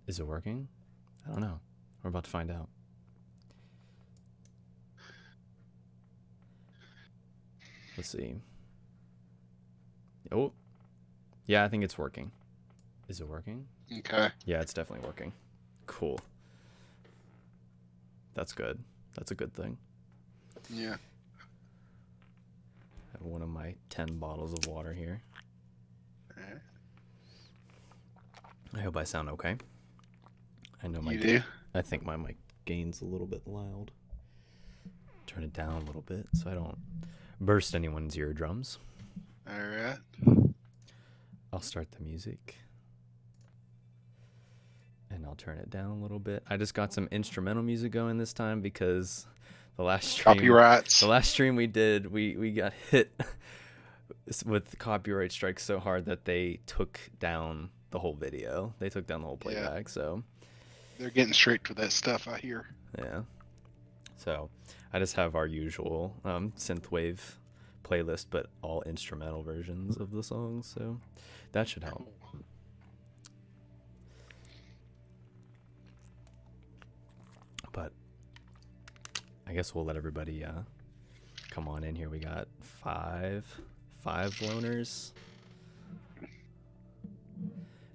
Is it working? I don't know. We're about to find out. Let's see. Oh, yeah, I think it's working. Is it working? Okay. Yeah, it's definitely working. Cool. That's good. That's a good thing. Yeah. I have one of my 10 bottles of water here. Alright. I hope I sound okay. I know You do? I think my mic gain's a little bit loud. Turn it down a little bit so I don't burst anyone's eardrums. Alright. I'll start the music. And I'll turn it down a little bit. I just got some instrumental music going this time because the last stream... Copyrights. The last stream we did, we got hit with copyright strikes so hard that they took down the whole video. They took down the whole playback, so... They're getting strict with that stuff, I hear. Yeah. So, I just have our usual synthwave playlist, but all instrumental versions of the songs, so that should help. But I guess we'll let everybody come on in here. We got five loners.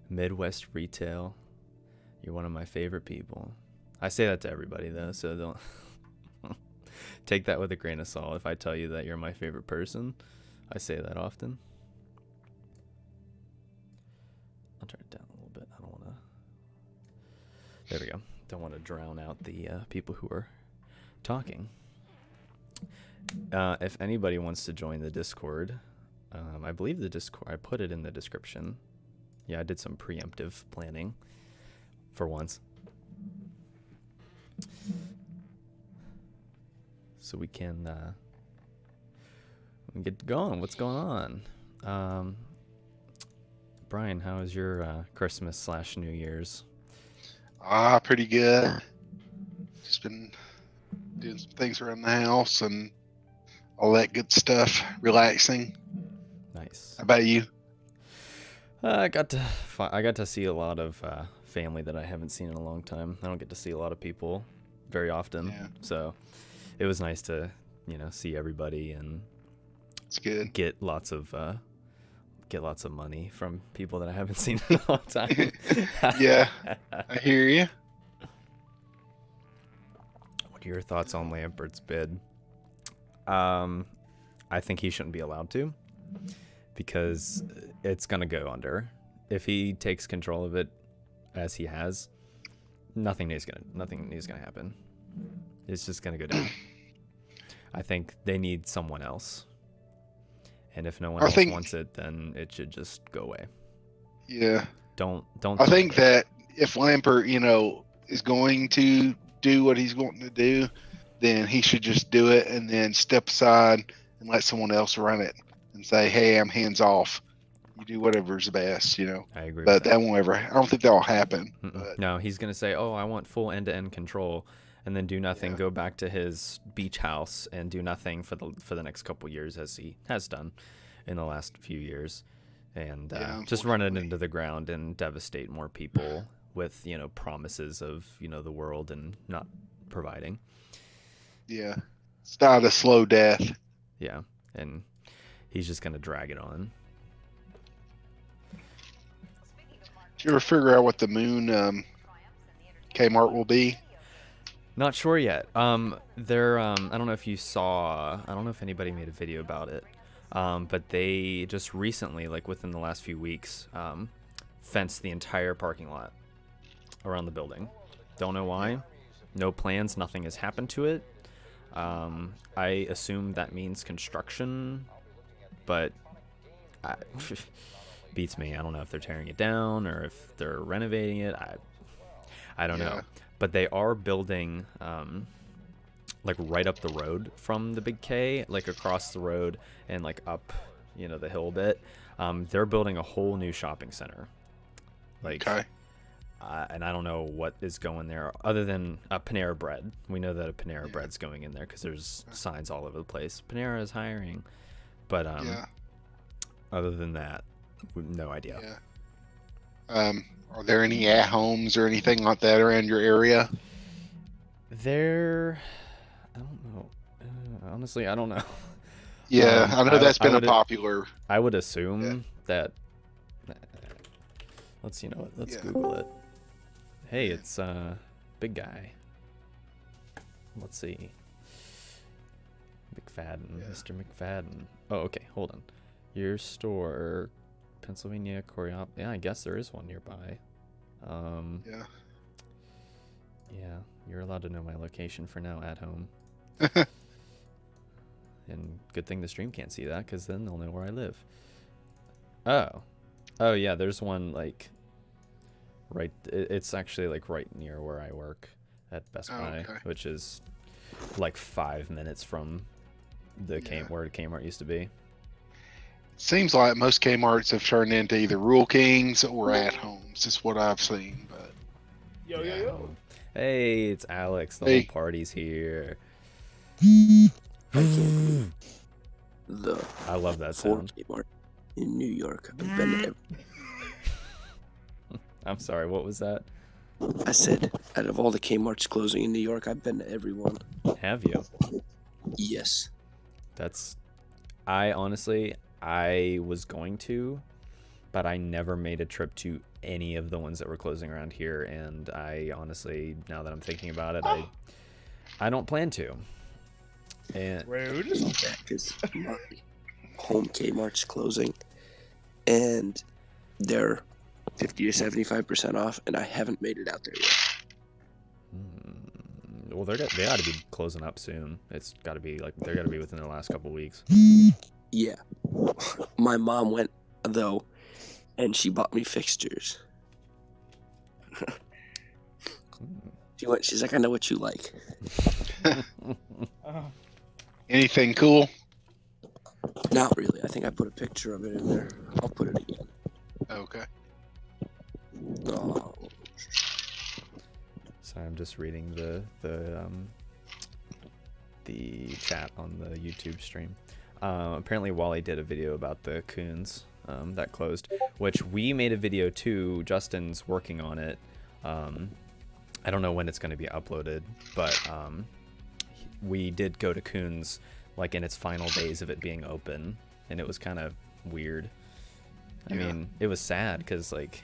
Midwest Retail. You're one of my favorite people. I say that to everybody though, so don't take that with a grain of salt. If I tell you that you're my favorite person, I say that often. I'll turn it down a little bit. I don't want to... There we go. Don't want to drown out the people who are talking. If anybody wants to join the Discord, I believe the Discord, I put it in the description. Yeah, I did some preemptive planning for once. So we can get going. What's going on? Brian, how was your Christmas / New Year's? Pretty good. Just been doing some things around the house and all that good stuff. Relaxing. Nice. How about you? I got to see a lot of family that I haven't seen in a long time. I don't get to see a lot of people very often, so it was nice to see everybody and it's good. Get lots of money from people that I haven't seen in a long time. Yeah, I hear you. What are your thoughts on Lampert's bid? I think he shouldn't be allowed to, because it's gonna go under. If he takes control of it as he has, nothing is gonna happen. It's just gonna go down. I think they need someone else. And if no one else wants it, then it should just go away. Yeah. Don't. I think that if Lampert, is going to do what he's going to do, then he should just do it and then step aside and let someone else run it and say, "Hey, I'm hands off. You do whatever's best." I agree. But that won't ever. I don't think that'll happen. But. No, he's gonna say, "Oh, I want full end-to-end control," and then do nothing. Go back to his beach house and do nothing for the next couple years, as he has done in the last few years, and just run it into the ground and devastate more people with promises of the world and not providing. Yeah, it's not a slow death. Yeah, and he's just gonna drag it on. Did you ever figure out what the moon Kmart will be? Not sure yet. I don't know if you saw, I don't know if anybody made a video about it, but they just recently, like within the last few weeks, fenced the entire parking lot around the building. Don't know why. No plans, nothing has happened to it. I assume that means construction, but beats me. I don't know if they're tearing it down or if they're renovating it. I don't know. But they are building like right up the road from the Big K, like across the road and like up, the hill a bit. They're building a whole new shopping center. Like, and I don't know what is going there other than a Panera Bread. We know that a Panera Bread's going in there because there's signs all over the place. Panera is hiring, but other than that, no idea. Yeah. Are there any at-homes or anything like that around your area? I don't know. Honestly, I don't know. Yeah, I know that's been a would, popular. I would assume that. Let's Let's Google it. Hey, it's big guy. Let's see. McFadden, Mr. McFadden. Oh, okay. Hold on. Your store, Pennsylvania, Coreop. Yeah, I guess there is one nearby. Yeah. Yeah, you're allowed to know my location for now at home. And good thing the stream can't see that, because then they'll know where I live. Oh yeah, there's one like right. It's actually like right near where I work at Best Buy, which is like 5 minutes from the where Kmart used to be. Seems like most Kmarts have turned into either Rural Kings or at homes. Is what I've seen. But yo. Hey, it's Alex. The whole party's here. I love that sound. Kmart in New York. I've been I'm sorry, what was that? I said, out of all the Kmarts closing in New York, I've been to every one. Have you? Yes. I honestly was going to, but I never made a trip to any of the ones that were closing around here, and I honestly, now that I'm thinking about it, I don't plan to. And rude. Because my home Kmart's closing, and they're 50 to 75% off, and I haven't made it out there yet. Well, they ought to be closing up soon. It's got to be like they're got to be within the last couple weeks. Yeah, my mom went though, and she bought me fixtures. She's like, I know what you like. Anything cool? Not really. I think I put a picture of it in there. I'll put it again. Okay. Oh. So I'm just reading the chat on the YouTube stream. Apparently Wally did a video about the Coons that closed, which we made a video too. Justin's working on it. I don't know when it's going to be uploaded, but we did go to Coons like in its final days of it being open, and it was kind of weird. I mean, it was sad because, like,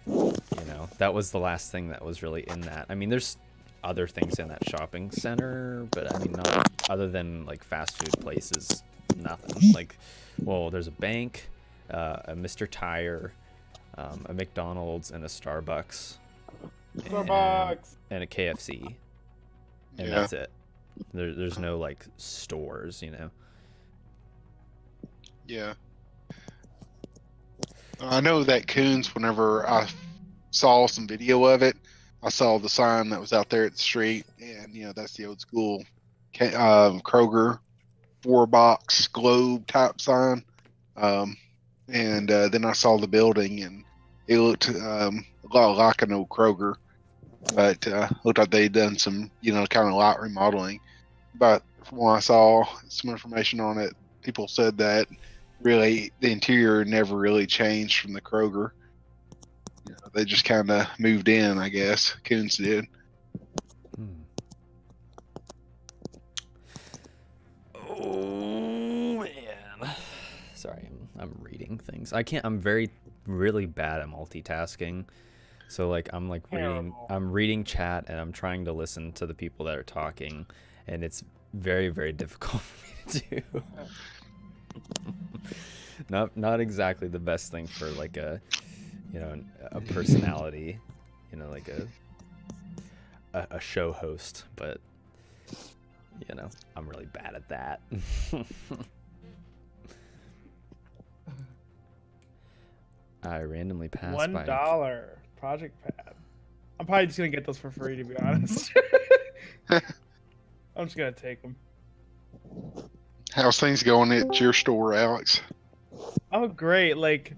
you know, that was the last thing that was really in that. I mean, there's other things in that shopping center, but I mean, not other than like fast food places, nothing. Like, well, there's a bank, a Mr. Tire, a McDonald's, and a Starbucks, and a KFC, and that's it. There's no like stores, you know. Yeah. I know that Coons, whenever I saw some video of it, I saw the sign that was out there at the street, and you know, that's the old school Kroger 4-box globe type sign. And then I saw the building, and it looked a lot like an old Kroger, but looked like they'd done some, you know, kind of light remodeling. But from what I saw, some information on it, people said that really the interior never really changed from the Kroger. You know, they just kind of moved in, I guess. Coons did. Oh man, sorry, I'm reading things. I'm really bad at multitasking. So like I'm reading chat, and I'm trying to listen to the people that are talking, and it's very, very difficult for me to do. Not exactly the best thing for like a, you know, a personality, you know, like a show host, but you know, I'm really bad at that. I randomly passed by $1 project pad. I'm probably just gonna get those for free, to be honest. I'm just gonna take them. How's things going at your store, Alex? Oh, great. Like,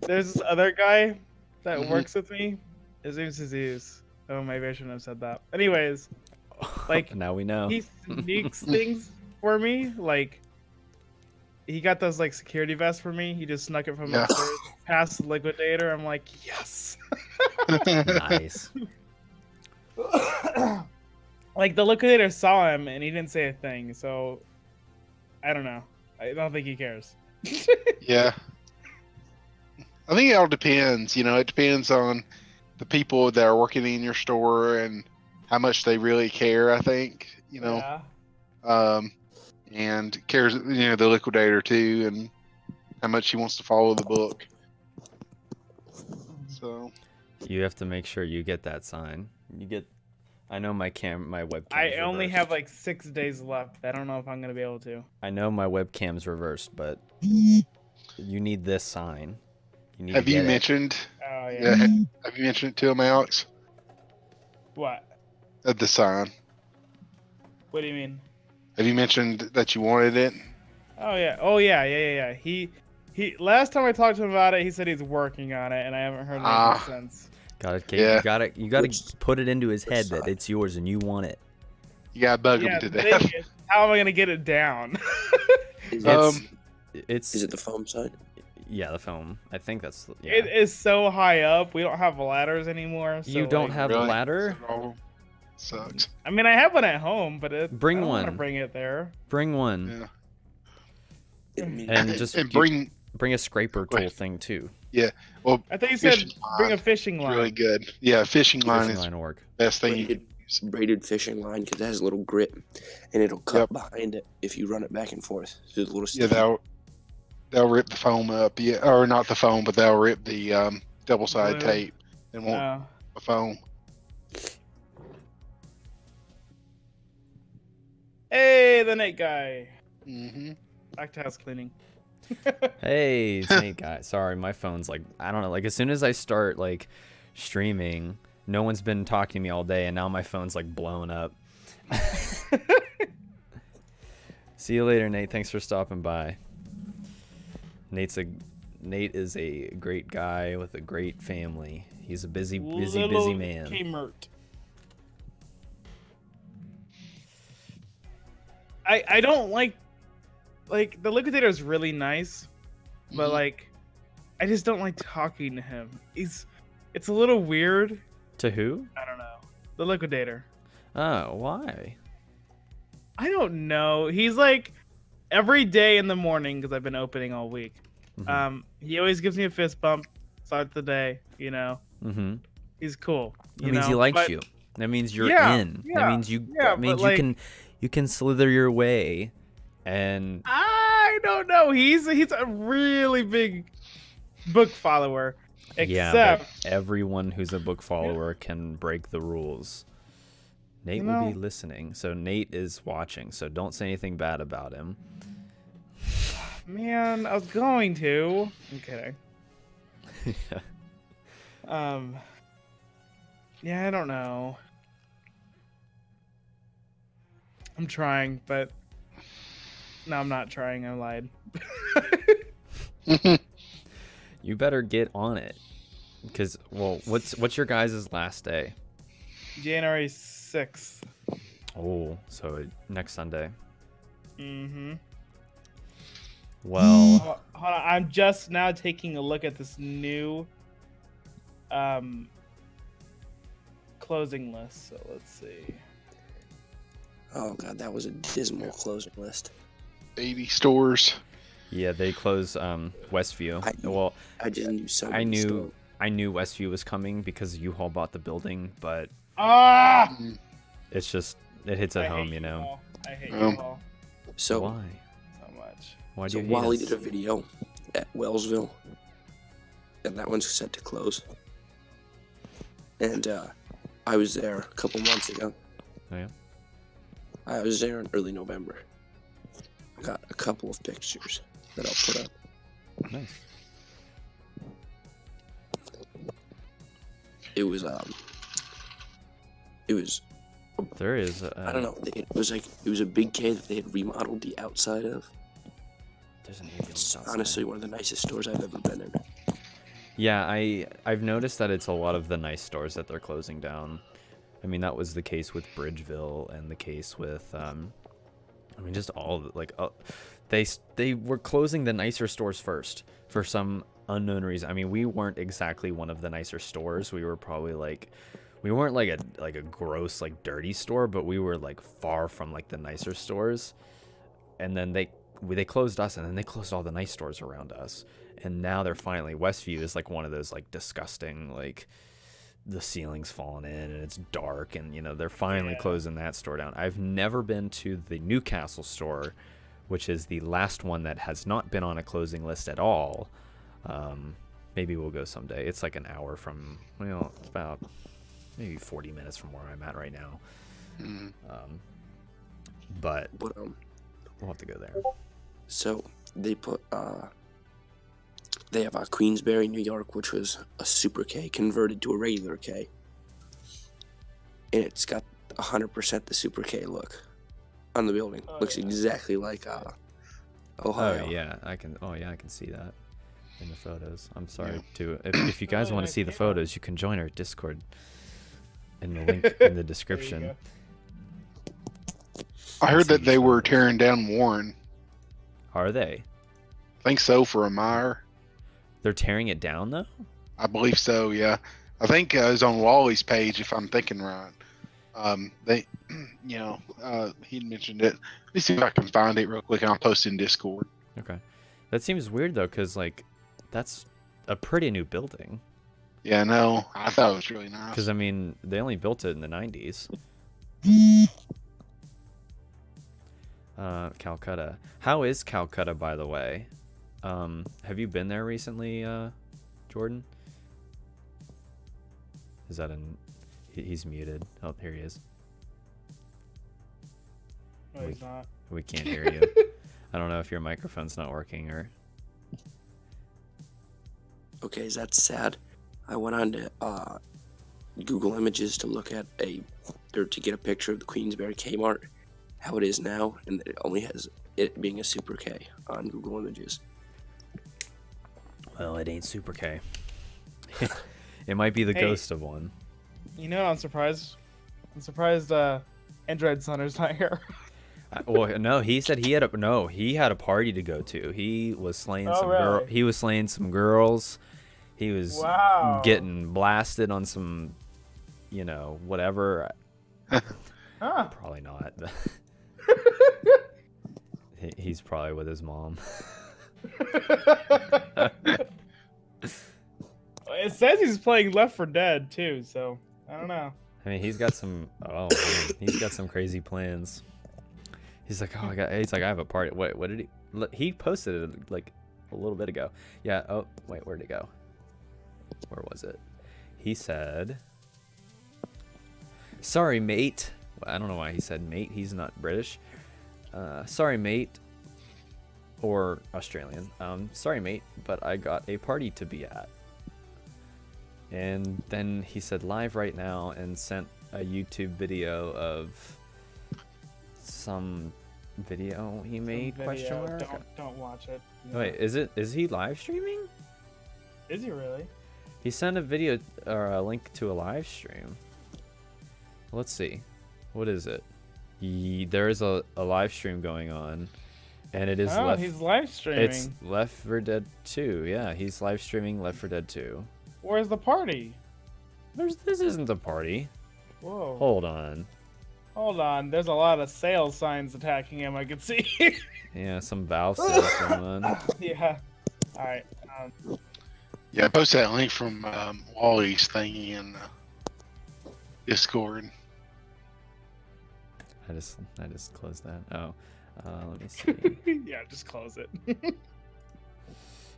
there's this other guy that works with me. His name's Jesus. Oh, maybe I shouldn't have said that. Anyways, like, now we know. He sneaks things for me. Like, he got those, like, security vests for me. He just snuck it from upstairs. past the liquidator, I'm like, yes. Nice. Like the liquidator saw him and he didn't say a thing, so I don't know. I don't think he cares. Yeah. I think it all depends. It depends on the people that are working in your store and how much they really care, I think, Yeah. and cares, the liquidator too, and how much he wants to follow the book. So You have to make sure you get that sign. I know my webcam. I only have like 6 days left. I don't know if I'm gonna be able to. I know my webcam's reversed, but you need this sign. You need have to you get it. mentioned? Oh Yeah. Have you mentioned it to him, Alex? What? The sign. What do you mean? Have you mentioned that you wanted it? Oh yeah. He last time I talked to him about it, he said he's working on it, and I haven't heard anything since. You gotta put it into his head that it's yours and you want it. You gotta bug him to death. How am I gonna get it down? Is it the foam side? Yeah, the foam. I think that's. Yeah. It is so high up. We don't have ladders anymore. So You don't have a Really? ladder? Sucks. I mean, I have one at home, but I Bring don't wanna one. bring it there. Bring one. Yeah. And just and bring a scraper tool thing too. Yeah. Well, I think you said fishing bring a line fishing is line. really good. Yeah, fishing line Fishing is line will work. the best thing you can use. Braided fishing line because it has a little grip, and it'll cut behind it if you run it back and forth through the little. Yeah, they'll rip the foam up. Yeah, or not the foam, but they'll rip the double side Glue. tape and won't the foam. Hey, the Nate guy. Mm-hmm. Back to house cleaning. Hey, it's Nate guy. Sorry, my phone's like, I don't know. Like as soon as I start like streaming, no one's been talking to me all day, and now my phone's like blowing up. See you later, Nate. Thanks for stopping by. Nate is a great guy with a great family. He's a busy man. Kmart. I don't like the liquidator is really nice, but like I just don't like talking to him. It's a little weird. To who? I don't know. The liquidator. Oh, why? I don't know. He's like every day in the morning because I've been opening all week. Mhm. He always gives me a fist bump. Start the day, Mm-hmm. He's cool. That means he likes you. That means you're in. That means you can slither your way, and I don't know. He's a really big book follower. Except but everyone who's a book follower can break the rules. Nate will be listening, so Nate is watching. So don't say anything bad about him. Man, I was going to. I'm kidding. Yeah, I don't know. I'm trying, but no, I'm not trying. I lied. You better get on it, because what's your guys' last day? January 6th. Oh, so next Sunday. Mm-hmm. Well, hold on. I'm just now taking a look at this new closing list. So let's see. Oh god, that was a dismal closing list. 80 stores. yeah, they close Westview. I just knew so. I knew Westview was coming because U-Haul bought the building, but it's just it hits at home, I hate you all So why? so much. Why do So you hate Wally us? did a video at Wellsville, and that one's set to close. And I was there a couple months ago. Oh, yeah? I was there in early November. I got a couple of pictures that I'll put up. Nice. It was There is. I don't know. It was a big cave that they had remodeled the outside of. There's an ambulance It's outside. honestly one of the nicest stores I've ever been in. Yeah, I've noticed that it's a lot of the nice stores that they're closing down. I mean, that was the case with Bridgeville and the case with, just all of it. Like, they were closing the nicer stores first for some unknown reason. I mean, we weren't exactly one of the nicer stores. We were probably like, we weren't like a gross, like dirty store, but we were like far from like the nicer stores. And then they closed us, and then they closed all the nice stores around us. And now they're finally, Westview is like one of those like disgusting, like the ceiling's falling in and it's dark, and you know, they're finally closing that store down. I've never been to the Newcastle store, which is the last one that has not been on a closing list at all. Maybe we'll go someday. It's like an hour from, well, it's about maybe 40 minutes from where I'm at right now. But we'll have to go there. So they put they have a Queensbury, New York, which was a Super K converted to a regular K, and it's got 100% the Super K look on the building. Looks exactly like Ohio. Oh yeah, I can see that in the photos. I'm sorry to if you guys want to see the photos, you can join our Discord in the link in the description. I heard that they were tearing down Warren. Are they? I think so, for a Meyer. They're tearing it down though? I believe so, yeah. I think it was on Wally's page, if I'm thinking right. They, you know, he mentioned it. Let me see if I can find it real quick, and I'll post it in Discord. Okay. That seems weird though, because like that's a pretty new building. Yeah, no, I thought it was really nice. Because I mean, they only built it in the 90s. Calcutta. How is Calcutta, by the way? Have you been there recently, Jordan? Is that an... He's muted. Oh, here he is. No, he's not. We can't hear you. I don't know if your microphone's not working or... Okay, is that sad? I went on to Google Images to look at to get a picture of the Queensbury Kmart, how it is now, and it only has it being a Super K on Google Images. Well, it ain't Super K. It might be the ghost of one. You know, I'm surprised. Android Sonner's not here. Well, no, he said he had a party to go to. He was slaying He was slaying some girls. He was getting blasted on some, you know, whatever. Probably not. He's probably with his mom. It says he's playing Left 4 Dead too, so I don't know. I mean, he's got some. Oh, he's got some crazy plans. He's like, I have a party. What did he? He posted it like a little bit ago. Yeah. Oh, wait, where'd it go? Where was it? He said, "Sorry, mate." Well, I don't know why he said mate. He's not British. Sorry, mate. Or Australian. Sorry, mate, but I got a party to be at. And then he said live right now and sent a YouTube video of some video he made, question mark? Don't watch it. No. Wait, is he live streaming? Is he really? He sent a video or a link to a live stream. Let's see. What is it? There is a live stream going on. And it is he's live streaming. It's Left 4 Dead 2. Yeah, he's live streaming Left 4 Dead 2. Where's the party? This isn't the party. Whoa. Hold on. Hold on. There's a lot of sales signs attacking him, I can see. Yeah, some Valve sales going on. Yeah. Alright. Yeah, I posted that link from Wally's thingy in Discord. I just closed that. Oh. Let me see. Yeah, just close it.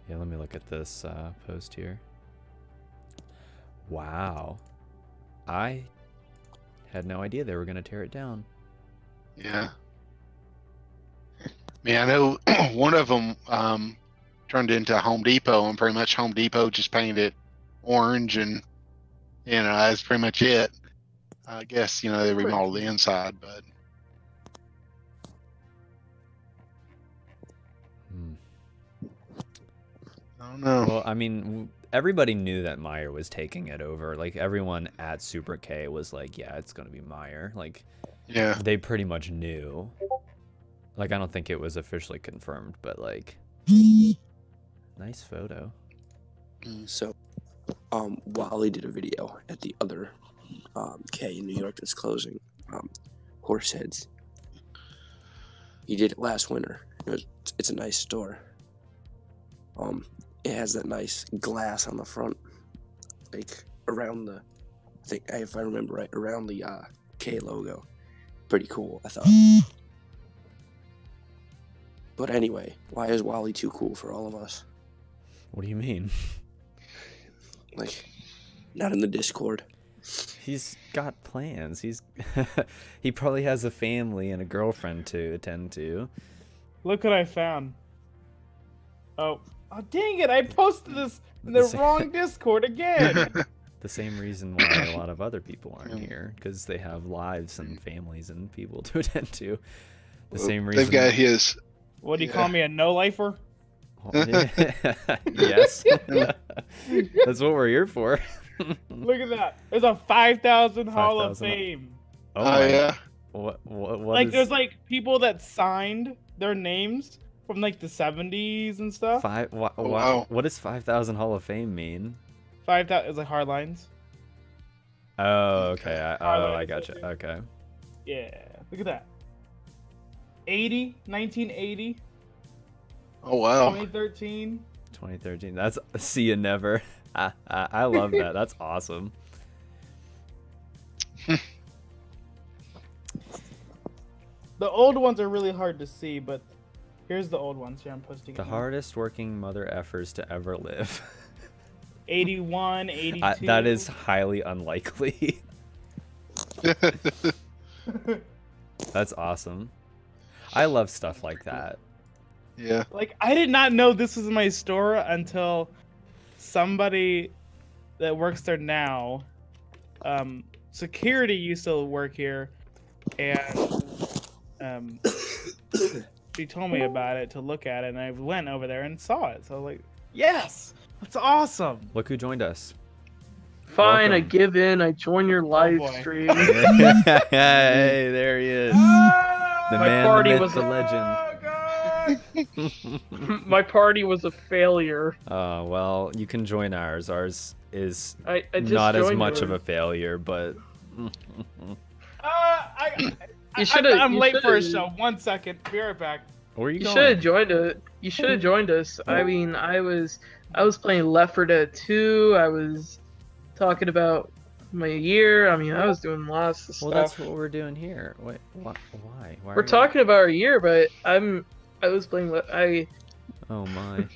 Yeah, let me look at this post here. Wow. I had no idea they were going to tear it down. Yeah. I mean, I know one of them turned into Home Depot, and pretty much Home Depot just painted it orange, and, you know, that's pretty much it. I guess, you know, they remodeled the inside, but... I don't know. Well, I mean, everybody knew that Meyer was taking it over. Like, everyone at Super K was like, yeah, it's going to be Meyer. Like, yeah, they pretty much knew. Like, I don't think it was officially confirmed, but, like, nice photo. So, Wally did a video at the other K in New York that's closing. Horseheads. He did it last winter. It's a nice store. It has that nice glass on the front, like around the, I think if I remember right, around the K logo. Pretty cool, I thought. But anyway, why is Wally too cool for all of us? What do you mean? Like, not in the Discord. He's got plans. He probably has a family and a girlfriend to attend to. Look what I found. Oh dang it! I posted this in the wrong Discord again. The same reason why a lot of other people aren't here, because they have lives and families and people to attend to. The same reason. They've got his. What do you call me, a no-lifer? Yes. That's what we're here for. Look at that. There's a 5,000 Hall of 5,000. Fame. Oh yeah. What Like, is... there's like people that signed their names from like the 70s and stuff. Wow. What does 5,000 Hall of Fame mean? 5,000 is like hard lines. Oh, okay. I Hardline gotcha. Association. Okay. Yeah. Look at that. 1980, Oh wow. 2013. 2013. That's see you never. I love that. That's awesome. The old ones are really hard to see, but here's the old ones. Here, I'm posting The it now. hardest working mother effers to ever live. 81, 82. That is highly unlikely. That's awesome. I love stuff like that. Yeah. Like, I did not know this was my store until somebody that works there now, security used to work here, and she told me about it to look at it, and I went over there and saw it. So I was like, yes, that's awesome. Look who joined us. Fine, Welcome. I give in. I join your live boy. stream. Hey, there he is. The My man, party the myth, was the a- legend. My party was a failure. Oh, well, you can join ours. Ours is I just not as joined much of a yours. failure, but... I'm late for a show. 1 second. Be right back. Where are you You going? should have joined it. You should have joined us. I mean, I was playing Left 4 Dead 2. I was talking about my year. I mean, I was doing lots of Well, stuff. that's what we're doing here. Wait, why? Why We're talking about our year, but I was playing. Oh my.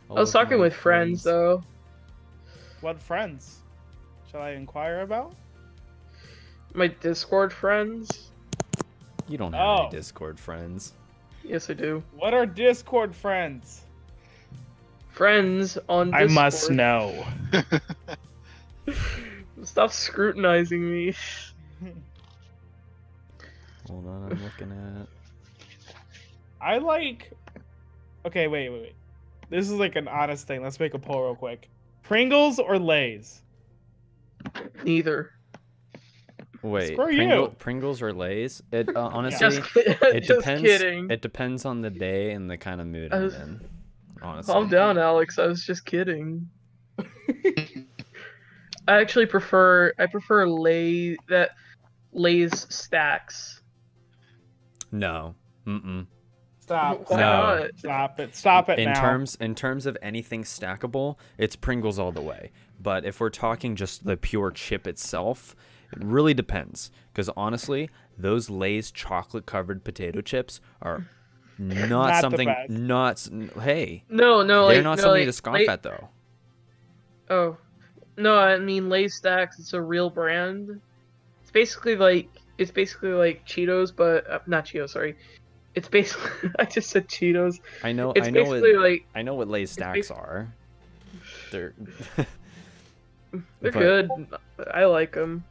I was talking with friends though. What friends shall I inquire about? My Discord friends. You don't have any Oh. Discord friends. Yes, I do. What are Discord friends? Friends on Discord. I must know. Stop scrutinizing me. Hold on, I'm looking at... I like. Okay, wait. This is like an honest thing. Let's make a poll real quick. Pringles or Lay's? Neither. Wait, Screw you. Pringles or Lay's? It honestly, it Just depends. kidding. It depends on the day and the kind of mood I I'm was- in. Honestly. Calm down, Alex. I was just kidding. I actually prefer Lay's stacks. No. Mm-mm. Stop. Why No. not? Stop it. Stop it In now. terms of anything stackable, it's Pringles all the way. But if we're talking just the pure chip itself, it really depends. Because honestly, those Lay's chocolate covered potato chips are not Not the something. best. Hey, No, they're like not no, something like, to scoff Lay- at though. Oh, no, I mean Lay's stacks. It's a real brand. It's basically like Cheetos, but not Cheetos. Sorry, it's basically I just said Cheetos. I know. It's I know basically like I know what Lay's stacks are. They're they're but- good. I like them.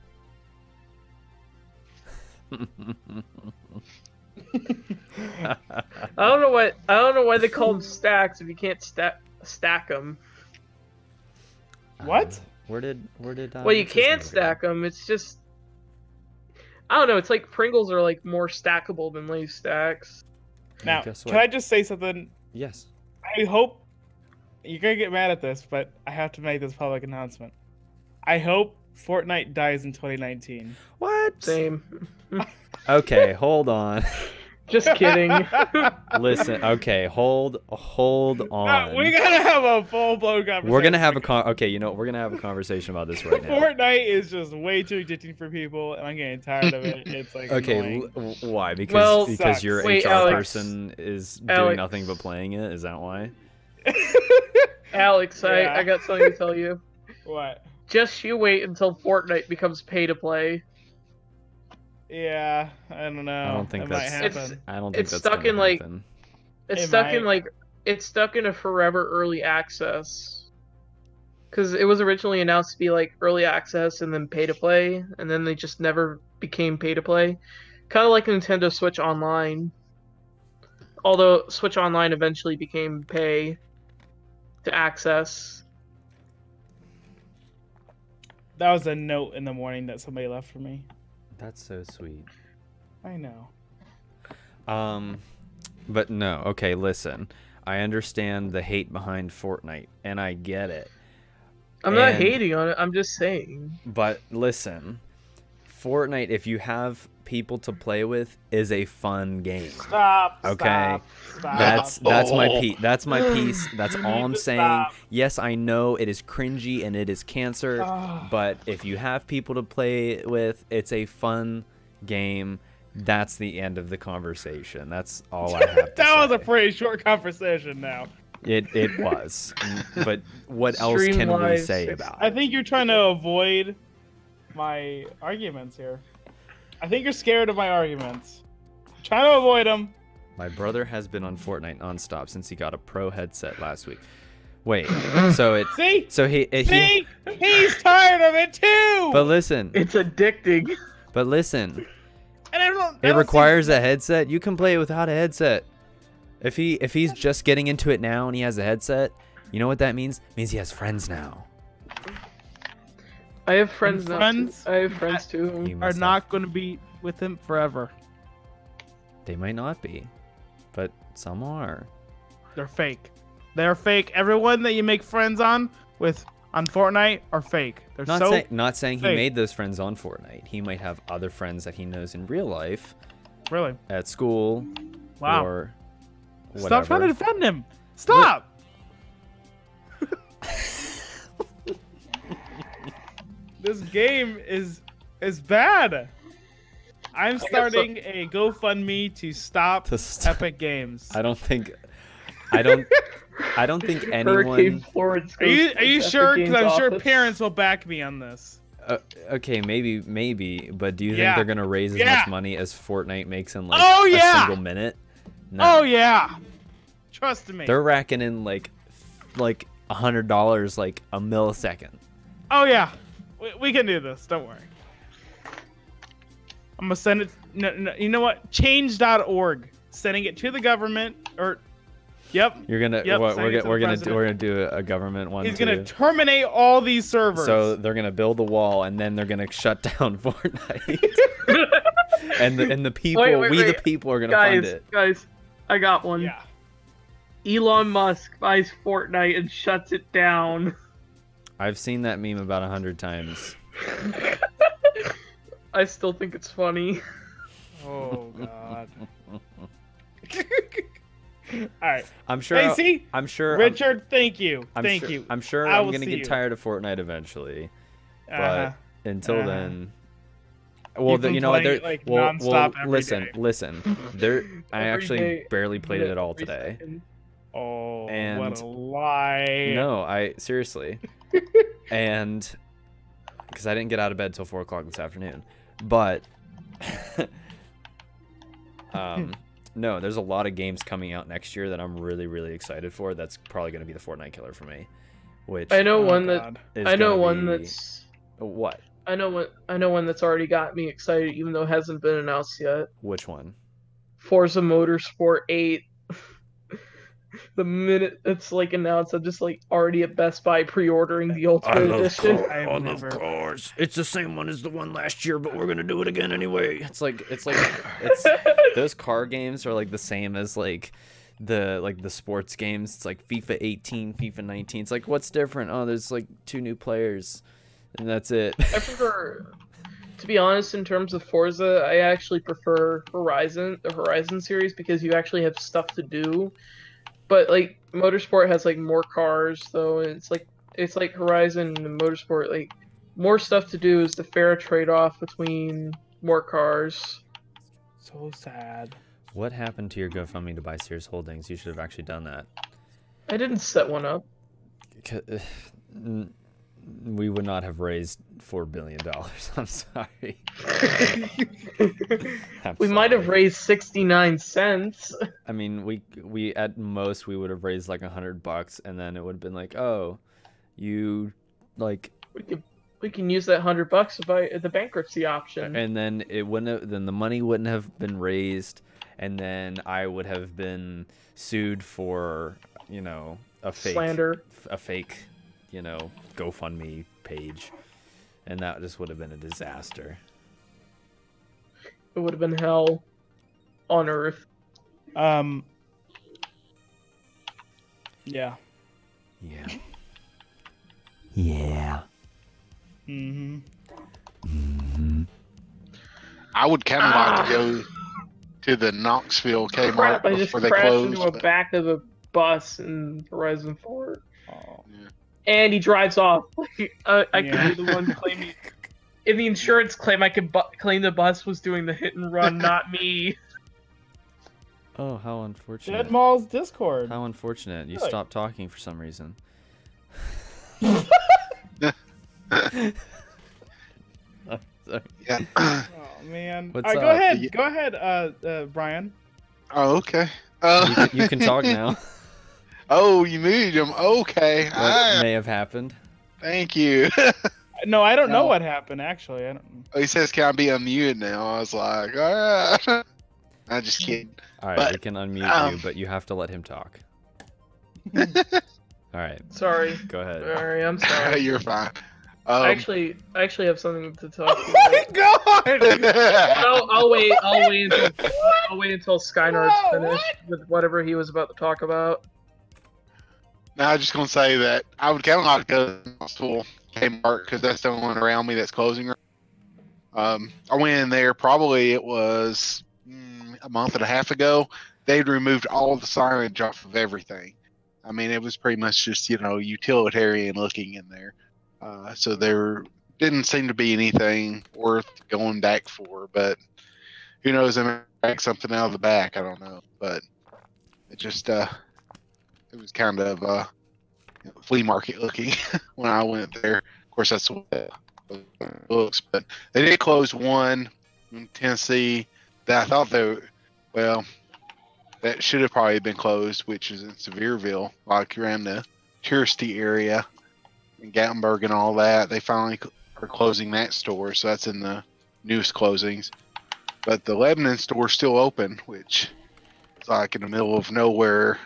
I don't know why they call them stacks if you can't stack them. What? Where did Well, you what's his can name stack them. It's just I don't know. It's like Pringles are like more stackable than Lay's stacks. go? Now, Guess can what? I just say something? Yes. I hope you're gonna get mad at this, but I have to make this public announcement. I hope Fortnite dies in 2019. What? Same. Okay, hold on. Just kidding. Listen, okay, hold on. We gotta have a full-blown conversation. We're gonna have okay, you know, we're gonna have a conversation about this right now. Fortnite is just way too addicting for people, and I'm getting tired of it. It's like Okay, annoying. why? Because Well, because your Wait, HR Alex. person is doing Alex. nothing but playing it. Is that why? Alex, Yeah. I got something to tell you. What? Just you wait until Fortnite becomes pay to play. Yeah, I don't know. I don't think It that's. might happen. I don't think it's that's stuck gonna in, like- happen. It's It stuck in might. it's stuck in a forever early access. Because it was originally announced to be like early access and then pay to play, and then they just never became pay to play. Kind of like Nintendo Switch Online. Although Switch Online eventually became pay to access. That was a note in the morning that somebody left for me. That's so sweet. I know. But no. Okay, listen. I understand the hate behind Fortnite, and I get it. I'm not And- hating on it, I'm just saying. But listen, Fortnite, if you have people to play with, is a fun game. Stop. Okay. Stop. That's my piece. That's my piece. That's You all need I'm to saying. stop. Yes, I know it is cringy and it is cancer, Ah. but if you have people to play with, it's a fun game. That's the end of the conversation. That's all I have to That was a say. pretty short conversation now. It was. But what else Stream can we live say six- about I it? think you're trying to avoid my arguments here. I think you're scared of my arguments. Trying to avoid them. My brother has been on Fortnite nonstop since he got a pro headset last week. Wait, so it See? so he See? He's tired of it too. but listen, It's addicting. And I don't it see- requires a headset. You can play it without a headset. If he's just getting into it now and he has a headset, you know what that means? It means he has friends now. I have friends now. friends I have friends too. He are must not have- going to be with him forever. They might not be, but some are. They're fake. They're fake. Everyone that you make friends on Fortnite are fake. They're Not saying he fake. made those friends on Fortnite. He might have other friends that he knows in real life, really. at school, Wow. or whatever. Stop trying to defend him. Stop. This game is bad. I'm starting a GoFundMe to stop To stop. Epic Games. I don't think anyone. Hurricane Florence Are you goes to sure? Epic Because I'm Games sure office. parents will back me on this. Okay, maybe, but do you Yeah. think they're gonna raise as Yeah. much money as Fortnite makes in like Oh, a yeah. single minute? No. Oh yeah, trust me. They're racking in like $100 like a millisecond. Oh yeah, we can do this. Don't worry. I'm gonna send it. No, you know what? Change.org. Sending it to the government. Or, yep. You're gonna Yep, what, send it to the we're president. gonna do a government one He's too. gonna terminate all these servers. So they're gonna build a wall and then they're gonna shut down Fortnite. and the people, Wait, the wait. people are gonna fund it. Guys, I got one. yeah. Elon Musk buys Fortnite and shuts it down. I've seen that meme about 100 times. I still think it's funny. Oh god. All right. I'm sure. Hey, see, I'm sure. Richard. Thank you. I'm Thank sure, you. I'm sure I I'm will gonna see get you. tired of Fortnite eventually. Uh-huh. But until Uh-huh. then, well, You've been you know what? playing There, it, like, well, nonstop every listen, day. listen. There, I Every actually day, barely played it at all every today. second. Oh, what And- a lie. No, I seriously, and because I didn't get out of bed till 4 o'clock this afternoon, but no, there's a lot of games coming out next year that I'm really excited for. That's probably going to be the Fortnite killer for me. Which I know Oh, one God. that is I know gonna one be- that's what? I know one that's already got me excited, even though it hasn't been announced yet. Which one? Forza Motorsport 8. The minute it's like announced, I'm just like already at Best Buy pre-ordering the Ultimate Edition. I've never- course. It's the same one as the one last year, but we're gonna do it again anyway. It's like those car games are like the same as like the sports games. It's like FIFA 18, FIFA 19. It's like, what's different? Oh, there's like 2 new players, and that's it. I prefer, to be honest, in terms of Forza, I actually prefer the Horizon series, because you actually have stuff to do. But like Motorsport has like more cars though, and it's like Horizon and Motorsport, like more stuff to do is the fair trade-off between more cars. So sad. What happened to your GoFundMe to buy Sears Holdings? You should have actually done that. I didn't set one up. We would not have raised $4 billion. I'm sorry. We might have raised 69 cents. I mean, we at most we would have raised like $100, and then it would have been like, oh, you like. We can use that $100 to buy the bankruptcy option. And then it wouldn't have, then the money wouldn't have been raised, and then I would have been sued for, you know, a fake slander, a fake, you know, GoFundMe page, and that just would have been a disaster. It would have been hell on earth. Yeah. Yeah. Yeah. Mm-hmm. Mm-hmm. I would kind of like to go to the Knoxville Kmart Crap, I just before they crashed close. into a back of a bus in Horizon 4. Oh. Yeah. And he drives off. I Yeah. could be the one claiming. In the insurance claim, I could claim the bus was doing the hit and run, not me. Oh, how unfortunate. Dead Mall's Discord. How unfortunate. You Really? stopped talking for some reason. Oh, sorry. Yeah. Oh man. What's All right, up? go ahead, Brian. Oh, okay. You can talk now. Oh, you muted him. Okay. What may have happened? Thank you. No, I don't know No. what happened actually. I don't. He says, "Can I be unmuted now?" I was like, "All right." I just kidding. All right, But, we can unmute you, but you have to let him talk. All right, Sorry. go ahead. Sorry, I'm sorry. You're fine. I actually have something to talk to you about. God. I'll wait until Skynard's finished with whatever he was about to talk about. Now, I was just gonna say that I would kind of like to go to Knoxville Kmart because that's the only one around me that's closing. I went in there probably it was a month and a half ago. They'd removed all of the signage off of everything. I mean, it was pretty much just utilitarian looking in there. So there didn't seem to be anything worth going back for. But who knows? I may drag something out of the back. I don't know. But it just it was kind of flea market looking when I went there. Of course, that's what it looks. But they did close one in Tennessee that I thought that should have probably been closed, which is in Sevierville, like around the touristy area in Gatlinburg and all that. They finally are closing that store, so that's in the newest closings. But the Lebanon store's still open, which is like in the middle of nowhere.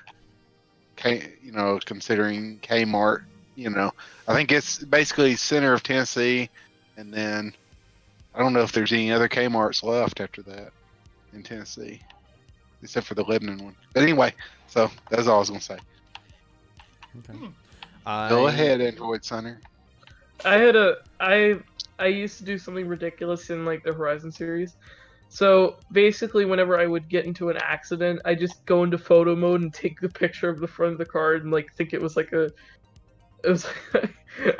Considering Kmart, I think it's basically center of Tennessee, and then I don't know if there's any other Kmart's left after that in Tennessee, except for the Lebanon one. But anyway, so that's all I was gonna say. Okay. Go ahead, Android Center. I used to do something ridiculous in like the Horizon series. So basically, whenever I would get into an accident, I just go into photo mode and take the picture of the front of the car and like think it was like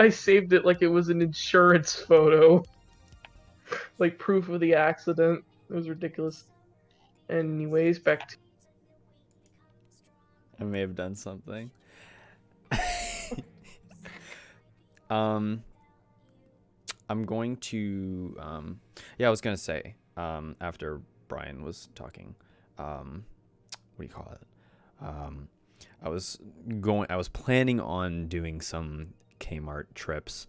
I saved it like it was an insurance photo, like proof of the accident. It was ridiculous. Anyways, back to. I may have done something. I'm going to I was gonna say after Brian was talking, what do you call it? I was planning on doing some Kmart trips,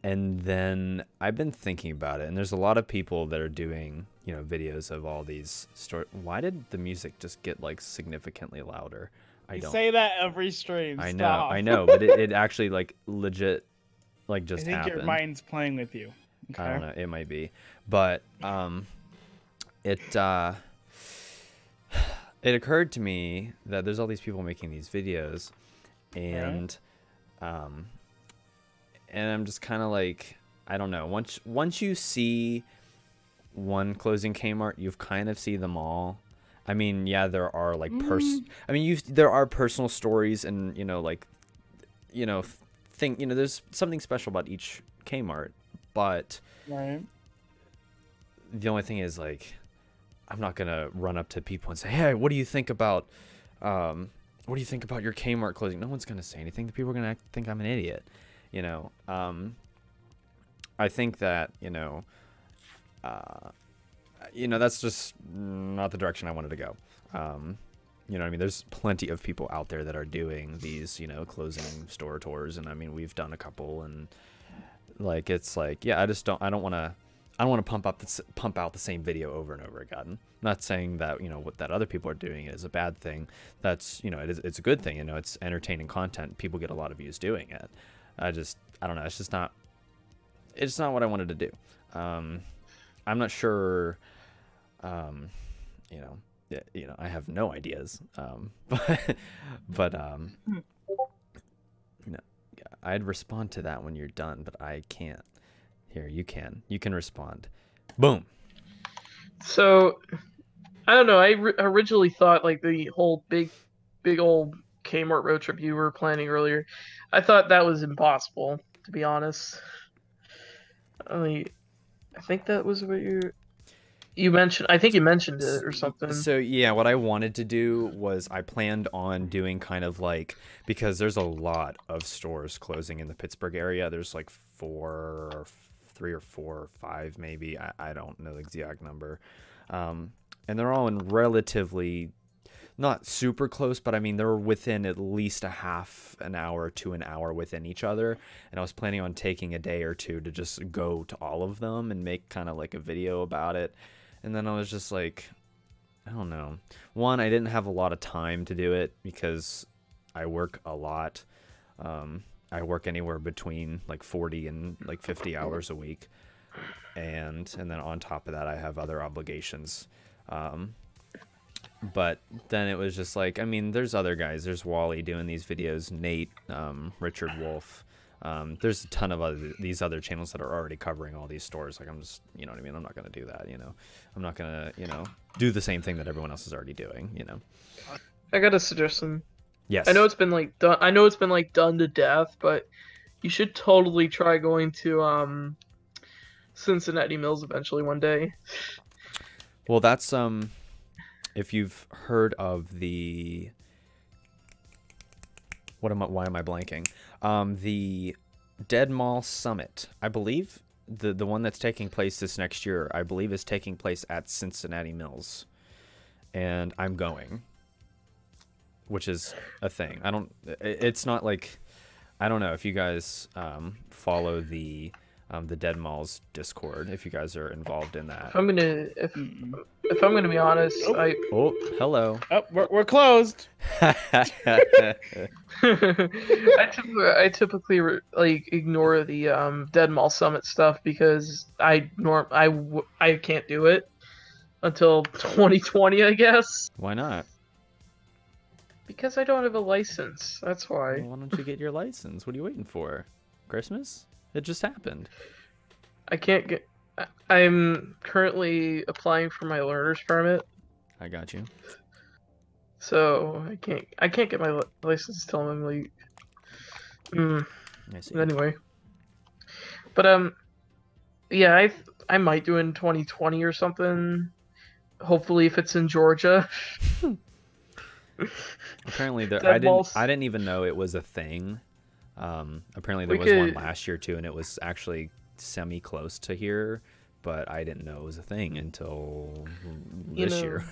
and then I've been thinking about it, and there's a lot of people that are doing videos of all these stores. Why did the music just get like significantly louder? I don't say that every stream. I Stop. know, but it actually like legit like just I think happened. your mind's playing with you. Okay. I don't know, it might be, but it occurred to me that there's all these people making these videos, and and I'm just kind of like, I don't know. Once you see one closing Kmart, you've kind of see them all. I mean, yeah, there are like there are personal stories, and like, there's something special about each Kmart, but the only thing is, like, I'm not gonna run up to people and say, hey, what do you think about your Kmart closing? No one's gonna say anything. The people are gonna think I'm an idiot. I think that that's just not the direction I wanted to go. You know what I mean? There's plenty of people out there that are doing these, closing store tours, and I mean, we've done a couple, and like, it's like, yeah, I don't want to pump out the same video over and over again. I'm not saying that, what that other people are doing is a bad thing. That's, it's a good thing. It's entertaining content. People get a lot of views doing it. I don't know. It's not what I wanted to do. I'm not sure, I have no ideas. I'd respond to that when you're done, but I can't. Here, you can respond. Boom. So, I don't know. I originally thought, like, the whole big old Kmart road trip you were planning earlier, I thought that was impossible, to be honest. I think that was what you mentioned. I think you mentioned it or something. So yeah, what I wanted to do was, I planned on doing kind of like, because there's a lot of stores closing in the Pittsburgh area. There's like 3 or 4 or 5 maybe. I don't know the exact number. And they're all in relatively, not super close, but I mean, they're within at least a half an hour to an hour within each other. And I was planning on taking a day or two to just go to all of them and make kind of like a video about it. And then I was just like, I don't know. One, I didn't have a lot of time to do it because I work a lot. I work anywhere between like 40 and like 50 hours a week. And then on top of that, I have other obligations. But then it was just like, I mean, there's other guys. There's Wally doing these videos, Nate, Richard Wolf. There's a ton of these other channels that are already covering all these stores. Like, I'm just, you know what I mean? I'm not going to do that, I'm not going to, do the same thing that everyone else is already doing, I got a suggestion. Yes. I know it's been like done. I know it's been like done to death, but you should totally try going to Cincinnati Mills eventually one day. Well, that's if you've heard of the why am I blanking? The Dead Mall Summit, I believe the one that's taking place this next year, I believe, is taking place at Cincinnati Mills, and I'm going, which is a thing. It's not like, I don't know if you guys follow the Dead Malls Discord, if you guys are involved in that. If I'm gonna be honest, hello. Oh, we're closed. I typically like ignore the Dead Mall Summit stuff because I can't do it until 2020, I guess. Why not? Because I don't have a license. That's why. Well, why don't you get your license? What are you waiting for? Christmas? It just happened. I can't get. I'm currently applying for my learner's permit. I got you. So I can't get my license till I'm like. I see. Anyway. But yeah, I might do it in 2020 or something. Hopefully, if it's in Georgia. Apparently, I didn't even know it was a thing. Apparently, there was one last year too, and it was actually semi-close to here, but I didn't know it was a thing until this year.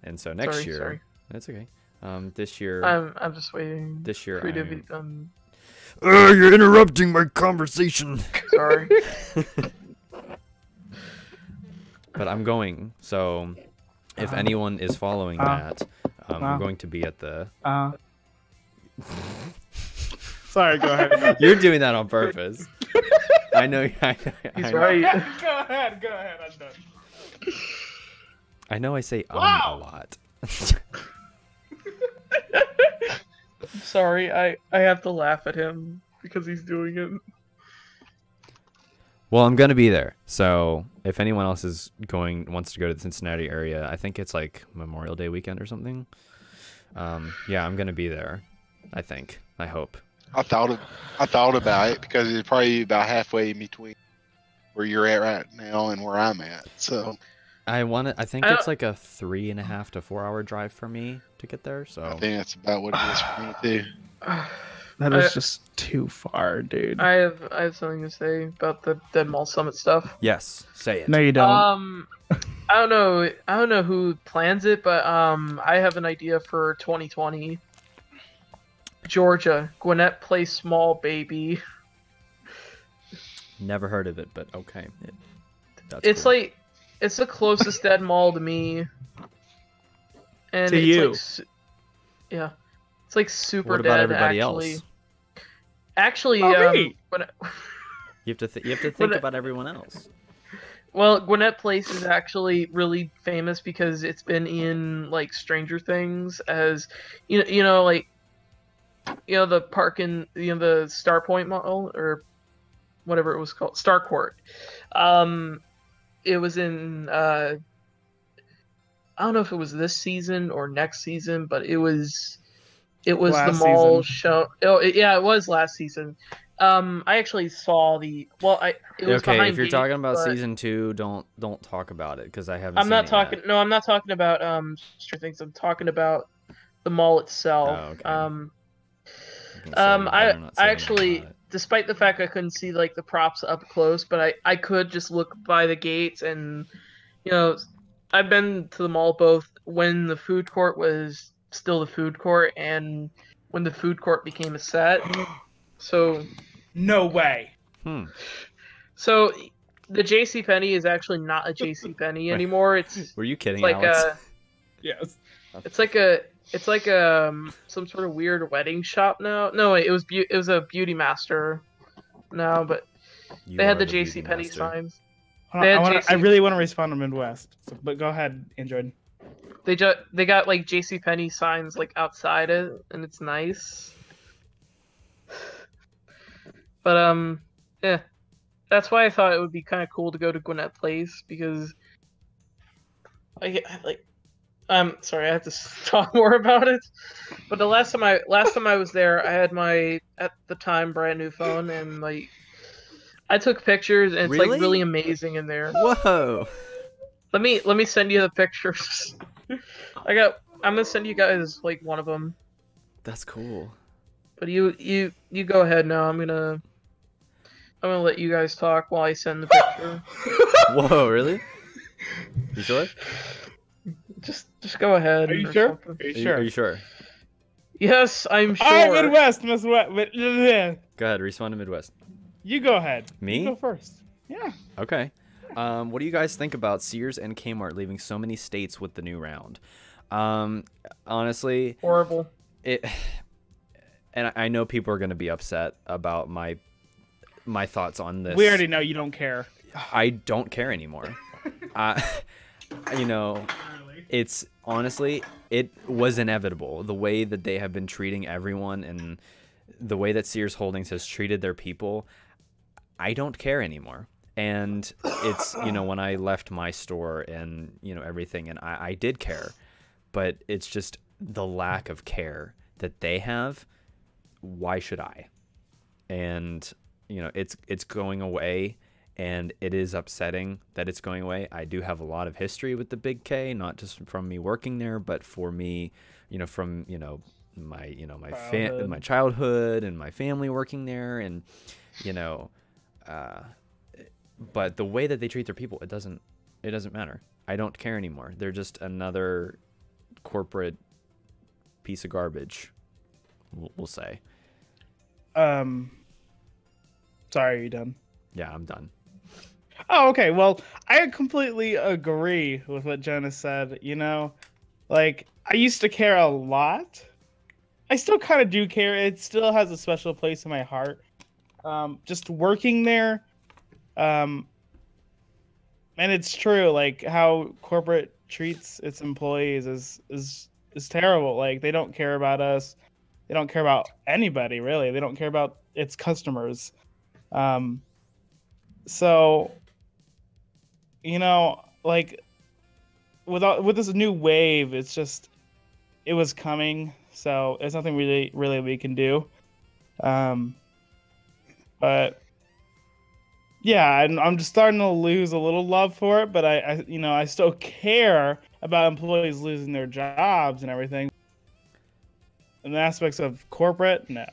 And so next year, sorry. That's okay. This year, I'm just waiting. This year, for you to be done. You're interrupting my conversation. Sorry. But I'm going. So, if anyone is following that, I'm going to be at the. Sorry, go ahead. You're doing that on purpose. I know. He's right. Go ahead. I'm done. I know I say a lot. Sorry, I have to laugh at him because he's doing it. Well, I'm gonna be there. So if anyone else wants to go to the Cincinnati area, I think it's like Memorial Day weekend or something. Yeah, I'm gonna be there. I hope. I thought about it because it's probably about halfway in between where you're at right now and where I'm at. So I think it's like a 3.5 to 4 hour drive for me to get there. So I think that's about what it is for me too. That is just too far, dude. I have something to say about the Dead Mall Summit stuff. yes, say it. No, you don't. I don't know who plans it, but I have an idea for 2020. Georgia, Gwinnett Place Small, baby. Never heard of it, but okay. It's cool. like it's the closest Dead Mall to me. And To it's you. like, yeah. It's like super What dead about everybody actually. else? Actually, great. You have to think about everyone else. Well, Gwinnett Place is actually really famous because it's been in like Stranger Things as like the park in the Star Point Mall or whatever it was called, Starcourt. It was in I don't know if it was this season or next season, but it was Last the mall season. show. Oh, it was last season. I actually saw it was Okay, behind if you're gates, talking about but season 2, don't talk about it because I haven't. I'm seen not it talking. Yet. No, I'm not talking about Stranger Things. I'm talking about the mall itself. Oh, okay. I I actually, despite the fact I couldn't see like the props up close, but I could just look by the gates and I've been to the mall both when the food court was still the food court and when the food court became a set. So No way. So the JCPenney is actually not a JCPenney anymore. It's Were you kidding, like Alex? Yes. it's like some sort of weird wedding shop now. No, wait, it was a Beauty Master now, but You they had are the beauty JCPenney master. signs. Hold They on, had I really want to respond to Midwest, but go ahead, Android. They got like JCPenney signs like outside it, and it's nice. But yeah, that's why I thought it would be kind of cool to go to Gwinnett Place because I'm sorry, I have to talk more about it. But the last time I was there, I had my at the time brand new phone, and like I took pictures, and it's like really amazing in there. Whoa! Let me send you the pictures. I'm gonna send you guys like one of them. That's cool. But you go ahead now. I'm gonna let you guys talk while I send the picture. Whoa! Really? You sure? Just go ahead. Are you sure? Something. Are you sure? Are you sure? Yes, I'm sure. All right, Midwest, Midwest. Go ahead. Respond to Midwest. You go ahead. Me? You go first. Yeah. Okay. What do you guys think about Sears and Kmart leaving so many states with the new round? Honestly, Horrible. And I know people are going to be upset about my thoughts on this. We already know you don't care. I don't care anymore. It's honestly, it was inevitable. The way that they have been treating everyone and the way that Sears Holdings has treated their people, I don't care anymore. And it's, when I left my store and, everything, and I did care, but it's just the lack of care that they have. Why should I? And, it's going away, and it is upsetting that it's going away. I do have a lot of history with the Big K, not just from me working there, but for me, from, my childhood and my family working there, and, but the way that they treat their people, it doesn't matter. I don't care anymore. They're just another corporate piece of garbage, we'll say. Sorry, are you done? Yeah, I'm done. Oh, okay. Well, I completely agree with what Jonas said. Like, I used to care a lot. I still kind of do care. It still has a special place in my heart. Just working there, And it's true, like how corporate treats its employees is terrible. Like they don't care about us. They don't care about anybody really. They don't care about its customers. So like with this new wave, it was coming. So there's nothing really we can do. But yeah, I'm just starting to lose a little love for it, but I still care about employees losing their jobs and everything. And the aspects of corporate, no.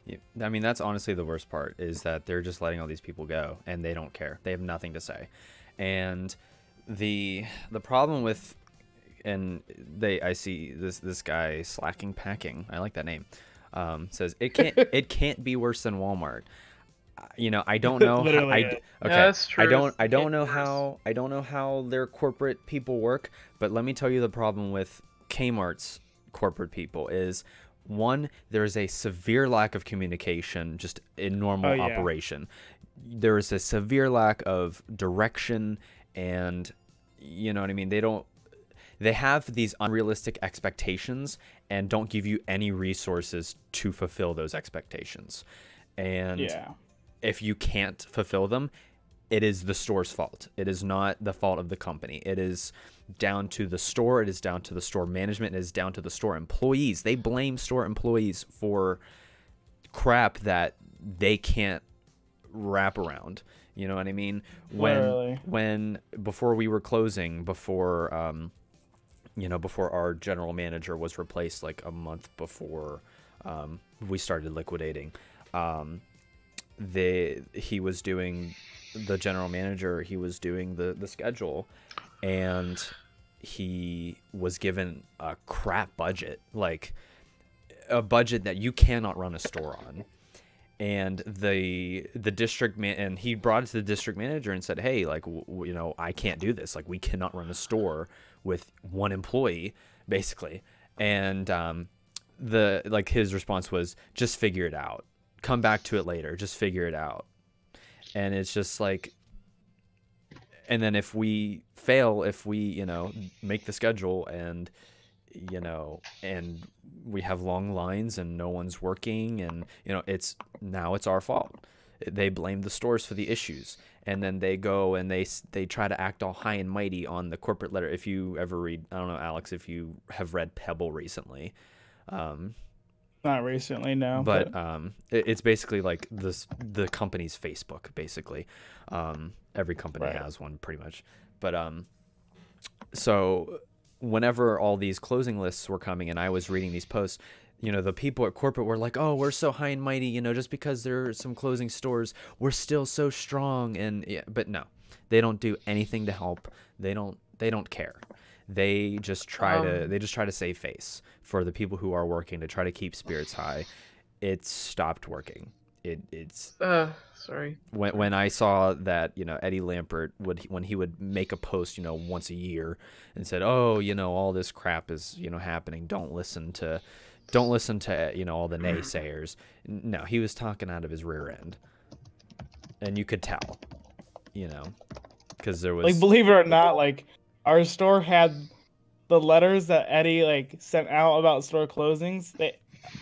Yeah, I mean, that's honestly the worst part, is that they're just letting all these people go and they don't care. They have nothing to say. And the problem with, and I see this guy Slacking Packing, I like that name, says it can't be worse than Walmart. I don't know. Literally. That's true. I don't know how their corporate people work, but let me tell you the problem with Kmart's corporate people is, one, there's a severe lack of communication just in normal operation. There is a severe lack of direction, and you know what I mean? They have these unrealistic expectations and don't give you any resources to fulfill those expectations. And if you can't fulfill them, it is the store's fault. It is not the fault of the company. It is down to the store. It is down to the store management. It is down to the store employees. They blame store employees for crap that they can't wrap around. You know what I mean? When before we were closing, before our general manager was replaced like a month before we started liquidating, he was doing the general manager, he was doing the schedule, and he was given a crap budget, like a budget that you cannot run a store on. And the district and he brought it to the district manager and said, hey, like, I can't do this. Like, we cannot run a store with one employee, basically. And his response was, just figure it out. Come back to it later. Just figure it out. And it's just like, and then if we fail, if we, make the schedule and, and we have long lines and no one's working, and, it's our fault. They blame the stores for the issues. And then they go and they try to act all high and mighty on the corporate letter. If you ever read, I don't know, Alex, if you have read Pebble recently, not recently, no. But it's basically like the company's Facebook, basically. Every company has one, pretty much. But so whenever all these closing lists were coming and I was reading these posts, the people at corporate were like, oh, we're so high and mighty, just because there are some closing stores, we're still so strong. And but no, they don't do anything to help. They don't care. They just try to save face for the people who are working, to try to keep spirits high. It stopped working. It's sorry. When I saw that, Eddie Lampert when he would make a post, once a year and said, oh, all this crap is, happening. Don't listen to all the naysayers. No, he was talking out of his rear end. And you could tell, because there was, like, believe it or not, like, our store had the letters that Eddie sent out about store closings.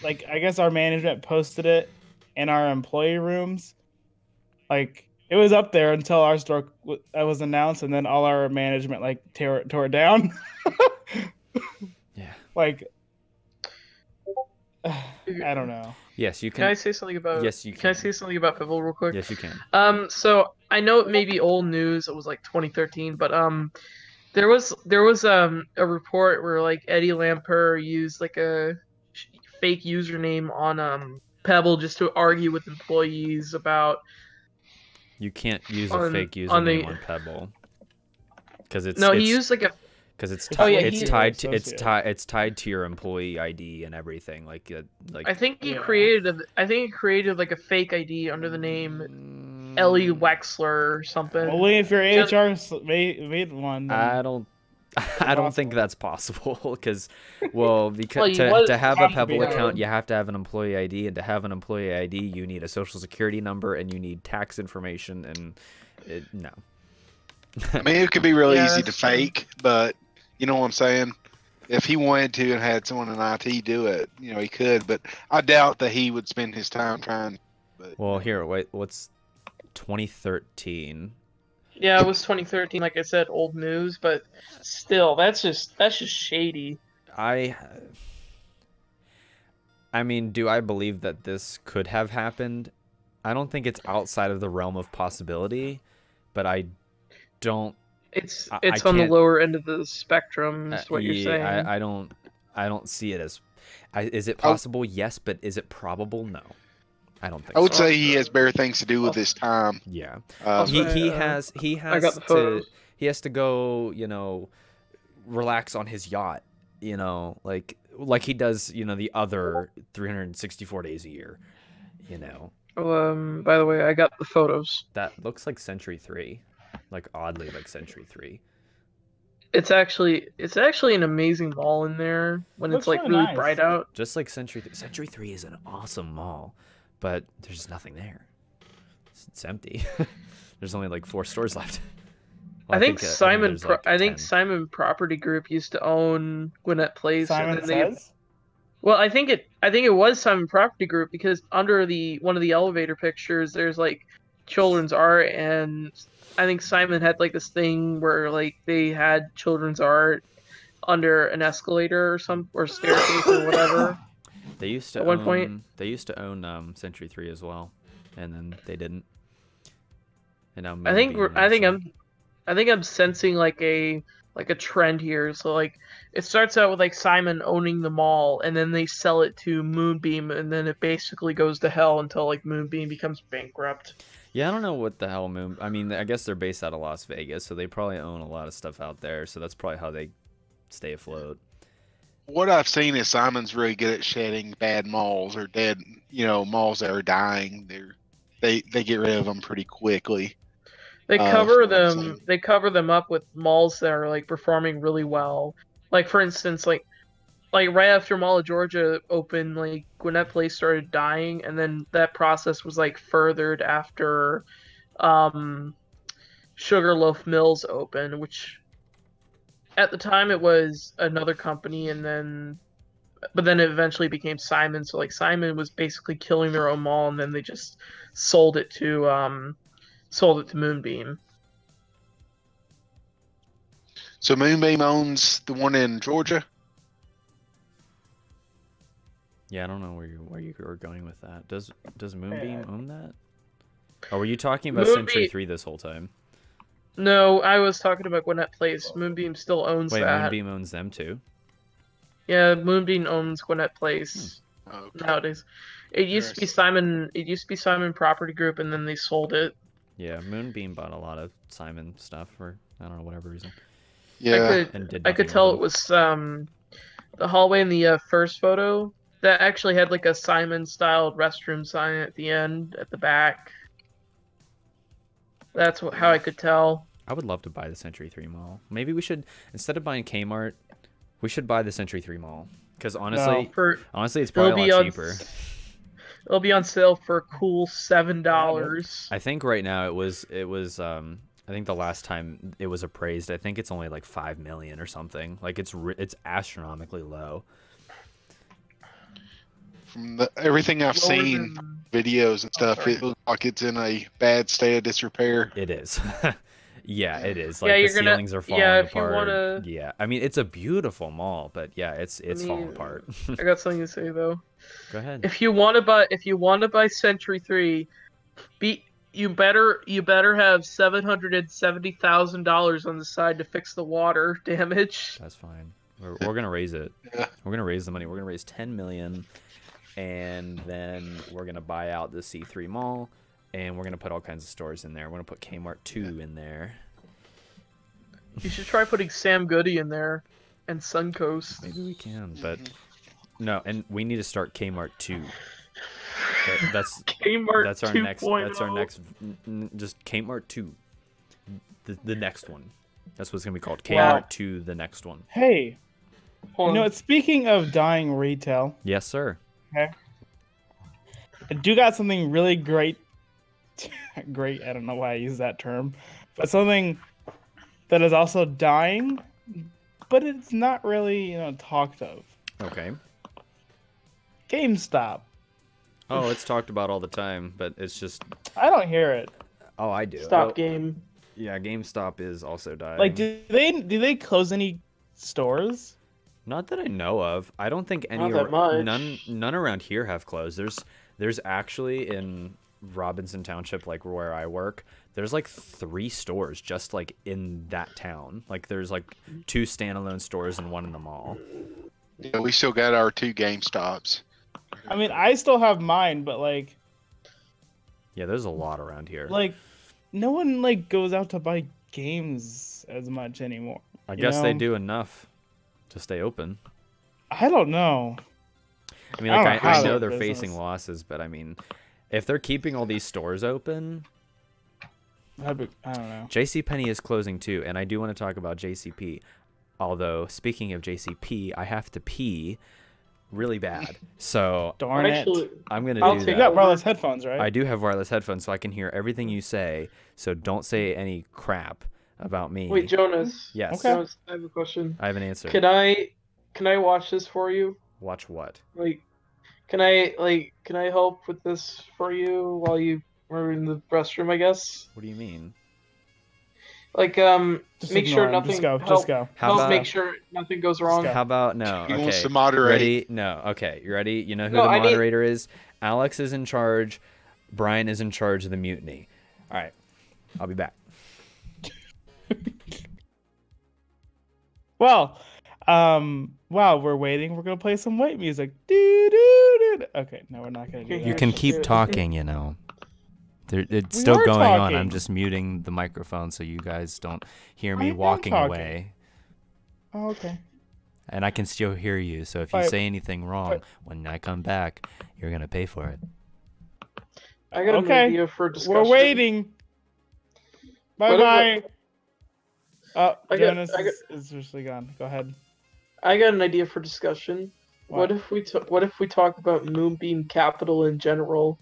I guess our management posted it in our employee rooms. Like, it was up there until our store was announced, and then all our management tore it down. Yeah. I don't know. Yes, you can. Can I say something about? Yes, you can. Can I say something about Pebble real quick? Yes, you can. So I know it may be old news. It was 2013, but there was a report where Eddie Lampert used a fake username on Pebble just to argue with employees about. You can't use a fake username on Pebble because he used a. Because it's tied to your employee ID and everything. I think he created a fake ID under the name Ellie Wexler or something. Only if your HR made one. I don't think that's possible because to have a Pebble account, you have to have an employee ID, and to have an employee ID, you need a social security number and you need tax information, and no. I mean, it could be really Yeah, easy to that's true. fake, but you know what I'm saying? If he wanted to and had someone in IT do it, you know, he could, but I doubt that he would spend his time trying. But Well, here, wait, what's 2013? Yeah, it was 2013. Like I said, old news, but still, that's just shady. I mean, do I believe that this could have happened? I don't think it's outside of the realm of possibility, but I don't. It's I on the can't. lower end of the spectrum, is what you're saying. Yeah, I don't see it as. Is it possible? Yes, but is it probable? No, I don't think I would so. say he has better things to do with his time. Yeah, Also, he I has got the photos. he has to go, you know, relax on his yacht, you know, like he does, you know, the other 364 days a year, you know. By the way, I got the photos. That looks like Century 3, like oddly like Century 3. It's actually an amazing mall in there when Looks it's like really really nice. bright out. Just like Century 3. Century 3 is an awesome mall, but there's nothing there. It's empty. There's only like 4 stores left. Well, I think there's, I like, think 10. Simon Property Group used to own Gwinnett Place. Simon and then Says? well, I think it was Simon Property Group because under one of the elevator pictures, there's like children's art, and I think Simon had like this thing where like they had children's art under an escalator or staircase or whatever. They used to At one point. They used to own Century 3 as well, and then they didn't. And now I think Moonbeam I think owns them. I'm sensing like a trend here. So like it starts out with like Simon owning the mall, and then they sell it to Moonbeam, and then it basically goes to hell until like Moonbeam becomes bankrupt. Yeah, I don't know what the hell Moon. I mean, I guess they're based out of Las Vegas, so they probably own a lot of stuff out there. So that's probably how they stay afloat. What I've seen is Simon's really good at shedding bad malls or dead, you know, malls that are dying. They get rid of them pretty quickly. They from cover what I've them. seen. They cover them up with malls that are like performing really well. Like for instance, like right after Mall of Georgia opened, like Gwinnett Place started dying, and then that process was like furthered after Sugarloaf Mills opened, which at the time it was another company, but then it eventually became Simon. So like Simon was basically killing their own mall, and then they just sold it to Moonbeam. So Moonbeam owns the one in Georgia. Yeah, I don't know where you were going with that. Does Moonbeam own that? Or were you talking about Century Moonbeam- 3 this whole time? No, I was talking about Gwinnett Place. Moonbeam still owns Wait, that. Moonbeam owns them too? Yeah, Moonbeam owns Gwinnett Place Okay. nowadays. It used to be Simon. It used to be Simon Property Group, and then they sold it. Yeah, Moonbeam bought a lot of Simon stuff for I don't know whatever reason. Yeah. And did I could nothing tell with it was the hallway in the first photo that actually had like a Simon-styled restroom sign at the end at the back. That's how I could tell. I would love to buy the Century 3 mall. Maybe we should, instead of buying Kmart, we should buy the Century 3 mall. Because honestly, it's probably a lot cheaper. It'll be on sale for a cool $7. I think right now it was I think the last time it was appraised, I think it's only like 5 million or something. Like it's astronomically low. From everything I've Lower seen, than- videos and stuff, sorry. it looks like it's in a bad state of disrepair. It is. Yeah, it is. Like Yeah, the you're gonna- ceilings are falling yeah, if you apart. wanna- Yeah, I mean it's a beautiful mall, but yeah, it's falling mean, apart. I got something to say though. Go ahead. If you want to buy Century 3, you better have $770,000 on the side to fix the water damage. That's fine. We're gonna raise it. Yeah. We're gonna raise the money. We're gonna raise 10 million, and then we're gonna buy out the C3 mall, and we're gonna put all kinds of stores in there. We're gonna put Kmart 2 in there. You should try putting Sam Goody in there and Suncoast. Maybe we can, but no. And we need to start Kmart 2. That's Kmart that's our 2.0. next. That's our next. Just Kmart 2. The next one. That's what it's gonna be called. Kmart Wow. 2. The next one. Hey, Hold you know on. what? Speaking of dying retail, Yes, sir. I do got something really great. Great. I don't know why I use that term, but something that is also dying, but it's not really, talked of. Okay. GameStop. Oh, it's talked about all the time, but it's just. I don't hear it. Oh, I do. Stop game. Yeah, GameStop is also dying. Like, do they close any stores? Not that I know of. I don't think any. Not that much. None around here have closed. There's actually in Robinson Township, like where I work, there's like 3 stores just like in that town. Like there's like 2 standalone stores and 1 in the mall. Yeah, we still got our 2 GameStops. I mean, I still have mine, but like. Yeah, there's a lot around here. Like, no one like goes out to buy games as much anymore. I guess they do enough to stay open. I don't know. I mean, like I know they're business. facing losses, but I mean, if they're keeping all these stores open, I don't know. JCPenney is closing too, and I do want to talk about JCP. Although, speaking of JCP, I have to pee really bad. So Darn it. I'm gonna I'll do take You that. got wireless headphones, right? I do have wireless headphones, so I can hear everything you say. So don't say any crap about me. Wait, Jonas. Yes. Okay. Jonas, I have a question. I have an answer. Can I watch this for you? Watch what? Like, can I help with this for you while you are in the restroom? I guess. What do you mean? Like, Just make ignore sure him. nothing. Just go. help, Just go. How help about- make sure nothing goes wrong. go. How about no? He Okay. wants to moderate. Ready? No. Okay. You ready? You know who No, the I need- moderator is? Alex is in charge. Brian is in charge of the mutiny. All right. I'll be back. Well, while we're waiting, we're gonna play some white music. Doo, doo, doo. Okay, no, we're not gonna do that. You can keep talking, you know. It's still are going on. talking. I'm just muting the microphone so you guys don't hear me I am walking talking. away. Oh, okay. And I can still hear you. So if you Alright. say anything wrong, when I come back, you're going to pay for it. I got an Okay. idea for discussion. We're waiting. Bye What bye. Oh, I got- Jonas I got- is seriously gone. Go ahead. I got an idea for discussion. What? What if we talk about Moonbeam Capital in general?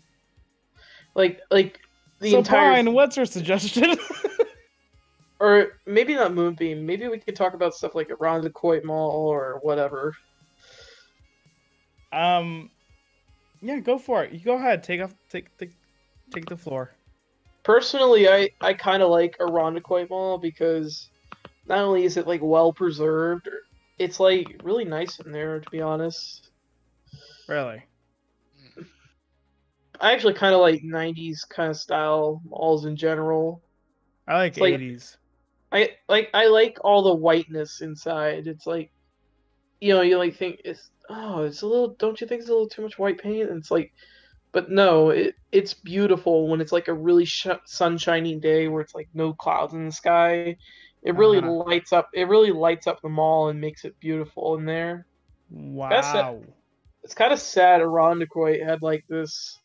Like the So, entire, Brian, what's your suggestion? or maybe not Moonbeam. Maybe we could talk about stuff like Irondequoit Mall or whatever. Yeah, go for it. You go ahead. Take the floor. Personally, I kind of like Irondequoit Mall because not only is it like well preserved, it's like really nice in there. To be honest, Really? I actually kind of like '90s kind of style malls in general. I like It's like- 80s. I like all the whiteness inside. It's like, you like think it's a little. Don't you think it's a little too much white paint? And it's like, but no, it's beautiful when it's like a really sunshiny day where it's like no clouds in the sky. It really Uh-huh. lights up. It really lights up the mall and makes it beautiful in there. Wow. It's kind of sad. Irondequoit had like this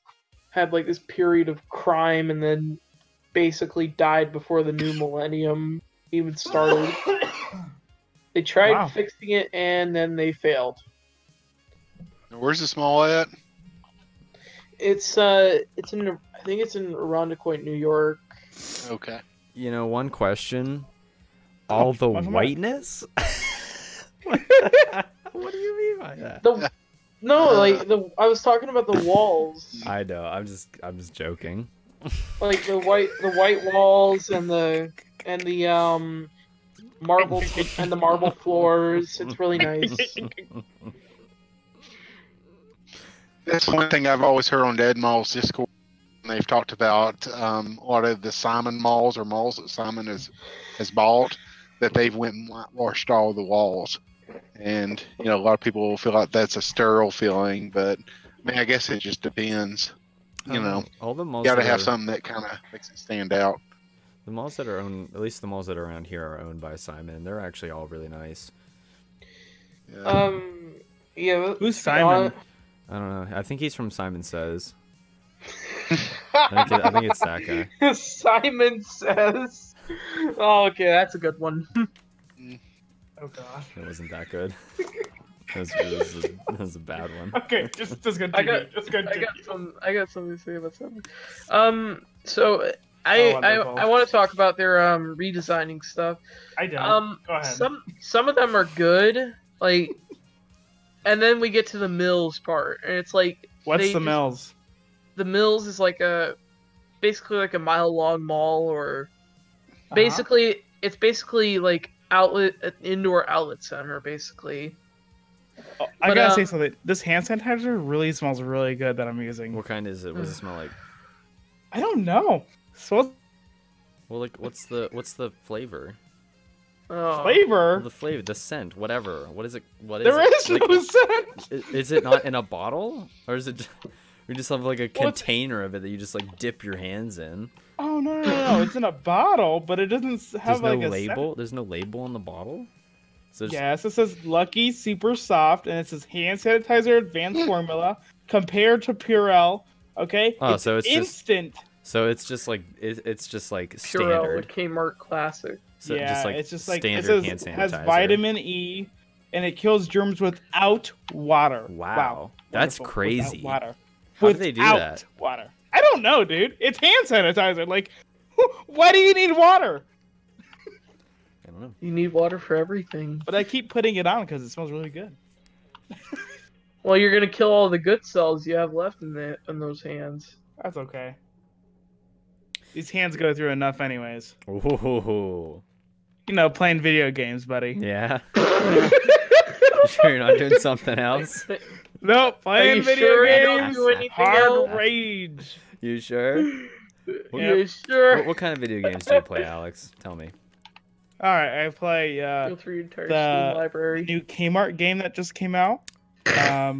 period of crime and then basically died before the new millennium even started. They tried Wow. fixing it and then they failed. Where's this mall at? It's I think it's in Irondequoit, New York. Okay. You know, one question. All the welcome back. whiteness? What do you mean by that? I was talking about the walls, I know. I'm just joking. like the white walls and the marble and the marble floors. It's really nice. That's one thing I've always heard on Dead Malls Discord. They've talked about a lot of the Simon malls or malls that Simon has bought, that they've went and whitewashed all the walls. And, a lot of people feel like that's a sterile feeling, but I mean, I guess it just depends. All the malls You gotta that have are- something that kind of makes it stand out. The malls that are owned, at least the malls that are around here, are owned by Simon. They're actually all really nice. Yeah. Yeah. Who's Simon? I don't know. I think he's from Simon Says. I think it's that guy. Simon Says. Oh, okay, that's a good one. Oh god. It wasn't that good. That was a bad one. Okay, just continue. I got something to say about something. So wonderful. I want to talk about their redesigning stuff. I don't. Go ahead. Some of them are good, like, and then we get to the Mills part, and it's like What's the Mills? The Mills is like basically like a mile-long mall, or basically it's basically like an indoor outlet center, basically. Oh, I gotta say something. This hand sanitizer really smells really good that I'm using. What kind is it? What does it smell like? I don't know. So Well, like, what's the flavor? Flavor? The flavor, the scent, whatever. What is it? What is There it? is no scent. Is it not in a bottle, or is it? We just have like a container of it that you just like dip your hands in. Oh no! It's in a bottle, but it doesn't have There's like no a label. scent. There's no label on the bottle. So Yes, it says Lucky Super Soft, and it says hand sanitizer advanced formula compared to Purell. Okay. Oh, so it's instant. it's just like it's just like Purell, standard. the Kmart classic. So yeah, just like it's just like standard it hand says, sanitizer. has vitamin E, and it kills germs without water. Wow. That's Wonderful. crazy. Without water. How do they do that? Water. I don't know, dude. It's hand sanitizer. Like, why do you need water? I don't know. You need water for everything. But I keep putting it on because it smells really good. Well, you're gonna kill all the good cells you have left in those hands. That's okay. These hands go through enough anyways. Ooh. You know, playing video games, buddy. Yeah. You sure you're not doing something else? Nope, playing video sure you don't games. do anything Hard else? rage. You sure? You sure? What kind of video games do you play, Alex? Tell me. All right, I play Go through your entire the Steam library. new Kmart game that just came out.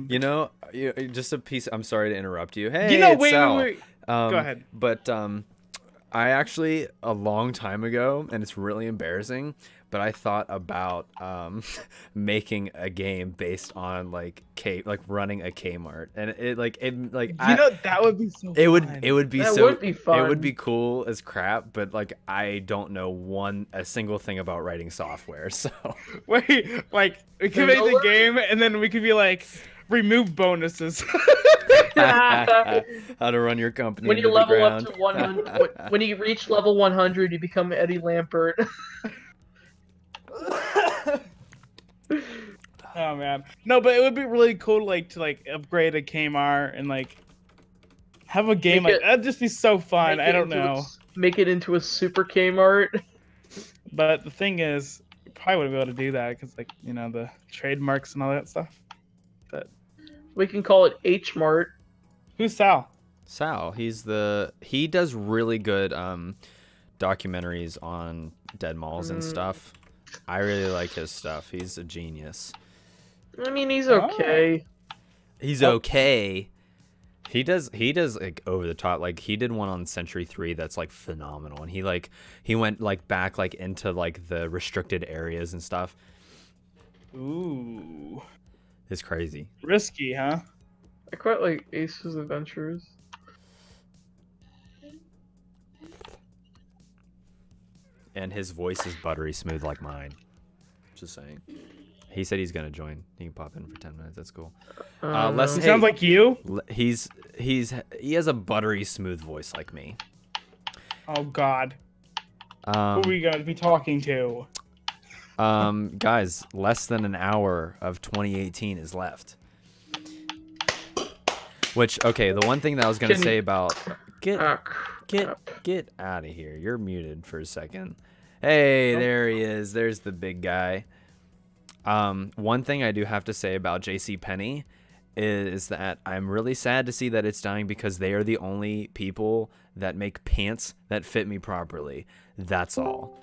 You know, just a piece. I'm sorry to interrupt you. Hey, You know, it's wait. Sal. Go ahead. But I actually a long time ago, and it's really embarrassing, but I thought about making a game based on like running a Kmart, and that would be so. it would fun. be That so would be fun. it would be cool as crap, but like I don't know a single thing about writing software, so Wait, like we could make the game, and then we could be like remove bonuses. how to run your company When you into the level up ground. to 100, when you reach level 100, you become Eddie Lampert. Oh man, no, but it would be really cool, to upgrade a Kmart and like have a game that'd just be so fun. I don't know. Make it into a super Kmart. But the thing is, you probably wouldn't be able to do that because the trademarks and all that stuff. But We can call it H Mart. who's Sal? Sal, he does really good documentaries on dead malls and stuff. I really like his stuff. He's a genius. I mean, he's okay. He's okay. He does like over the top. Like he did one on Century 3 that's like phenomenal, and he went like back like into like the restricted areas and stuff. Ooh, It's crazy. risky, huh? I quite like Ace's Adventures. And his voice is buttery smooth like mine. Just saying. He said he's gonna join. He can pop in for 10 minutes. That's cool. It sounds like you. He has a buttery smooth voice like me. Oh God, who are we gonna be talking to? Guys, less than an hour of 2018 is left. Which, okay, the one thing that I was gonna say about get out of here. You're muted for a second. Hey, there he is. There's the big guy. One thing I do have to say about JCPenney is that I'm really sad to see that it's dying because they are the only people that make pants that fit me properly. That's all.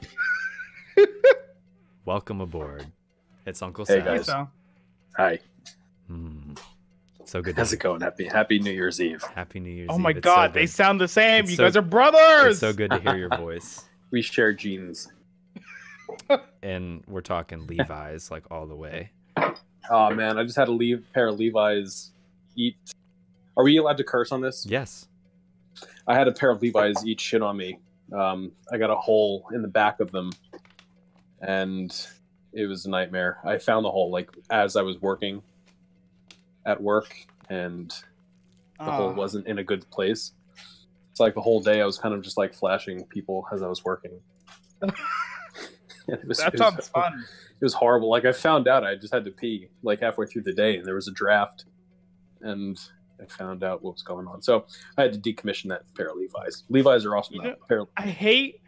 Welcome aboard. It's Uncle Sam. Hey guys. So. Hi. So good. How's it going? Happy New Year's Eve. Happy New Year's Oh Eve. my It's God, so they good. sound the same. It's You so- guys are brothers. It's so good to hear your voice. We share genes. And we're talking Levi's like all the way. Oh man, I just had a pair of Levi's eat. Are we allowed to curse on this? Yes. I had a pair of Levi's eat shit on me. I got a hole in the back of them, and it was a nightmare. I found the hole like as I was working at work, and the hole wasn't in a good place. It's like the whole day I was kind of just like flashing people as I was working. That sounds fun. It was horrible. Like I found out I just had to pee like halfway through the day, and there was a draft, and I found out what was going on. So I had to decommission that pair of Levi's. Levi's are awesome. I hate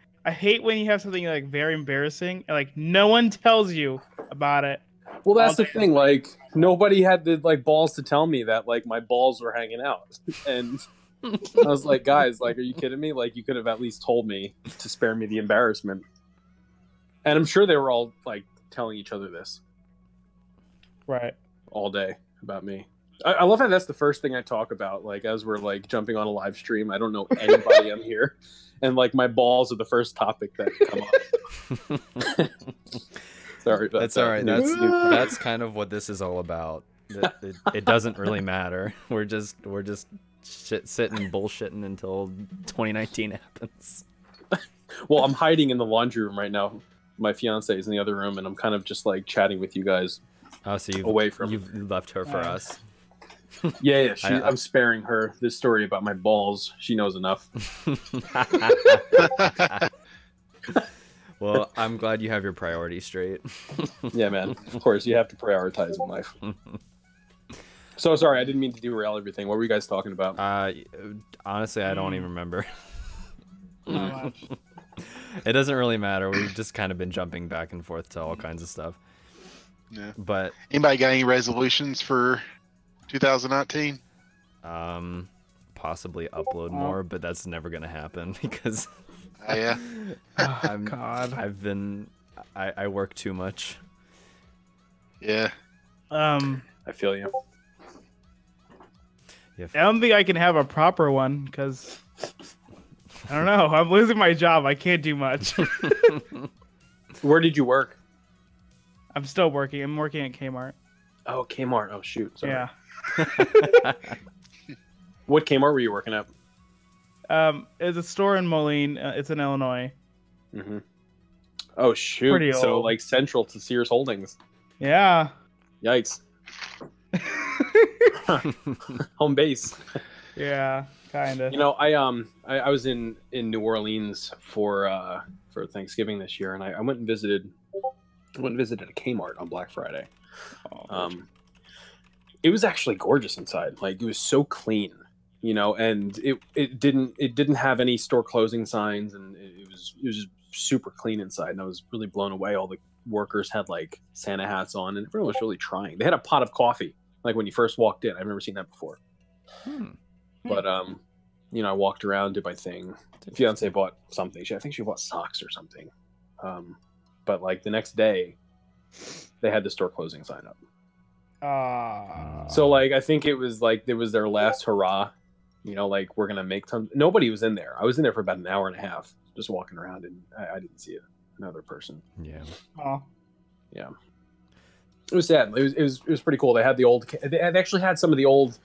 when you have something like very embarrassing and like no one tells you about it. Well, that's the thing. Like nobody had the like balls to tell me that like my balls were hanging out, and I was like, guys, like, are you kidding me? Like, you could have at least told me to spare me the embarrassment. And I'm sure they were all like telling each other this, right, all day about me. I love how that's the first thing I talk about. Like as we're like jumping on a live stream, I don't know anybody I'm here, and like my balls are the first topic that come up. Sorry about that's that. all right. That's kind of what this is all about. It doesn't really matter. We're just sitting bullshitting until 2019 happens. Well, I'm hiding in the laundry room right now. My fiance is in the other room, and I'm kind of just like chatting with you guys. Oh, so you've left her for us. Yeah. I'm sparing her this story about my balls. She knows enough. Well, I'm glad you have your priorities straight. Yeah, man. Of course, you have to prioritize in life. So sorry, I didn't mean to derail everything. What were you guys talking about? Honestly, I don't even remember. Not much. It doesn't really matter. We've just kind of been jumping back and forth to all kinds of stuff. Yeah. But anybody got any resolutions for 2019? Possibly upload more, but that's never gonna happen because Yeah. I work too much. Yeah. I feel you. I don't think I can have a proper one because I don't know. I'm losing my job. I can't do much. Where did you work? I'm still working. I'm working at Kmart. Oh, Kmart. Oh, shoot. Sorry. Yeah. What Kmart were you working at? It's a store in Moline. It's in Illinois. Mm-hmm. Oh, shoot. Pretty So, old. like, central to Sears Holdings. Yeah. Yikes. Home base. Yeah, kind of. You know, I was in New Orleans for Thanksgiving this year, and I went and visited a Kmart on Black Friday. It was actually gorgeous inside. Like, it was so clean, you know, and it didn't have any store closing signs, and it was just super clean inside, and I was really blown away. All the workers had like Santa hats on, and everyone was really trying. They had a pot of coffee like when you first walked in. I've never seen that before. But you know, I walked around, did my thing. The fiance bought something. I think she bought socks or something. But like the next day, they had the store closing sign up. So like I think it was their last hurrah. You know, like we're gonna make tons. Nobody was in there. I was in there for about an hour and a half, just walking around, and I didn't see another person. Yeah. Yeah. It was sad. It was pretty cool. They had they actually had some of the old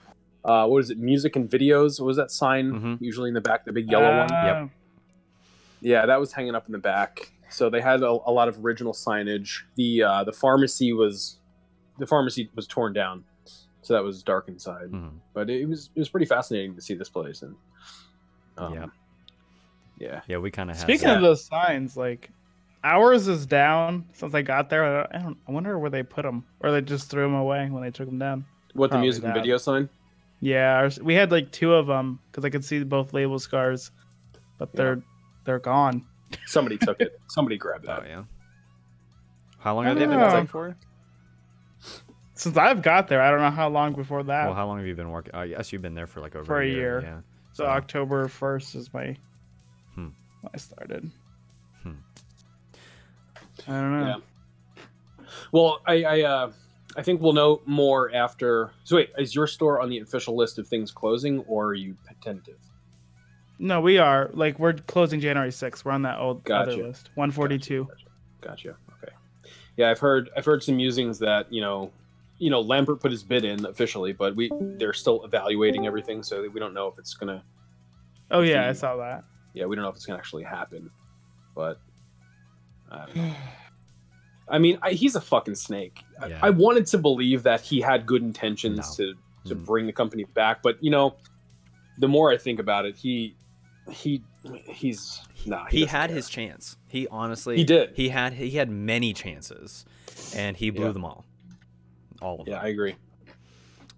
what is it, music and videos. What was that sign usually in the back, the big yellow one? Yep. Yeah, that was hanging up in the back. So they had a lot of original signage. The pharmacy was torn down, so that was dark inside. But it was pretty fascinating to see this place. And yeah, we kind of. Speaking of those signs, like ours is down since I got there. I wonder where they put them, or they just threw them away when they took them down. What, the music and video sign? Yeah, we had like two of them because I could see both label scars, but they're gone. Somebody took it. Somebody grabbed that. Oh yeah. How long have they been like for? Since I've got there, I don't know how long before that. Well, how long have you been working? Oh, yes, you've been there for like over a year. Yeah. So October 1st is when I started. I don't know. Yeah. Well, I think we'll know more after. So wait, is your store on the official list of things closing, or are you tentative? No, we are. Like, we're closing January 6th. We're on that other list. 142. Gotcha. Okay. Yeah, I've heard some musings that, you know, Lampert put his bid in officially, but they're still evaluating everything, so we don't know if it's gonna. Oh yeah, I saw that. Yeah, we don't know if it's gonna actually happen, but I don't know. I mean, he's a fucking snake. Yeah. I wanted to believe that he had good intentions to bring the company back, but you know, the more I think about it, he he's nah. He doesn't had care. his chance. He honestly He did. He had many chances, and he blew Yeah. them all of Yeah, them. I agree.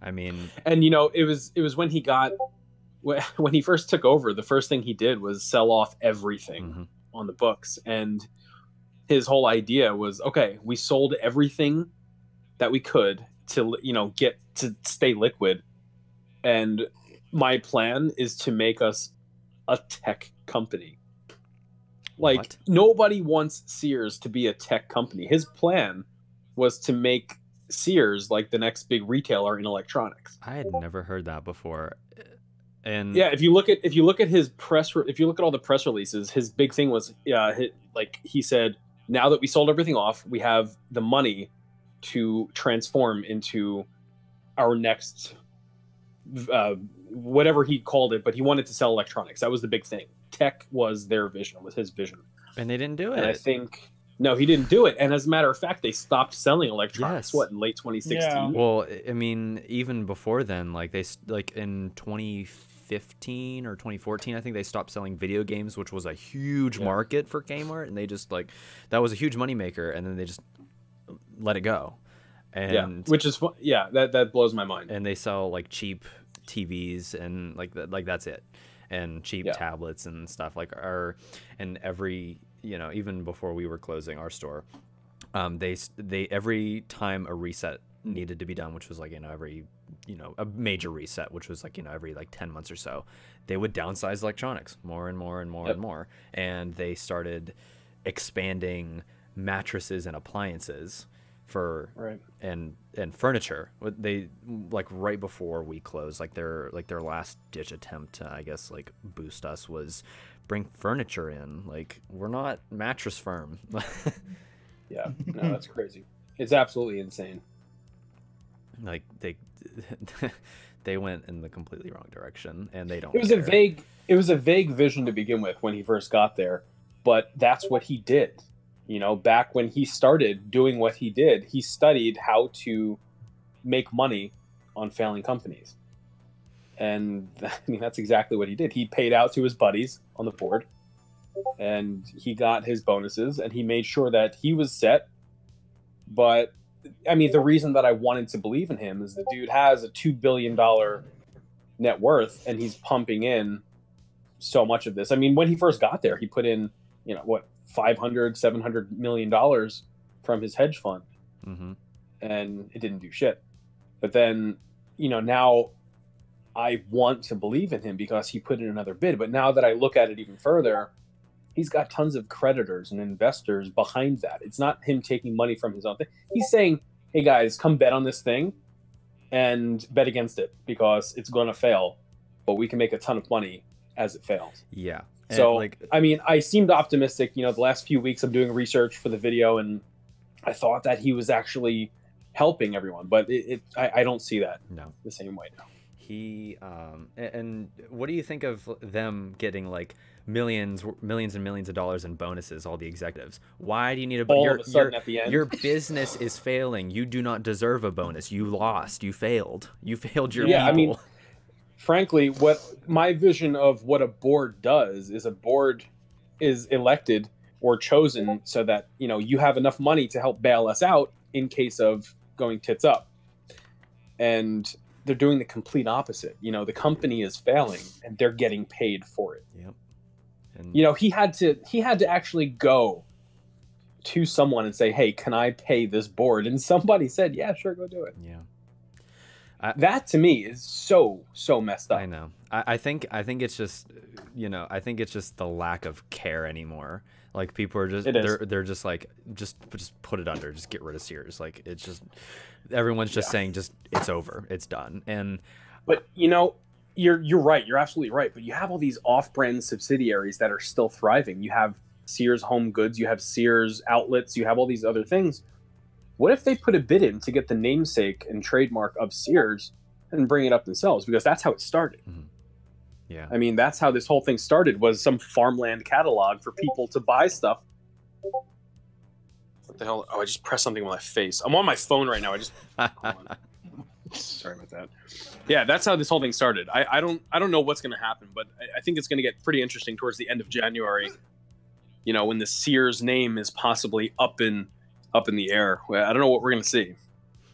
I mean, And it was when he first took over. The first thing he did was sell off everything mhm. on the books, and his whole idea was, okay, we sold everything that we could to get to stay liquid, and my plan is to make us a tech company. Like, What? nobody wants Sears to be a tech company. His plan was to make Sears like the next big retailer in electronics. I had never heard that before. And Yeah, if you look at his if you look at all the press releases, his big thing was, he said, now that we sold everything off, we have the money to transform into our next whatever he called it, but he wanted to sell electronics. That was the big thing. Tech was their vision, was his vision. And they didn't do it. And I think no, he didn't do it. And as a matter of fact, they stopped selling electronics. Yes. What, in late 2016? Yeah. Well, I mean, even before then, like in 2015 or 2014, I think they stopped selling video games, which was a huge market for Kmart, and they just that was a huge moneymaker, and then they just let it go. And which is that blows my mind. And they sell like cheap TVs and like that's it, and cheap tablets and stuff and every even before we were closing our store, they every time a reset needed to be done, which was every a major reset, which was every 10 months or so, they would downsize electronics more and more and more and more, and they started expanding mattresses and appliances for and furniture. They right before we closed, their last ditch attempt to, I guess, boost us was bring furniture in. We're not mattress firm. Yeah, no, that's crazy. It's absolutely insane. They went in the completely wrong direction, and they don't. It was a vague vision to begin with when he first got there, but that's what he did. Back when he started doing what he did, he studied how to make money on failing companies. And that's exactly what he did. He paid out to his buddies on the board, and he got his bonuses, and he made sure that he was set. But the reason that I wanted to believe in him is the dude has a $2 billion net worth, and he's pumping in so much of this. When he first got there, he put in, $500-700 million from his hedge fund, and it didn't do shit. But then, now I want to believe in him because he put in another bid. But now that I look at it even further, he's got tons of creditors and investors behind that. It's not him taking money from his own thing. He's saying, hey guys, come bet on this thing and bet against it because it's going to fail, but we can make a ton of money as it fails. Yeah. So, I seemed optimistic, the last few weeks of doing research for the video, and I thought that he was actually helping everyone, but I don't see that the same way now. And what do you think of them getting millions and millions of dollars in bonuses, all the executives? Why do you need all of a sudden at the end? Your business is failing. You do not deserve a bonus. You lost. You failed your people. Frankly, what my vision of what a board does is a board is elected or chosen so that, you have enough money to help bail us out in case of going tits up. And they're doing the complete opposite. The company is failing and they're getting paid for it. Yep. And he had to actually go to someone and say, hey, can I pay this board? And somebody said, yeah, sure, go do it. Yeah. That to me is so messed up. I know. I think it's just I think it's just the lack of care anymore. People are just they're just just put it under, just get rid of Sears. It's just everyone's just saying it's over, it's done. But you're right. You're absolutely right. But you have all these off-brand subsidiaries that are still thriving. You have Sears Home Goods. You have Sears Outlets. You have all these other things. What if they put a bid in to get the namesake and trademark of Sears and bring it up themselves? Because that's how it started. Mm-hmm. Yeah. That's how this whole thing started, was some farmland catalog for people to buy stuff. What the hell? Oh, I just pressed something on my face. I'm on my phone right now. Sorry about that. Yeah, that's how this whole thing started. I don't know what's going to happen, but I think it's going to get pretty interesting towards the end of January. You know, when the Sears name is possibly up in the air. I don't know what we're going to see.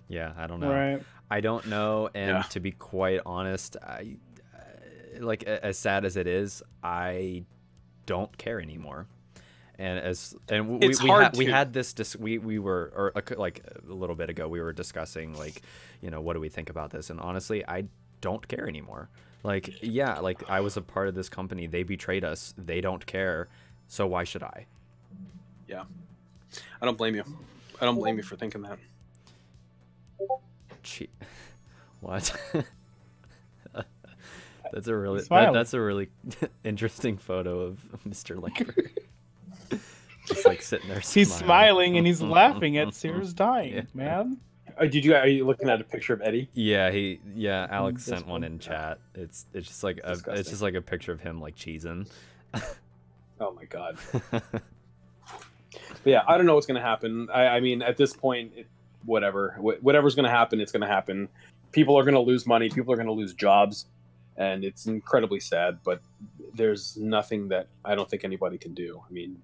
Yeah, I don't know. Right. I don't know, and to be quite honest, I like, as sad as it is, I don't care anymore. And we had this we were, or like a little bit ago, we were discussing, like, you know, what do we think about this? And honestly, I don't care anymore. Like, yeah, like, I was a part of this company. They betrayed us. They don't care. So why should I? Yeah. I don't blame you. I don't blame you for thinking that. What? That's a really that's a really interesting photo of Mr. Lampert. Just like sitting there. He's smiling and he's laughing at Sears dying, man. Are you looking at a picture of Eddie? Yeah. Alex sent one in chat. It's just like a picture of him like cheesing. Oh my god. But yeah, I don't know what's gonna happen. I mean, at this point, whatever's gonna happen, it's gonna happen. People are gonna lose money. People are gonna lose jobs, and it's incredibly sad. But there's nothing that I don't think anybody can do. I mean,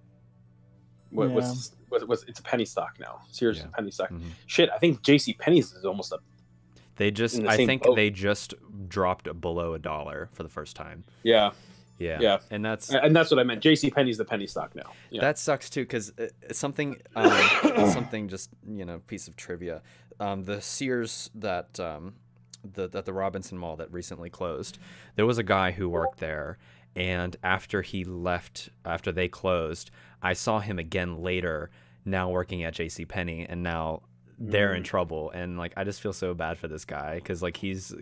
what's it's a penny stock now. Sears is a penny stock. Mm-hmm. Shit, I think J.C. Penney's is almost up. They just, I think boat. They just dropped below $1 for the first time. Yeah. And that's what I meant. J.C. Penney's the penny stock now. Yeah. That sucks too, because something just, you know, piece of trivia. The Sears that the Robinson Mall that recently closed, there was a guy who worked there, and after they closed, I saw him again later, now working at J.C. Penney, and now they're in trouble. And like, I just feel so bad for this guy, because like he's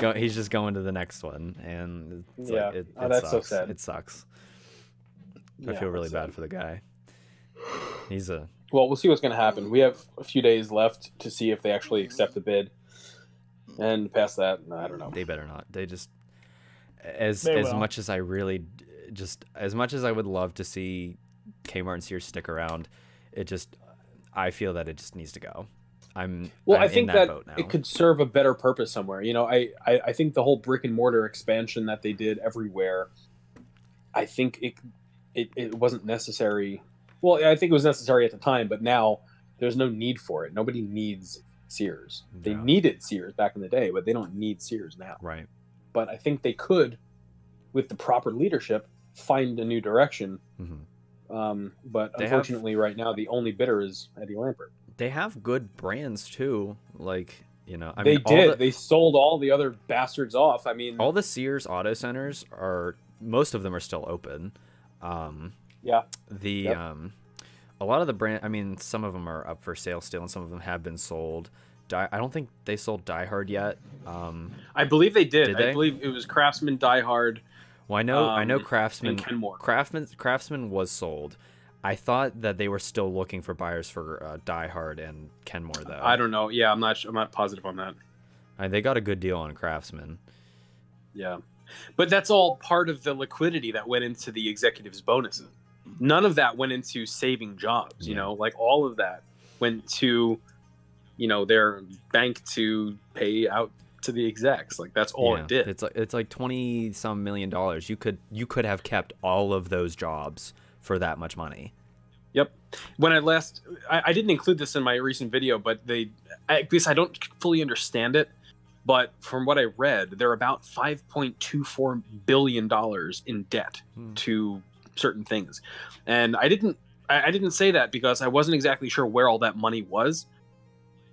just going to the next one, and it's it that's sucks. So sad. It sucks. I feel really bad for the guy. Well, we'll see what's going to happen. We have a few days left to see if they actually accept the bid, and past that, I don't know. They better not. They just, as much as I would love to see Kmart and Sears stick around, I feel that it just needs to go. I think that it could serve a better purpose somewhere. You know, I think the whole brick and mortar expansion that they did everywhere, I think it wasn't necessary. Well, I think it was necessary at the time, but now there's no need for it. Nobody needs Sears. They needed Sears back in the day, but they don't need Sears now. Right. But I think they could, with the proper leadership, find a new direction. Mm-hmm. But unfortunately, right now, the only bidder is Eddie Lampert. They have good brands too. Like, you know, they sold all the other bastards off. I mean, all the Sears auto centers most of them are still open. A lot of the brand, I mean, some of them are up for sale still, and some of them have been sold. I don't think they sold Die Hard yet. I believe they did. Did they? I believe it was Craftsman, Die Hard. Well, I know Craftsman. And Kenmore. Craftsman was sold. I thought that they were still looking for buyers for Die Hard and Kenmore, though. I don't know. Yeah, I'm not positive on that. They got a good deal on Craftsman. Yeah, but that's all part of the liquidity that went into the executives' bonuses. None of that went into saving jobs. You know, like all of that went to, you know, their bank to pay out to the execs. Like, that's all it did. It's like $20-some million. You could have kept all of those jobs for that much money. Yep. When I didn't include this in my recent video, but because I don't fully understand it, but from what I read, they're about $5.24 billion in debt to certain things. And I didn't say that because I wasn't exactly sure where all that money was.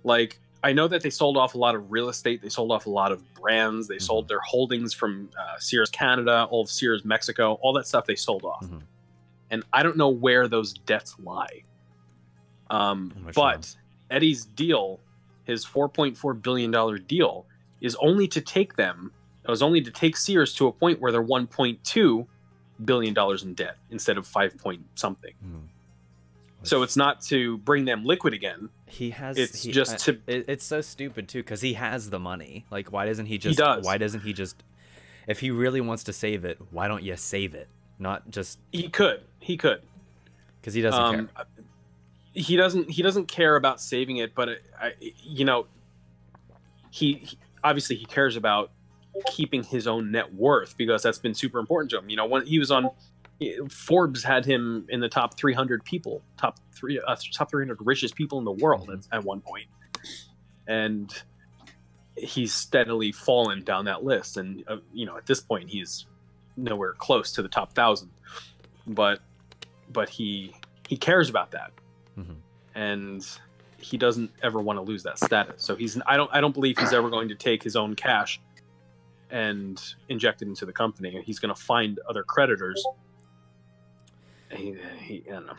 Like, I know that they sold off a lot of real estate. They sold off a lot of brands. They sold their holdings from Sears Canada, all of Sears Mexico, all that stuff they sold off. Mm-hmm. And I don't know where those debts lie. But Eddie's deal, his $4.4 billion deal, is only to take Sears to a point where they're $1.2 billion in debt instead of 5 point something. So it's not to bring them liquid again. It's so stupid too, because he has the money. Like, why doesn't he just? If he really wants to save it, why don't you save it? Not just. He could. Because he doesn't care. He doesn't care about saving it, but you know, obviously he cares about keeping his own net worth because that's been super important to him. You know, when he was on Forbes had him in the top 300 people, top 300 richest people in the world at one point, and he's steadily fallen down that list. And you know, at this point, he's nowhere close to the top 1,000. But he cares about that, and he doesn't ever want to lose that status. So I don't believe he's ever going to take his own cash and inject it into the company. He's going to find other creditors. I don't know.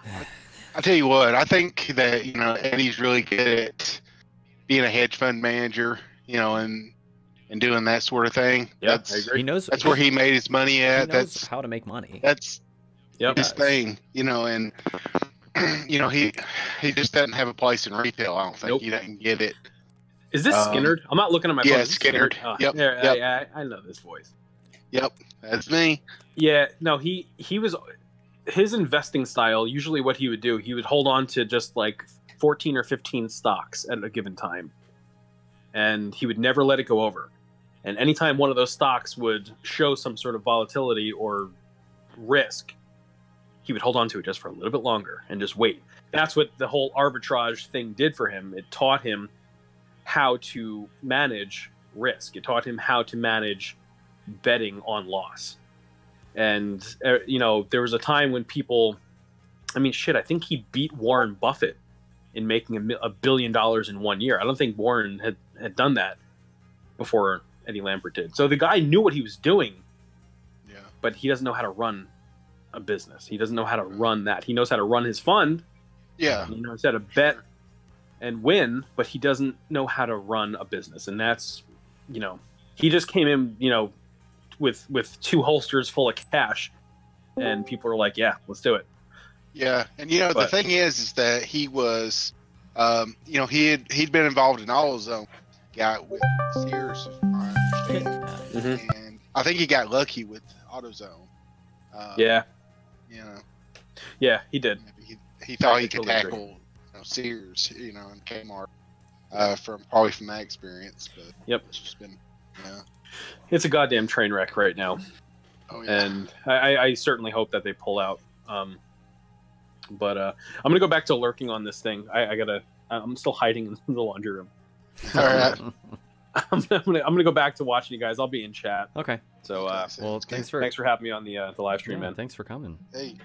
I'll tell you what, I think that, you know, Eddie's really good at being a hedge fund manager, you know, and doing that sort of thing. Yeah, I agree. He knows that's where he made his money at. He knows That's how to make money. That's his thing, you know, and you know, he just doesn't have a place in retail. I don't think he doesn't get it. Is this Skinnerd? I'm not looking at my phone. Yeah, Is this Skinnerd. Oh, Yep. yeah, I know this voice. Yep, that's me. Yeah, no, he was his investing style. Usually, what he would do, he would hold on to just like 14 or 15 stocks at a given time, and he would never let it go over. And anytime one of those stocks would show some sort of volatility or risk, he would hold on to it just for a little bit longer and just wait. That's what the whole arbitrage thing did for him. It taught him how to manage risk. It taught him how to manage betting on loss. And, you know, there was a time when people, I mean, shit, I think he beat Warren Buffett in making $1 billion in 1 year. I don't think Warren had done that before Eddie Lampert did. So the guy knew what he was doing, but he doesn't know how to run a business. He doesn't know how to run that. He knows how to run his fund. Yeah. He knows how to bet and win, but he doesn't know how to run a business. And that's, you know, he just came in, you know, with 2 holsters full of cash, and people are like, yeah, let's do it. Yeah. And, you know, the thing is that he was, you know, he'd been involved in AutoZone, got with Sears, and I think he got lucky with AutoZone. Yeah. You know. Yeah, he did. He thought he could tackle, you know, Sears, you know, and Kmart, from that experience. But it's just been, it's a goddamn train wreck right now. Oh, yeah. And I certainly hope that they pull out. But I'm gonna go back to lurking on this thing. I'm still hiding in the laundry room. All right. I'm gonna go back to watching you guys. I'll be in chat. Okay. So well, thanks for having me on the live stream, man. Thanks for coming. Hey.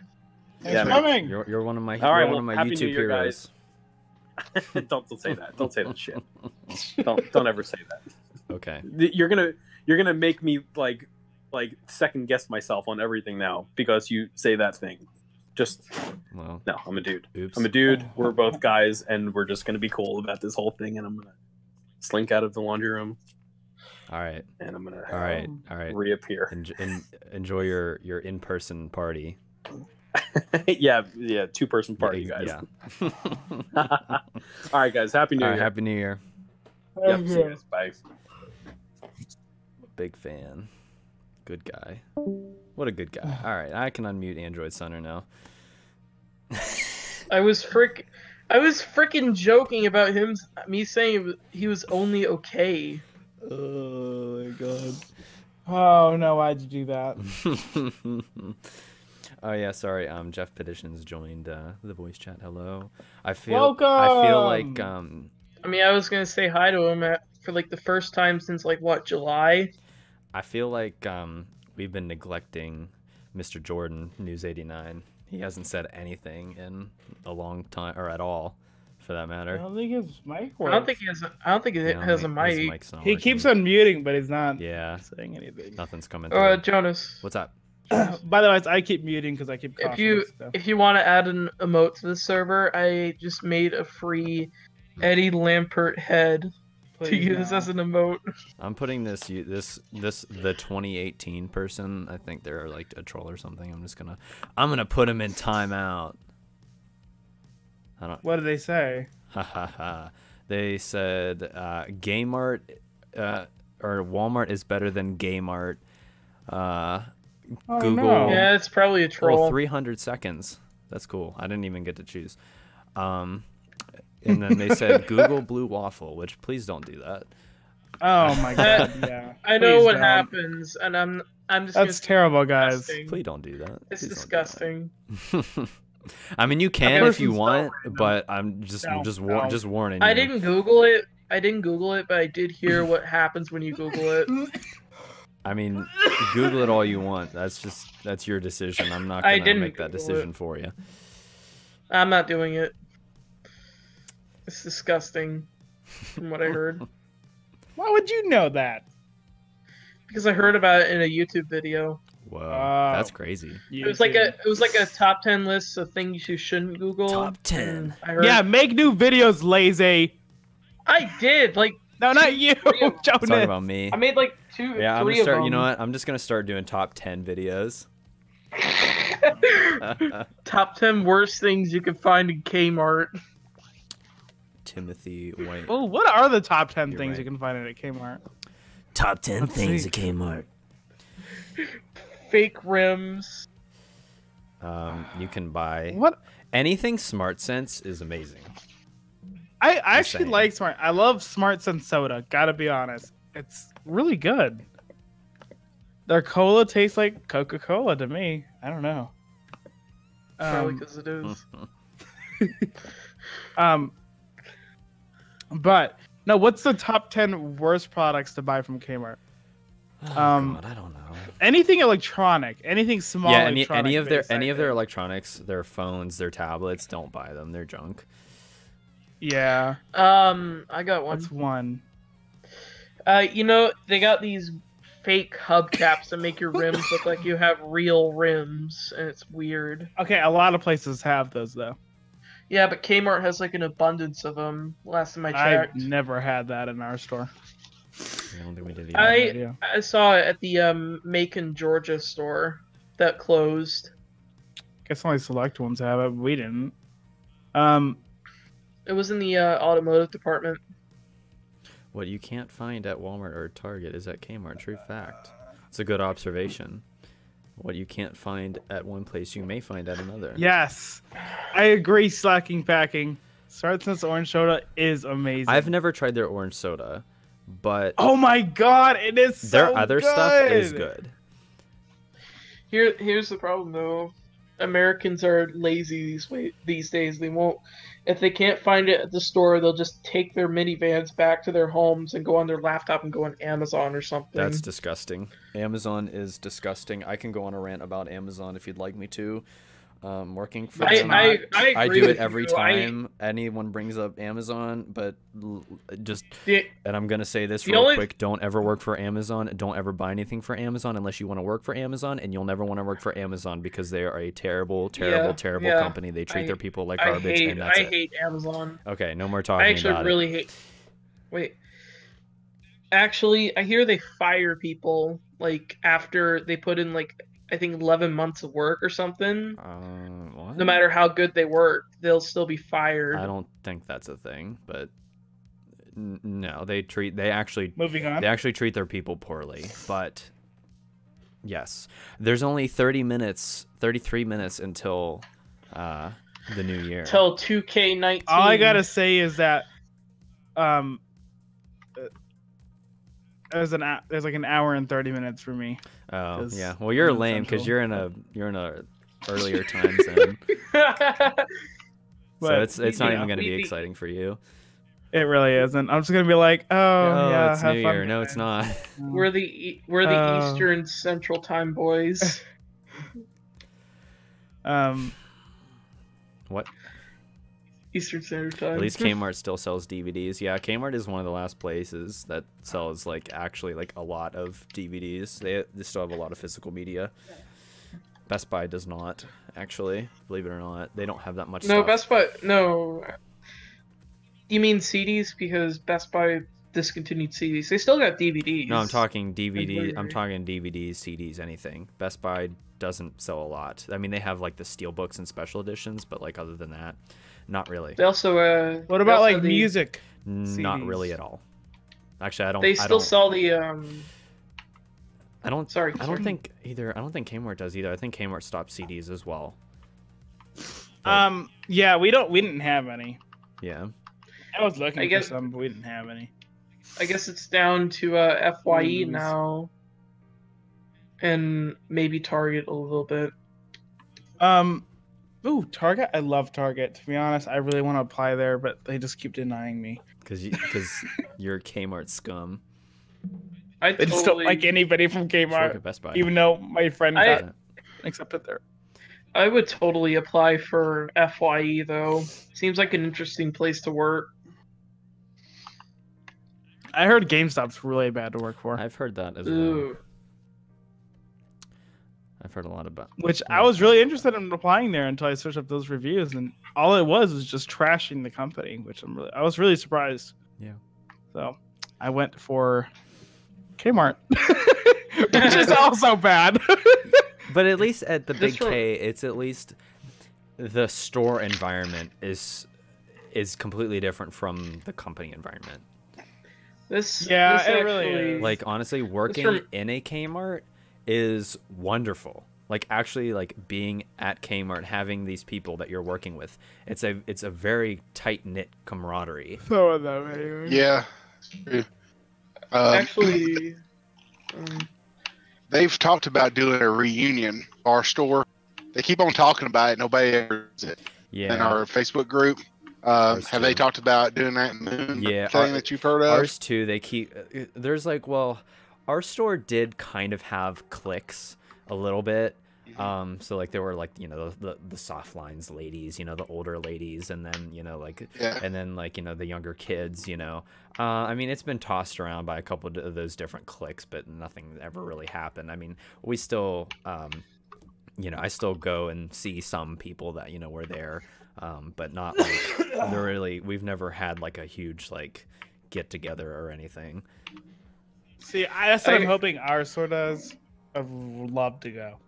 Thanks for coming. You're one of my one of my Happy YouTube New Year, heroes. Guys. Don't say that. Don't say that shit. Don't ever say that. Okay. You're gonna make me like second guess myself on everything now because you say that thing. No, I'm a dude. Oops. I'm a dude. We're both guys, and we're just gonna be cool about this whole thing. And I'm gonna slink out of the laundry room. All right. And I'm gonna all right reappear. Enjoy your in-person party. yeah, 2-person party, guys. Yeah. All right, guys. Happy New Year. Happy New Year. Yep. See you guys. Bye. Big fan. Good guy. What a good guy. All right, I can unmute Android Sunner now. I was freaking joking about me saying he was only okay. Oh my god. Oh no, why'd you do that? Oh yeah, sorry. Jeff Petitions joined the voice chat. Hello. I feel like I mean, I was gonna say hi to him for like the first time since like what, July? I feel like we've been neglecting Mr. Jordan, News 89. He hasn't said anything in a long time, or at all, for that matter. I don't think his mic works. I don't think he has a mic. His mic's not He working. keeps on muting, but he's not saying anything. Nothing's coming through. Jonas. What's up? By the way, I keep muting because I keep coughing. If you want to add an emote to the server, I just made a free Eddie Lampert head to use as an emote. I'm putting the 2018 person. I think they're like a troll or something. I'm gonna put him in timeout. What did they say? Ha ha ha. They said Kmart or Walmart is better than Kmart. Google. No. Yeah, it's probably a troll. 300 seconds. That's cool. I didn't even get to choose. And then they said Google Blue Waffle, which please don't do that. Oh my god, yeah. I know Please what don't. happens, and I'm just. That's terrible, guys. disgusting. Please don't do that. It's Please disgusting. don't do that. I mean, you can Okay, if you person's want, so but I'm just warning you. I didn't Google it. But I did hear what happens when you Google it. I mean, Google it all you want. That's your decision. I'm not I gonna didn't make that Google decision it. for you. I'm not doing it. It's disgusting, from what I heard. Why would you know that? Because I heard about it in a YouTube video. Whoa, that's crazy. It was like a top 10 list of things you shouldn't Google. Top 10. and I heard, Yeah, make new videos, lazy. I did. Like, No, not you, Jonas. Talk about me. I made like two, Yeah, I'm three gonna start. of them. You know what? I'm just gonna start doing top 10 videos. Top 10 worst things you can find in Kmart. Timothy White. Oh, what are the top 10 You're things right. you can find at Kmart? Top 10 Let's things see. at Kmart. Fake rims. You can buy What? anything Smart Sense is amazing. I actually saying. like Smart. I love Smart Sense soda. Gotta be honest, it's really good. Their cola tastes like Coca-Cola to me. I don't know. Probably because it is. But no, what's the top 10 worst products to buy from Kmart? Oh, God, I don't know. Anything electronic, anything small. Yeah, electronic any of based, their I think. electronics, their phones, their tablets, don't buy them. They're junk. Yeah, I got one. that's one. You know, they got these fake hubcaps that make your rims look like you have real rims, and it's weird. Okay, a lot of places have those though. Yeah, but Kmart has like an abundance of them. Last time I I've checked, never had that in our store. I don't think we did either. I saw it at the Macon, Georgia store that closed. Guess only select ones have it. We didn't. It was in the automotive department. What you can't find at Walmart or Target is at Kmart. True fact. It's a good observation. What you can't find at one place, you may find at another. Yes, I agree. Slacking packing. Smart Sense orange soda is amazing. I've never tried their orange soda, but Oh my god, it is so their other stuff is good. good. Here's the problem though. Americans are lazy these days. They won't. If they can't find it at the store, they'll just take their minivans back to their homes and go on their laptop and go on Amazon or something. That's disgusting. Amazon is disgusting. I can go on a rant about Amazon if you'd like me to. Working for them. I agree I do with it every you. time anyone brings up Amazon, but and I'm gonna say this the real only- quick: don't ever work for Amazon. Don't ever buy anything for Amazon unless you want to work for Amazon, and you'll never want to work for Amazon because they are a terrible company. They treat their people like garbage, and that's I it. hate Amazon. Okay, no more talking I actually about really hate. Wait. Actually, I hear they fire people like after they put in like I think 11 months of work or something. What? No matter how good they work, they'll still be fired. I don't think that's a thing, but no, they actually Moving on. They actually treat their people poorly, but yes, there's only 33 minutes until the new year. Till 2K19. All I gotta say is that there's like an hour and 30 minutes for me. Oh 'cause yeah, well you're I'm in lame because Central. you're in a earlier time zone, so But, it's not you even know, going to be exciting for you. It really isn't. I'm just gonna be like, yeah, it's have New fun, Year. No, it's guys. not. We're the Oh. Eastern Central Time boys. What? Eastern Standard Time. At least Kmart still sells DVDs. Yeah, Kmart is one of the last places that sells actually a lot of DVDs. They still have a lot of physical media. Best Buy does not, actually. Believe it or not, they don't have that much. No, stuff. Best Buy. No. You mean CDs? Because Best Buy discontinued CDs. They still got DVDs. No, I'm talking DVD. Blu-ray. I'm talking DVDs, CDs, anything. Best Buy doesn't sell a lot. I mean, they have the steel books and special editions, but other than that, not really. They also. What about they also music? Not CDs? really at all. Actually, I don't. They I still don't, sell the. I don't. Sorry. I don't think either. I don't think Kmart does either. I think Kmart stopped CDs as well. Yeah, we didn't have any. Yeah. I was looking I guess- for some, but we didn't have any. I guess it's down to FYE now, and maybe Target a little bit. Ooh, Target. I love Target. To be honest, I really want to apply there, but they just keep denying me. Because you're Kmart scum. I They just don't like anybody from Just work Kmart, at Best Buy. even though my friend got accepted there. I would totally apply for FYE though. Seems like an interesting place to work. I heard GameStop's really bad to work for. I've heard that as well. Ooh. I've heard a lot about. Which I was really interested in applying there until I searched up those reviews, and all it was just trashing the company, which I was really surprised. Yeah. So I went for Kmart, which is also bad. But at least at the Big K, it's at least the store environment is completely different from the company environment. This it really is. Like honestly, working in a Kmart is wonderful. Like actually, like being at Kmart, having these people that you're working with, it's a very tight knit camaraderie. So of them anyway. Yeah. Actually, they've talked about doing a reunion our store. They keep on talking about it. Nobody ever does it. Yeah. In our Facebook group. Have they talked about doing that thing that you've heard of? Ours too. They keep there's like, well, our store did kind of have cliques a little bit. So like there were like, you know, the soft lines ladies, you know, the older ladies, and then, you know, like and then like, you know, the younger kids, you know. I mean, it's been tossed around by a couple of those different cliques, but nothing ever really happened. I mean, we still you know, I still go and see some people that, you know, were there, but not like we've never had like a huge like get together or anything. See, that's what I'm hoping our store does. I would love to go.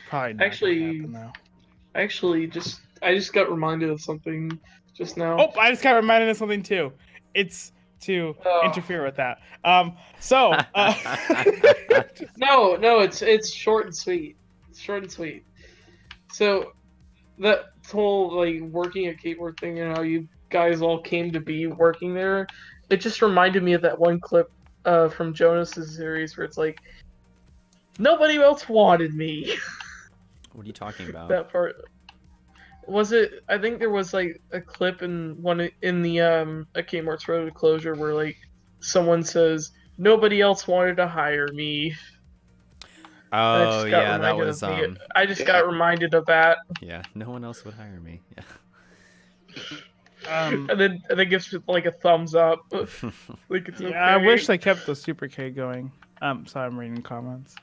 Probably not I just got reminded of something just now. Oh, I just got reminded of something too. It's to interfere with that. No, it's short and sweet. It's short and sweet. So that whole like working at Kmart thing and how you guys all came to be working there, it just reminded me of that one clip from Jonas's series where it's like, nobody else wanted me. What are you talking about? That part. Was it? I think there was like a clip in the a Kmart's Road to Closure where like someone says nobody else wanted to hire me. Oh yeah, that was I just got reminded of that. Yeah, no one else would hire me. Yeah. And then gives it like a thumbs up. Like it's okay. I wish they kept the Super K going. Sorry, I'm reading comments.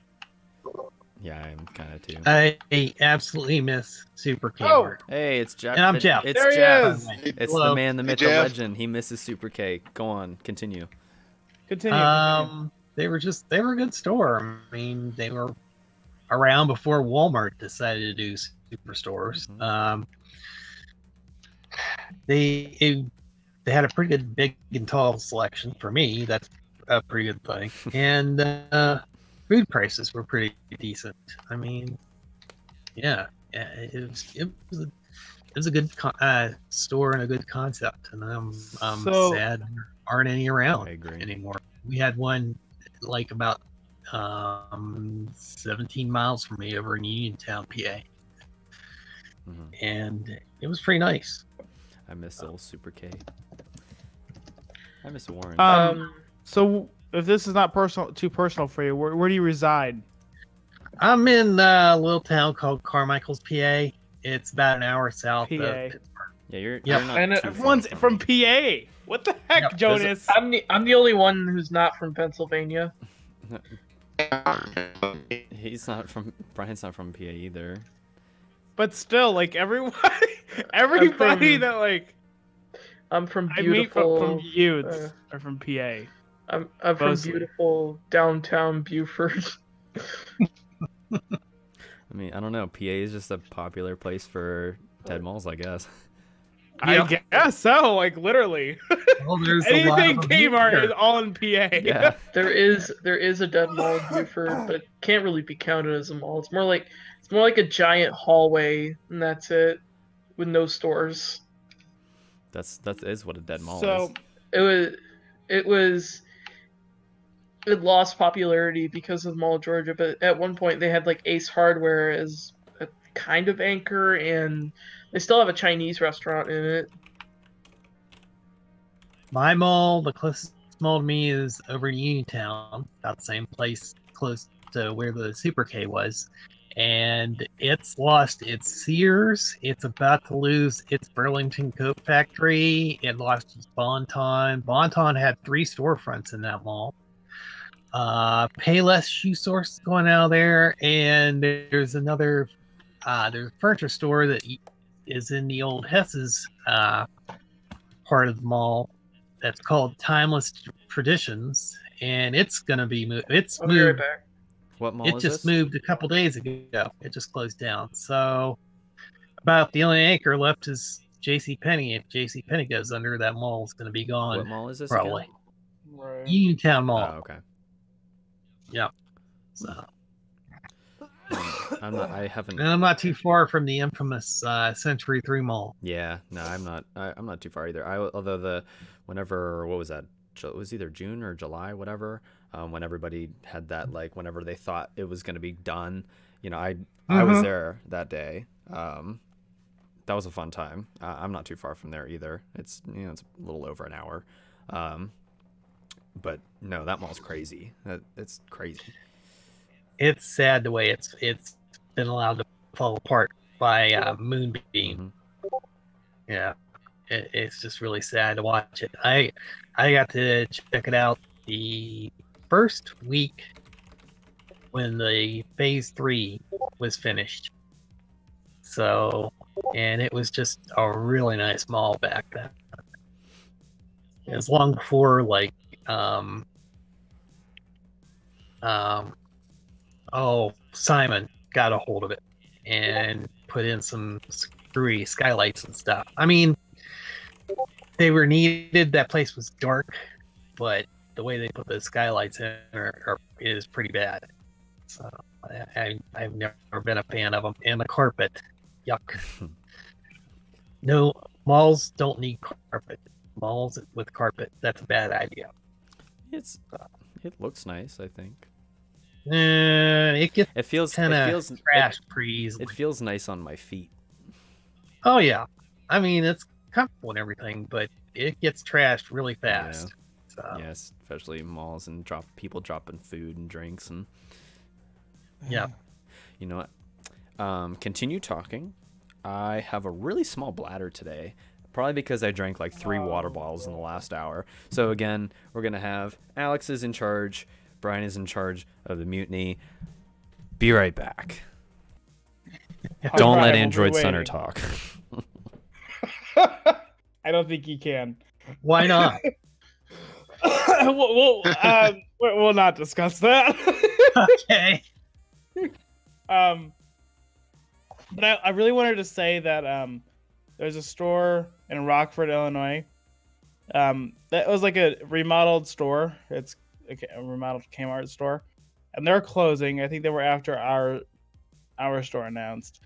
Yeah, I'm kind of too. I absolutely miss Super Kmart. Hey, it's Jeff. And I'm Jeff. It's there Jeff. He is. It's the man, the myth, the legend. He misses Super K. Go on, continue. Continue. They were a good store. I mean, they were around before Walmart decided to do superstores. Mm-hmm. They had a pretty good big and tall selection for me. That's a pretty good thing. And food prices were pretty decent. I mean, yeah, it was a good store and a good concept. And I'm sad there aren't any around anymore. We had one like about 17 miles from me over in Uniontown, PA. And it was pretty nice. I miss old Super K. I miss Warren. So if this is not too personal for you, where do you reside? I'm in a little town called Carmichael's, PA. It's about an hour south of Pittsburgh. Yeah, you're not and everyone's from PA. What the heck, Jonas? I'm the only one who's not from Pennsylvania. Brian's not from PA either. But still, like everybody that like I'm from I meet from Utes are from PA. I'm from beautiful downtown Beaufort. I mean, I don't know. PA is just a popular place for Ted Malls, I guess. I guess so. Like literally, well, anything Kmart is all in PA. Yeah. There is a dead mall in Beaufort, but it can't really be counted as a mall. It's more like a giant hallway, and that's it, with no stores. That is what a dead mall is. It it lost popularity because of Mall of Georgia, but at one point they had like Ace Hardware as a kind of anchor, and they still have a Chinese restaurant in it. My mall, the closest mall to me, is over in Uniontown, about the same place close to where the Super K was. And it's lost its Sears. It's about to lose its Burlington Coat Factory. It lost its Bon-Ton. Bon-Ton had 3 storefronts in that mall. Payless shoe source going out of there, and there's another there's a furniture store that is in the old Hess's part of the mall that's called Timeless Traditions, and it's gonna be moved. It's I'll be right moved. back. What mall It is just this? moved a couple days ago. It just closed down. So about the only anchor left is J.C. Penney. If J.C. Penney goes under, that mall is going to be gone. What mall is this Probably. again? Right. Uniontown Mall. Oh, okay. Yeah. So. I haven't. And I'm not too far from the infamous Century 3 Mall. Yeah, no, I'm not. I'm not too far either. Although whenever, what was that? It was either June or July, whatever. When everybody had that, like, whenever they thought it was going to be done, I was there that day. That was a fun time. I'm not too far from there either. It's it's a little over an hour. But no, that mall's crazy. It's crazy. It's sad the way it's been allowed to fall apart by Moonbeam. Mm-hmm. Yeah, it's just really sad to watch it. I got to check it out the first week when the Phase 3 was finished. So, and it was just a really nice mall back then. It was long before, like, Simon got a hold of it and put in some screwy skylights and stuff. I mean, they were needed. That place was dark, but the way they put the skylights in is pretty bad. So I've never been a fan of them. And the carpet, yuck. No, malls don't need carpet. Malls with carpet, that's a bad idea. It looks nice, I think. It feels trash pretty easily. It feels nice on my feet. Oh yeah, I mean it's comfortable and everything, but it gets trashed really fast. Yeah. So. Yes, especially malls and people dropping food and drinks and. Yeah. You know what? Continue talking. I have a really small bladder today, probably because I drank like 3 water bottles in the last hour. So again, we're gonna have Alex is in charge. Brian is in charge of the mutiny. Be right back. Don't let Android Center talk. I don't think he can. Why not? We'll not discuss that. Okay. But I really wanted to say that there's a store in Rockford, Illinois. That was like a remodeled store. It's a remodeled Kmart store, and they're closing. I think they were after our store announced.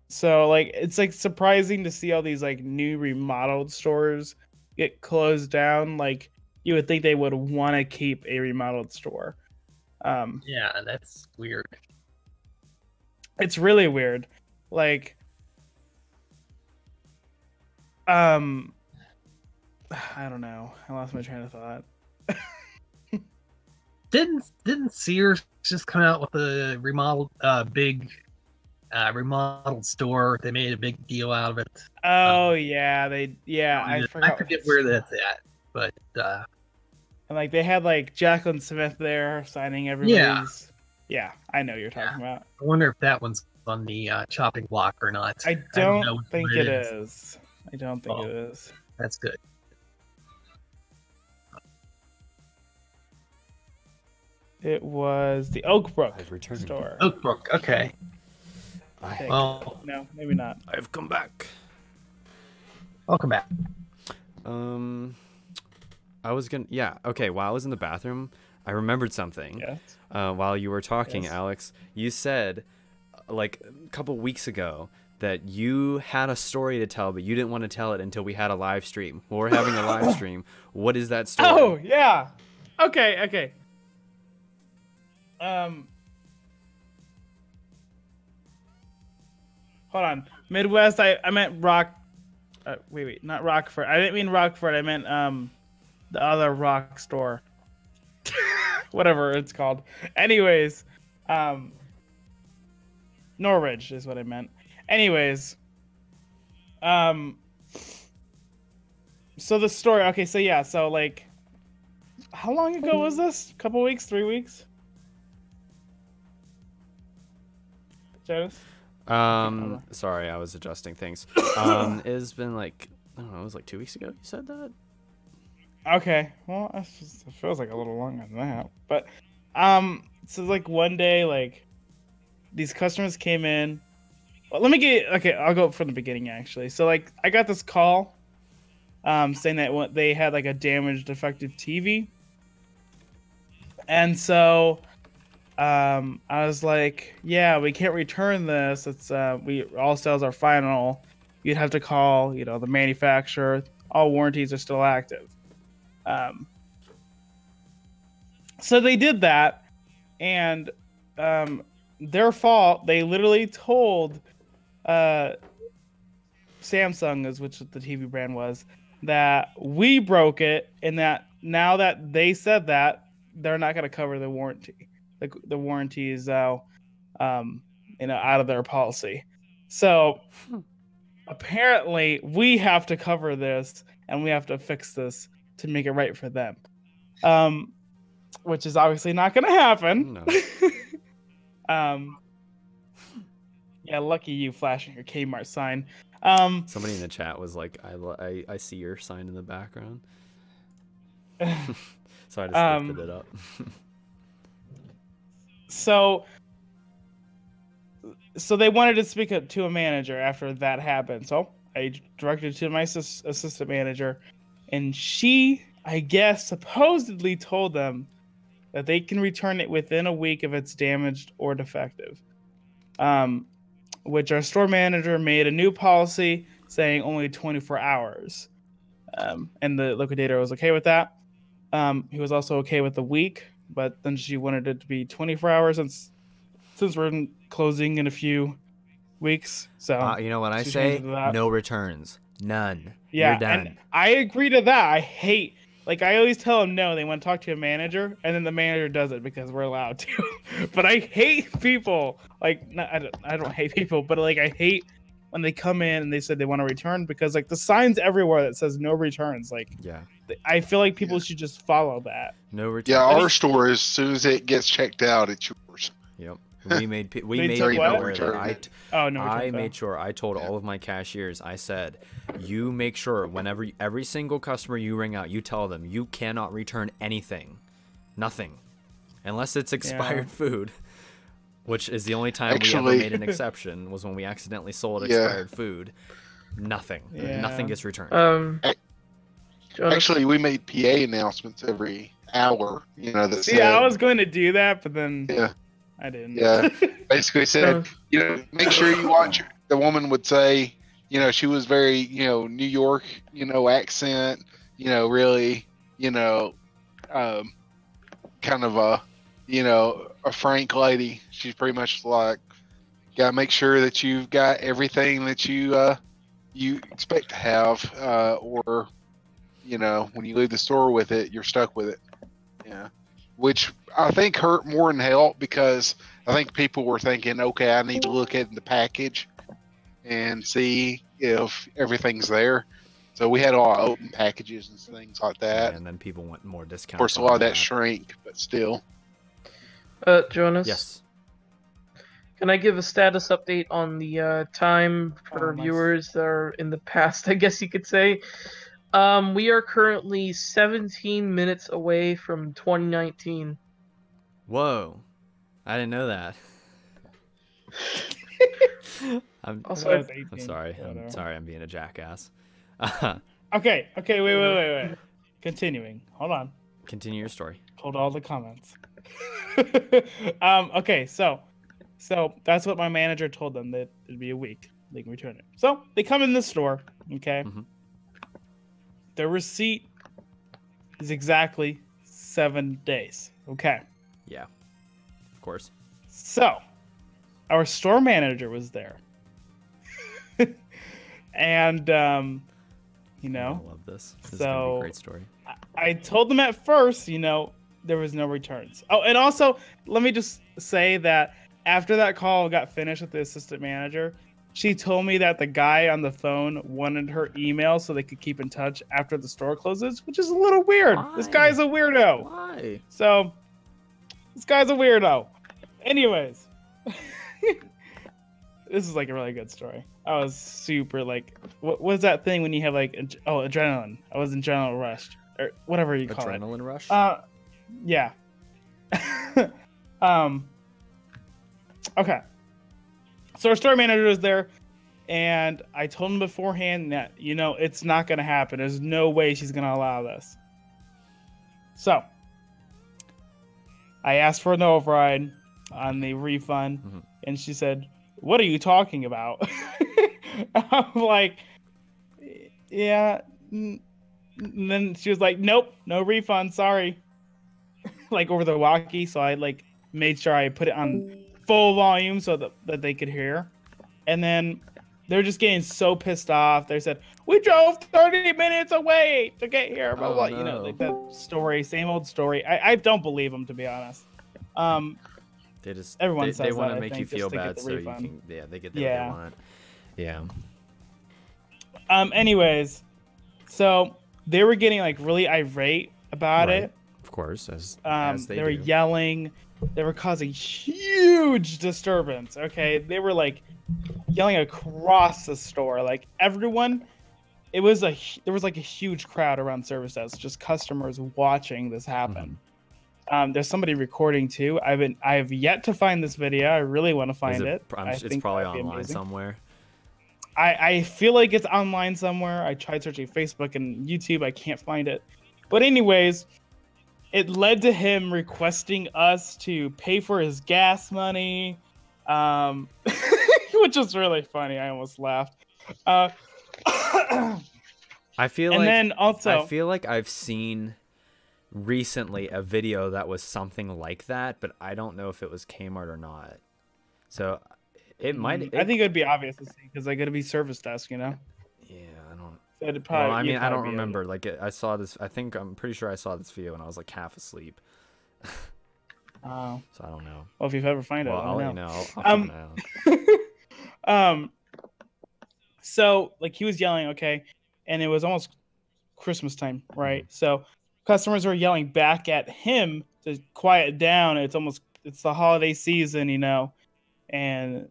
So like it's like surprising to see all these like new remodeled stores get closed down. Like you would think they would want to keep a remodeled store. Yeah, that's weird. It's really weird. Like I don't know. I lost my train of thought. Didn't Sears just come out with a remodeled big remodeled store? They made a big deal out of it. Oh yeah, I forget where that's at, but and like they had like Jacqueline Smith there signing everybody's. Yeah, I know what you're talking about. I wonder if that one's on the chopping block or not. I don't think it is. I don't think it is. That's good. It was the Oakbrook store. Oakbrook, okay. Well, no, maybe not. I've come back. Welcome back. I was gonna, yeah, okay. While I was in the bathroom, I remembered something. Yes. While you were talking, Yes. Alex, you said, like a couple weeks ago, that you had a story to tell, but you didn't want to tell it until we had a live stream. Well, we're having a live stream. What is that story? Oh, yeah. Okay. Hold on. Midwest, I meant wait, not Rockford. I didn't mean Rockford. I meant the other rock store. Whatever it's called. Anyways, Norridge is what I meant. Anyways, so the story. Okay, so yeah, so like, how long ago was this? A couple weeks, 3 weeks? Jonas? Sorry, I was adjusting things. It's been like, I don't know, it was like 2 weeks ago you said that? Okay, well, it feels like a little longer than that. But, so like one day, like, these customers came in. Well, okay, I'll go from the beginning actually. So like, I got this call, saying that they had like a damaged, defective TV. And so, I was like, yeah, we can't return this. It's, all sales are final. You'd have to call, the manufacturer. All warranties are still active. So they did that, and, their fault. They literally told, Samsung, which the TV brand was, that we broke it, and that now that they said that, they're not going to cover the warranty. The warranty is out of their policy. So apparently we have to cover this, and we have to fix this to make it right for them. Which is obviously not going to happen. No. Yeah, lucky you flashing your Kmart sign. Somebody in the chat was like, I see your sign in the background. So I just lifted it up. So they wanted to speak to a manager after that happened. So I directed to my assistant manager, and she, I guess, supposedly told them that they can return it within a week if it's damaged or defective. Which our store manager made a new policy saying only 24 hours. And the liquidator was okay with that. He was also okay with the week, but then she wanted it to be 24 hours since we're closing in a few weeks. So you know what I say? No returns. None. Yeah, you're done. And I agree to that. I hate, I always tell them no, they want to talk to a manager, and then the manager does it because we're allowed to. But I hate people. I don't hate people, but I hate when they come in and they said they want to return, because the signs everywhere that says no returns. Yeah. I feel like people should just follow that. No returns. Yeah, our store, as soon as it gets checked out, it's yours. Yep. We made people aware that I made sure I told all of my cashiers, I said, you make sure whenever every single customer you ring out, you tell them you cannot return anything. Nothing. Unless it's expired food. Which is the only time we ever made an exception, was when we accidentally sold expired food. Nothing. Yeah. Nothing gets returned. Actually, we made PA announcements every hour, that said, I was going to do that, but then I didn't. Yeah, basically said, make sure you watch. The woman would say, she was very, New York, accent, really, kind of a frank lady. She's pretty much like, gotta make sure that you've got everything that you expect to have, or when you leave the store with it, you're stuck with it. Yeah, which I think hurt more than helped, because I think people were thinking, okay, I need to look at the package and see if everything's there. So we had a lot of open packages and things like that. And then people want more discounts. Of course, a lot of that shrank, but still. Jonas? Yes. Can I give a status update on the time for viewers that are in the past, I guess you could say? We are currently 17 minutes away from 2019. Whoa. I didn't know that. I'm sorry. I'm sorry. I'm being a jackass. Okay, wait. Continuing. Hold on. Continue your story. Hold all the comments. Okay, so that's what my manager told them, that it'd be a week. they can return it. So they come in the store. Okay. Mhm. Their receipt is exactly 7 days. Okay. Yeah. Of course. So our store manager was there. And, you know, I love this. This is gonna be a so great story. I told them at first, you know, there was no returns. Oh, and also, let me just say that after that call got finished with the assistant manager, she told me that the guy on the phone wanted her email so they could keep in touch after the store closes, which is a little weird. Why? This guy's a weirdo. Why? So, this guy's a weirdo. Anyways, this is like a really good story. I was super like, what was that thing when you have like, adrenaline? I was adrenaline rushed or whatever you call it. Adrenaline rush. Yeah. Okay. So our store manager was there, and I told him beforehand that, you know, it's not going to happen. There's no way she's going to allow this. So I asked for an override on the refund, and she said, "What are you talking about?" I'm like, yeah. And then she was like, "Nope, no refund. Sorry." Like over the walkie, so I like made sure I put it on full volume so that they could hear. And then they're just getting so pissed off. They said, "We drove 30 minutes away to get here." Blah, blah, no. You know, like that story, same old story. I don't believe them, to be honest. They just Everyone they says want that, to I make you think, feel just to get bad the so you refund. can they get what Yeah. they want. Yeah. Anyways, so they were getting like really irate about Right. it. Of course, as They were do. yelling. They were causing huge disturbance. Okay, they were like yelling across the store. Like everyone, there was like a huge crowd around service desk, just customers watching this happen. There's somebody recording too. I have yet to find this video. I really want to find it. It's probably online somewhere. I feel like it's online somewhere. I tried searching Facebook and YouTube. I can't find it. But anyways, it led to him requesting us to pay for his gas money, which is really funny. I almost laughed. I feel and like then also, I feel like I've seen recently a video that was something like that, but I don't know if it was Kmart or not. So it might. I think it would be obvious to see because they're gonna be service desk, you know. Yeah, I don't. It'd probably, Well, I mean, I don't be remember. Like, I saw this. I'm pretty sure I saw this video when I was like half asleep. Oh. So I don't know. Well, if you ever find it, Well, I'll let you know. know. I'll keep an eye on. So like he was yelling, okay, and it was almost Christmas time, right? So customers were yelling back at him to quiet down. It's the holiday season, you know, and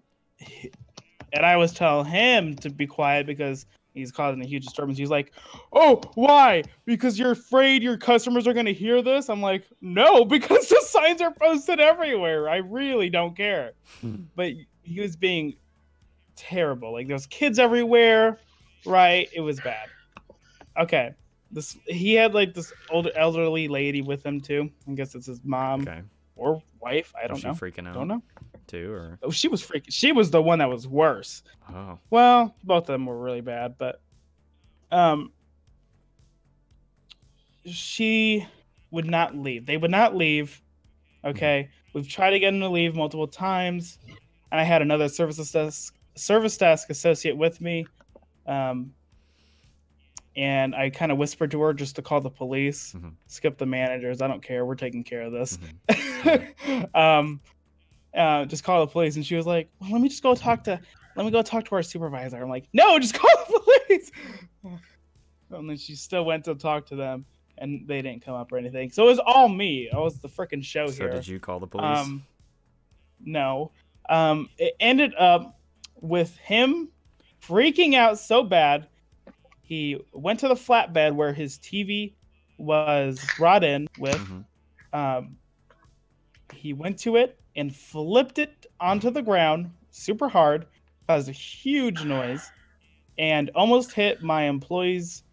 I was telling him to be quiet because he's causing a huge disturbance. He's like, "Oh, why? Because you're afraid your customers are going to hear this?" I'm like, "No, because the signs are posted everywhere. I really don't care." But he was being terrible. Like, there was kids everywhere, right? It was bad. Okay. He had like this older elderly lady with him too. I guess it's his mom or wife. I don't know. Was she freaking out? Don't know. Too, or Oh, she was freaking. She was the one that was worse. oh, Well, both of them were really bad, but she would not leave. They would not leave. Okay, we've tried to get them to leave multiple times, and I had another service desk associate with me, and I kind of whispered to her just to call the police. Skip the managers. I don't care. We're taking care of this. Just call the police. And she was like, "Well, let me go talk to our supervisor." I'm like, "No, just call the police." And then she still went to talk to them, and they didn't come up or anything. So it was all me. I was the freaking show so here. did you call the police? No. It ended up with him freaking out so bad. He went to the flatbed where his TV was brought in with. He went to it and flipped it onto the ground super hard, caused a huge noise, and almost hit my employee's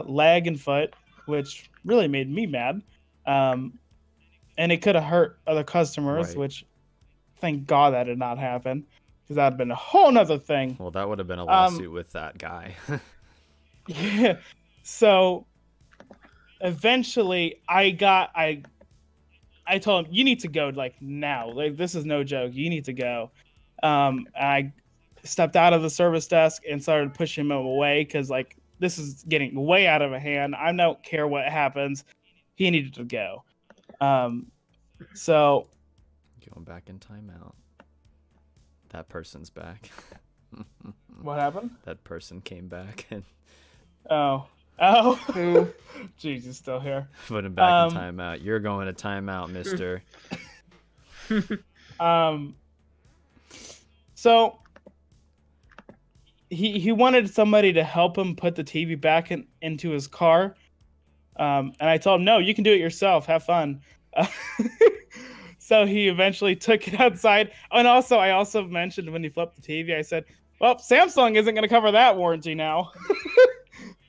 leg and foot, which really made me mad. And it could have hurt other customers, Right. which thank God that did not happen. because that'd been a whole nother thing. Well, that would have been a lawsuit with that guy. Yeah. So eventually I told him, you need to go like now. Like this is no joke. You need to go. I stepped out of the service desk and started pushing him away because like this is getting way out of hand. I don't care what happens. He needed to go. So going back in timeout. That person's back. what happened? That person came back and Oh, jeez, he's still here. put him back in timeout. You're going to timeout, mister. So he wanted somebody to help him put the TV back into his car. And I told him, no, you can do it yourself. Have fun. So he eventually took it outside. And also, I also mentioned when he flipped the TV, I said, well, Samsung isn't going to cover that warranty now.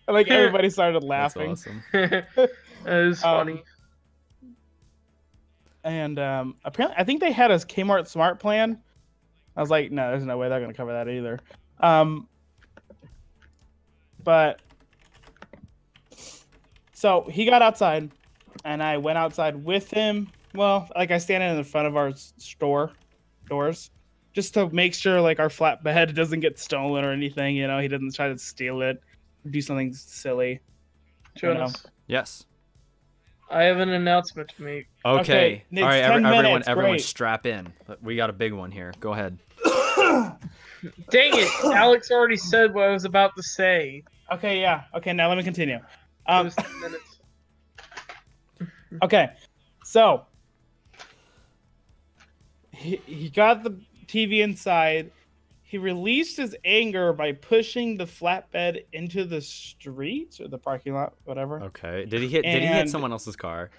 Like everybody started laughing. That's awesome. That is funny. And apparently, I think they had a Kmart Smart plan. I was like, no, there's no way they're going to cover that either. But so he got outside, and I went outside with him. Well, like I stand in the front of our store doors, just to make sure like our flatbed doesn't get stolen or anything. You know, he doesn't try to steal it, do something silly. Jonas, Yes. I have an announcement to make. Okay. It's All right, 10 minutes, everyone great. strap in. We got a big one here. Go ahead. Dang it! Alex already said what I was about to say. Okay, yeah. Okay, now let me continue. It was 10 minutes. Okay, so he got the TV inside. He released his anger by pushing the flatbed into the street or the parking lot, whatever. Okay. Did he hit someone else's car?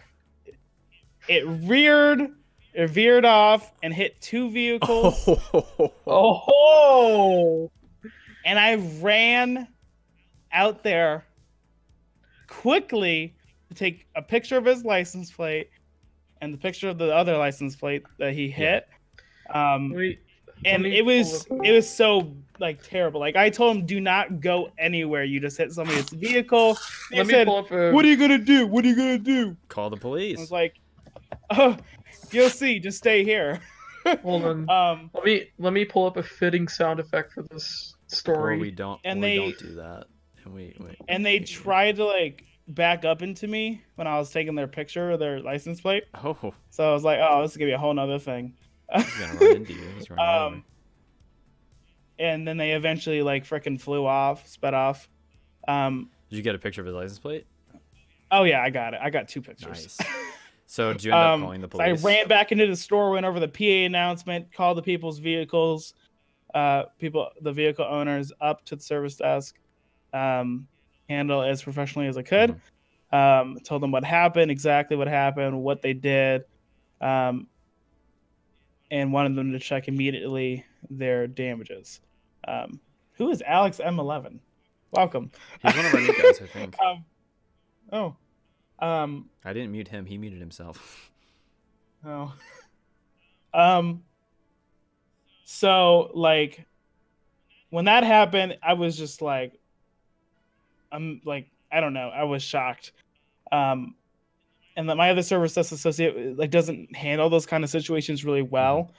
It veered off and hit two vehicles. Oh! And I ran out there quickly to take a picture of his license plate and the picture of the other license plate that he hit. And it was so like terrible. Like I told him, do not go anywhere. You just hit somebody's vehicle. They said, what are you gonna do? What are you gonna do? Call the police. I was like, oh, you'll see. Just stay here. Hold on. Let me pull up a fitting sound effect for this story. Or we don't. And we they don't do that. And they tried to like back up into me when I was taking their picture of their license plate. Oh. So I was like, oh, this is gonna be a whole nother thing. He's gonna run into you. He's running over. And then they eventually like frickin' sped off. Did you get a picture of his license plate? Oh yeah, I got it. I got two pictures. Nice. So did you end up calling the police? So I ran back into the store, went over the PA announcement, called the people's vehicles, the vehicle owners up to the service desk, handle it as professionally as I could. Told them what happened, exactly what happened, what they did, and wanted them to check immediately their damages. Who is Alex M11? Welcome. He's one of our new guys, I think. I didn't mute him. He muted himself. Oh. So like when that happened, I was just like, I don't know. I was shocked. And that my other service desk associate like doesn't handle those kind of situations really well.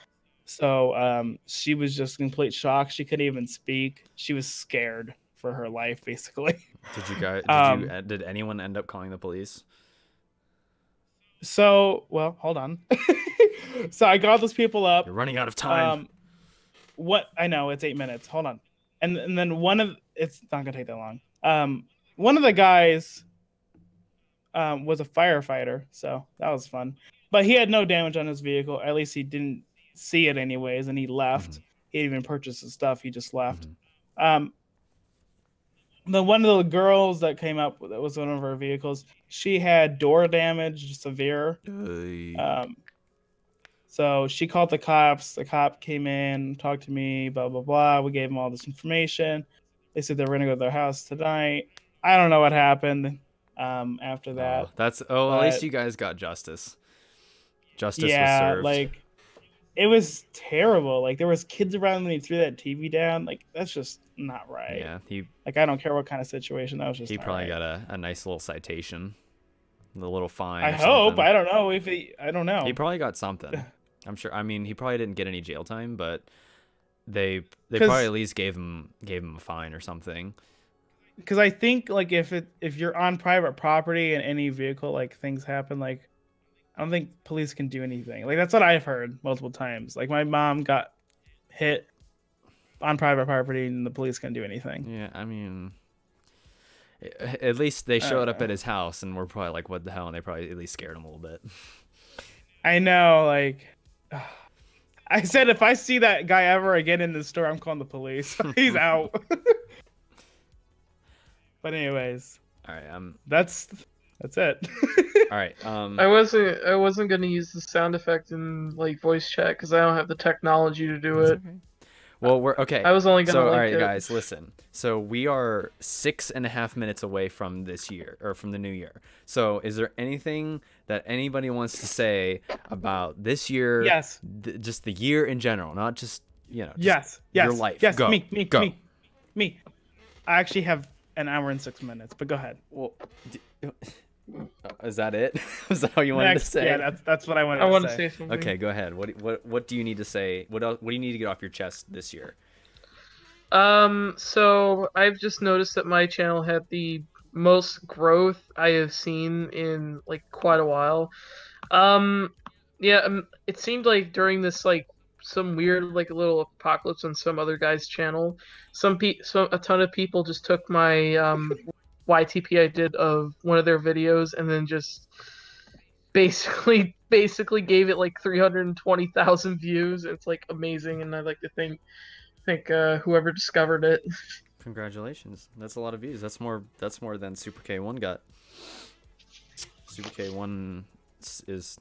So she was just complete shock. She couldn't even speak. She was scared for her life, basically. Did anyone end up calling the police? So, well, hold on. So I got those people up. You're running out of time. I know it's 8 minutes. Hold on. And then it's not gonna take that long. One of the guys was a firefighter, so that was fun. But he had no damage on his vehicle. At least he didn't see it anyways, and he left. He didn't even purchase the stuff. He just left. The one of the girls that came up that was one of her vehicles, she had door damage, severe. So she called the cops. The cop came in, talked to me, blah blah blah. We gave them all this information. They said they were gonna go to their house tonight. I don't know what happened after that. At least you guys got justice. Justice was served. it was terrible. Like there was kids around when he threw that TV down. Like that's just not right. Yeah, like I don't care what kind of situation that was just. He not probably right. got a nice little citation, a little fine. I or hope. something. I don't know if he. I don't know. He probably got something. I'm sure. I mean, he probably didn't get any jail time, but they probably at least gave him a fine or something. Because I think like if you're on private property and any vehicle, like things happen, like I don't think police can do anything. Like that's what I've heard multiple times. Like my mom got hit on private property and the police can't do anything. Yeah, I mean, at least they showed up at his house and we're probably like, what the hell? And they probably at least scared him a little bit. I know, like I said, if I see that guy ever again in the store, I'm calling the police. He's out. But anyways, all right, that's it. All right, I wasn't gonna use the sound effect in like voice chat because I don't have the technology to do it. Okay. Well, we're okay. I was only gonna. So, link all right, it. guys, listen. So we are 6.5 minutes away from this year, or from the new year. So, is there anything that anybody wants to say about this year? Yes. Just the year in general, not just just yes. your life. Yes. Go. Me. I actually have an hour and 6 minutes, but go ahead. Well, is that it? Is that all you wanted to say? Yeah, that's what I wanted. I want to to say something. Okay, go ahead. What do you need to say? What else? What do you need to get off your chest this year? So I've just noticed that my channel had the most growth I have seen in like quite a while. Yeah, it seemed like during this like some weird like little apocalypse on some other guy's channel, a ton of people just took my YTP I did of one of their videos and then just basically gave it like 320,000 views. It's like amazing, and I'd like to thank whoever discovered it. Congratulations. That's a lot of views. That's more than Super K1 got. Super K1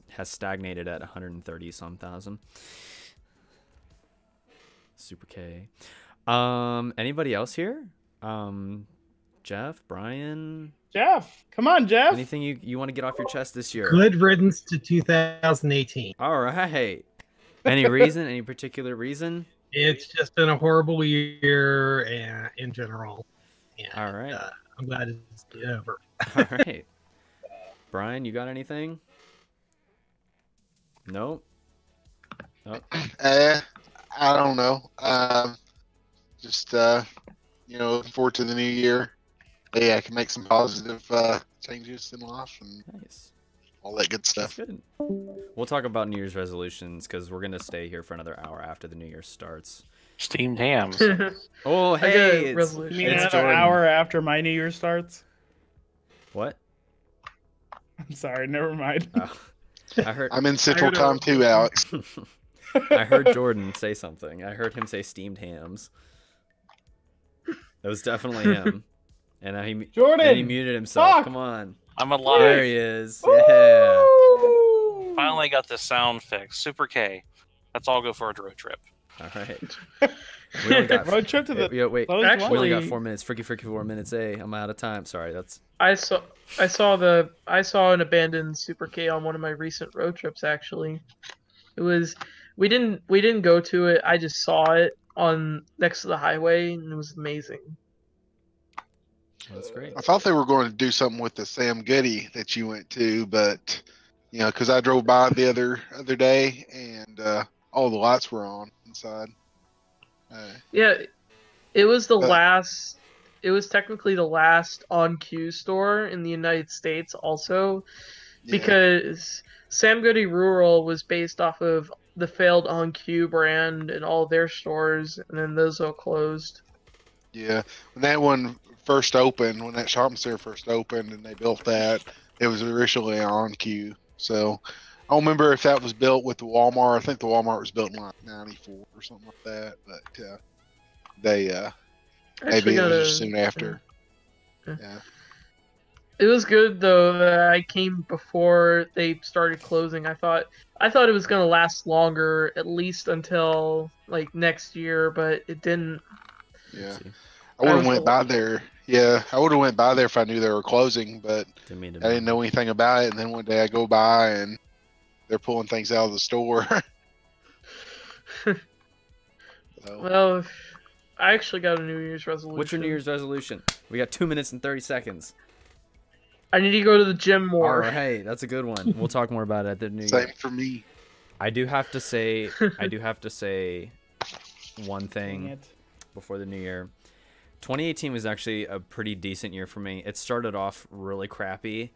has stagnated at 130 some thousand. Super K. Anybody else here? Jeff, Brian? Jeff, come on, Jeff. Anything you want to get off your chest this year? Good riddance to 2018. All right. Any reason? Any particular reason? It's just been a horrible year in general. And, all right. I'm glad it's over. All right. Brian, you got anything? Nope. Oh. I don't know. Just looking forward to the new year. Yeah, I can make some positive changes in life and Nice. all that good stuff. That's good. We'll talk about New Year's resolutions because we're gonna stay here for another hour after the New Year starts. Steamed hams. Oh, I got hey, a it's resolution. You mean another Jordan. hour after my New Year starts? What? I'm sorry, never mind. Oh, I heard. I'm in Central Time too, Alex. I heard Jordan say something. I heard him say steamed hams. That was definitely him. And now Jordan, he muted himself. talk! Come on. I'm alive. There he is. Yeah. Woo! Finally got the sound fixed. Super K. Let's all go for a road trip. All right. We only got Road trip to the yeah, wait. closed Actually- We only one? got 4 minutes. Freaky 4 minutes. Hey, I'm out of time. Sorry. That's I saw an abandoned Super K on one of my recent road trips. Actually, it was we didn't go to it. I just saw it on next to the highway, and it was amazing. that's great. I thought they were going to do something with the Sam Goody that you went to, but because I drove by the other day and all the lights were on inside. Yeah, it was the last. It was technically the last on Q store in the United States, also, Yeah. because Sam Goody Rural was based off of the failed On Q brand and all their stores, and then those all closed. Yeah, when that one first opened, when that shopping center first opened, and they built that, it was originally on Q. So I don't remember if that was built with the Walmart. I think the Walmart was built in like '94 or something like that. But they maybe it was just soon after. Yeah. It was good though that I came before they started closing. I thought it was gonna last longer, at least until like next year, but it didn't. Yeah. See. I would have was went by there. Yeah, I would have went by there if I knew they were closing, but Didn't mean to I didn't know anything about it. And then one day I go by and they're pulling things out of the store. So, Well, I actually got a New Year's resolution. What's your New Year's resolution? We got 2 minutes and 30 seconds. I need to go to the gym more. Oh, hey, that's a good one. We'll talk more about it at the New same Year. for me. I do have to say one Dang thing it. before the New Year. 2018 was actually a pretty decent year for me. It started off really crappy,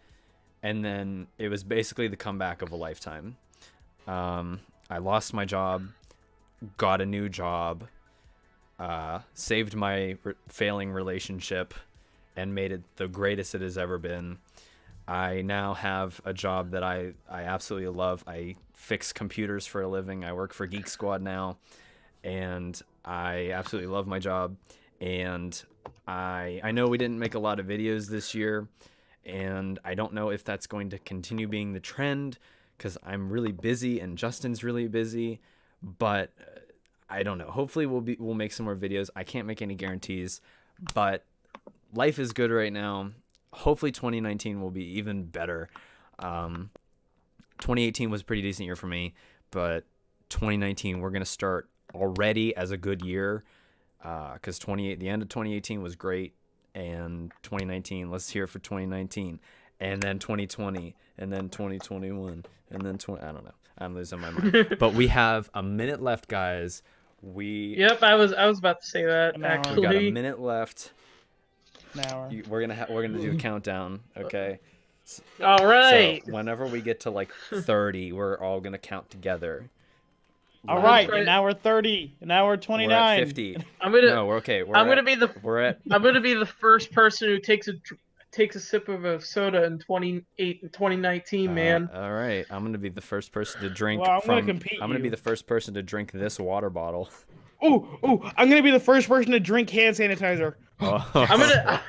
and then it was basically the comeback of a lifetime. I lost my job, got a new job, saved my failing relationship, and made it the greatest it has ever been. I now have a job that I absolutely love. I fix computers for a living. I work for Geek Squad now, and I absolutely love my job. And I know we didn't make a lot of videos this year, and I don't know if that's going to continue being the trend because I'm really busy and Justin's really busy, but I don't know. Hopefully we'll make some more videos. I can't make any guarantees, but life is good right now. Hopefully 2019 will be even better. 2018 was a pretty decent year for me, but 2019 we're going to start already as a good year. Because the end of 2018 was great, and 2019, let's hear it for 2019, and then 2020, and then 2021, and then I don't know. I'm losing my mind. But we have a minute left, guys. Yep, I was about to say that. An hour. Actually, We got a minute left. An hour. We're gonna do a countdown, okay? All right. So whenever we get to like 30, we're all gonna count together. All right, right. and now we're 30, and now we're 29. We're at 50. I'm gonna. No, we're okay. I'm gonna be the. We're at. I'm gonna be the first person who takes a sip of a soda in 2019, man. All right, I'm gonna be the first person to drink. Well, I'm gonna compete I'm gonna be you. the first person to drink this water bottle. Ooh, I'm gonna be the first person to drink hand sanitizer. Oh. I'm gonna.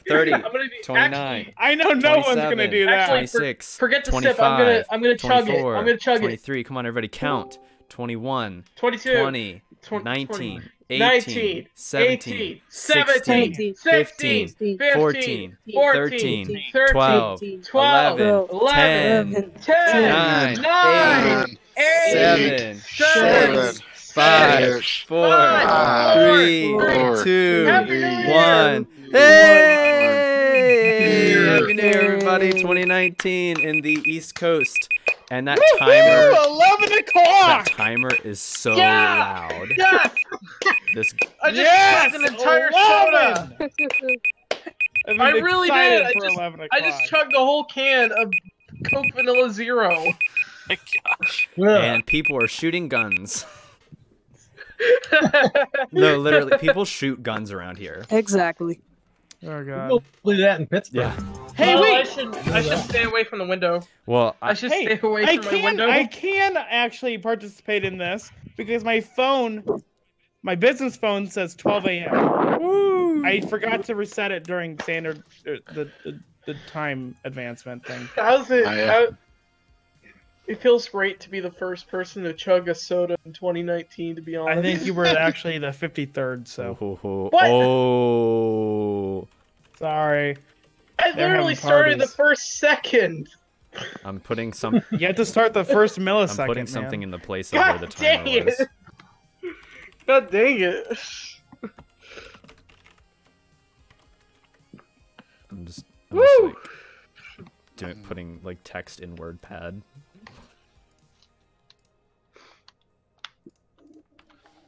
30, I'm gonna be 29. actually, I know no one's gonna do that. Actually, 26, forget the 25, sip. I'm gonna chug it. 24, I'm gonna chug 23. Come on, everybody, count. 21, 22, 20, 20, 19, 19, 17, 17, 15, 15, 14, 13, 12, 12, 11, 10, 9, 9, 7, 7, 6, 5, 4, 3, 2, Happy New 1. Hey! Happy New Year, everybody. 2019 in the East Coast. And that timer, 11 o'clock. that timer is so Yeah! loud. Yes! This I just Yes! chugged an entire 11! soda. I've been I really excited did. for 11 I o'clock. just chugged the whole can of Coke Vanilla Zero. My gosh. and people are shooting guns. No, literally, people shoot guns around here. Exactly. Oh god. We'll do that in Pittsburgh. Yeah. Hey, Well, wait. I should stay away from the window. Well, I should Hey, stay away I from my can window. I can actually participate in this because my phone, my business phone says 12 a.m. I forgot to reset it during standard the time advancement thing. How's it? Oh, yeah. It feels great to be the first person to chug a soda in 2019. To be honest, I think you were actually the 53rd. So What? Oh, sorry. I They're literally having started the parties. first second. I'm putting some. You have to start the first millisecond. I'm putting man. something in the place of where the God timer dang was. it! God dang it! I'm just Woo! like putting like text in WordPad.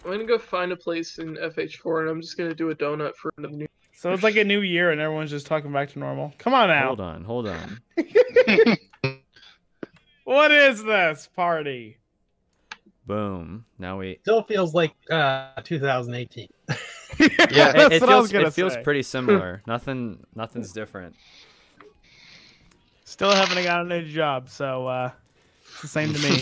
I'm gonna go find a place in FH4 and I'm just gonna do a donut for another new. So it's like a new year and everyone's just talking back to normal. Come on now. Hold on. What is this party? Boom. Now we. Still feels like 2018. Yeah, That's what I was gonna it feels say. pretty similar. Nothing's different. Still haven't gotten a job, so it's the same to me.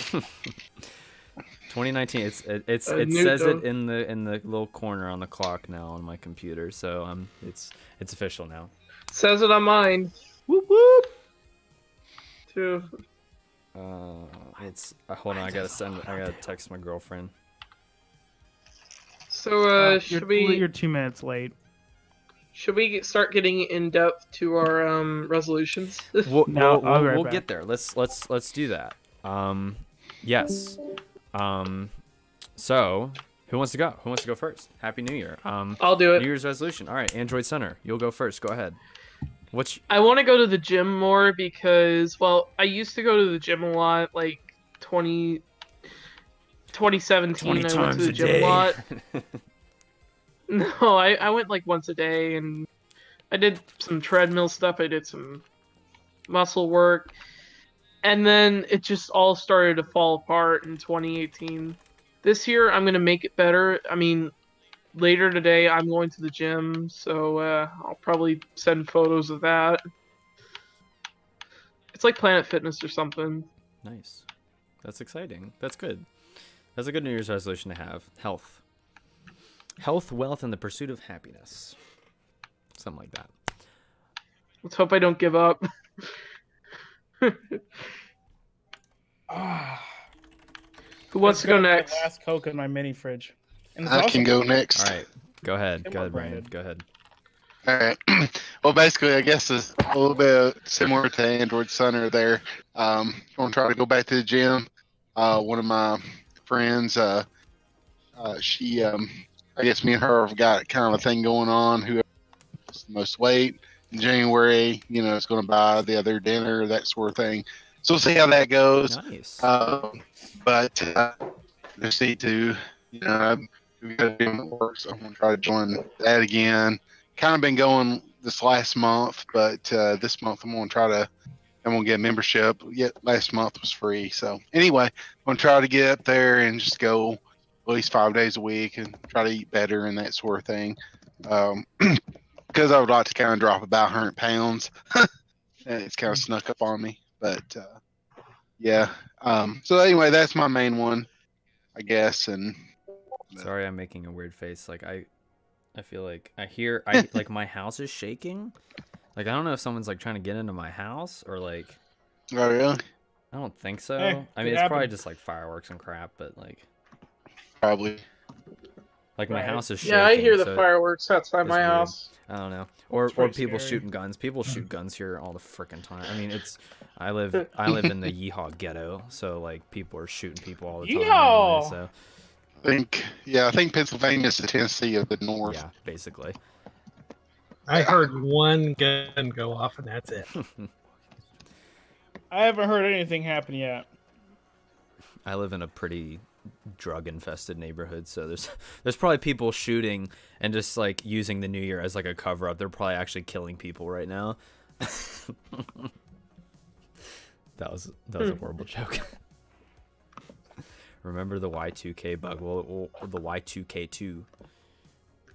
2019. It new says though. it in the little corner on the clock now on my computer. So it's official now. Says it on mine. Whoop whoop. Too. It's hold on. I gotta text my girlfriend. So should we? You're 2 minutes late. Should we start getting in depth to our resolutions? We'll No, I'll be right we'll back. get there. Let's do that. Yes. So who wants to go? Who wants to go first? Happy New Year. I'll do it. New Year's resolution. All right, Android Center, you'll go first. Go ahead. I want to go to the gym more because, well, I used to go to the gym a lot, like 2017. I went to the gym a lot. No, I went like once a day, and I did some treadmill stuff. I did some muscle work, and then it just all started to fall apart in 2018. This year, I'm gonna make it better. I mean, later today, I'm going to the gym, so I'll probably send photos of that. It's like Planet Fitness or something. Nice. That's exciting. That's good. That's a good New Year's resolution to have. Health. Health, wealth, and the pursuit of happiness. Something like that. Let's hope I don't give up. Who wants to go next? Last Coke in my mini fridge. And it's I also- can go next. All right. Go ahead. Come Go on, ahead, Brandon. Brandon. Go ahead. All right. Well, basically, I guess it's a little bit similar to Android Center there. I'm going to try to go back to the gym. One of my friends, she, I guess me and her have got kind of a thing going on. Who has the most weight in January, is going to buy the other dinner, that sort of thing. So we'll see how that goes. Nice. But just need to, we got to do more work, so I'm going to try to join that again. Kind of been going this last month, but this month I'm going to get a membership. Yet last month was free. So anyway, I'm going to try to get up there and just go at least 5 days a week and try to eat better and that sort of thing. Because I would like to kind of drop about 100 pounds. It's kind of snuck up on me, but yeah. So anyway, that's my main one, I guess. And Sorry, I'm making a weird face. Like I feel like like my house is shaking. Like I don't know if someone's like trying to get into my house or like. Oh really? I don't think so. Hey, I mean, it it's probably happened. just like fireworks and crap, but like Probably. my Right. house is shaking. Yeah, I hear the so fireworks outside it's my weird. house. I don't know. Or pretty people scary. shooting guns. People shoot guns here all the frickin' time. I mean, I live in the Yeehaw ghetto, so like people are shooting people all the time. Yeehaw! Anyway, so I think Pennsylvania is the Tennessee of the North. yeah, basically. I heard one gun go off, and that's it. I haven't heard anything happen yet. I live in a pretty drug-infested neighborhood, so there's probably people shooting and just like using the New Year as like a cover-up. They're probably actually killing people right now. That was a horrible joke. Remember the Y2K bug? Well, the Y2K2.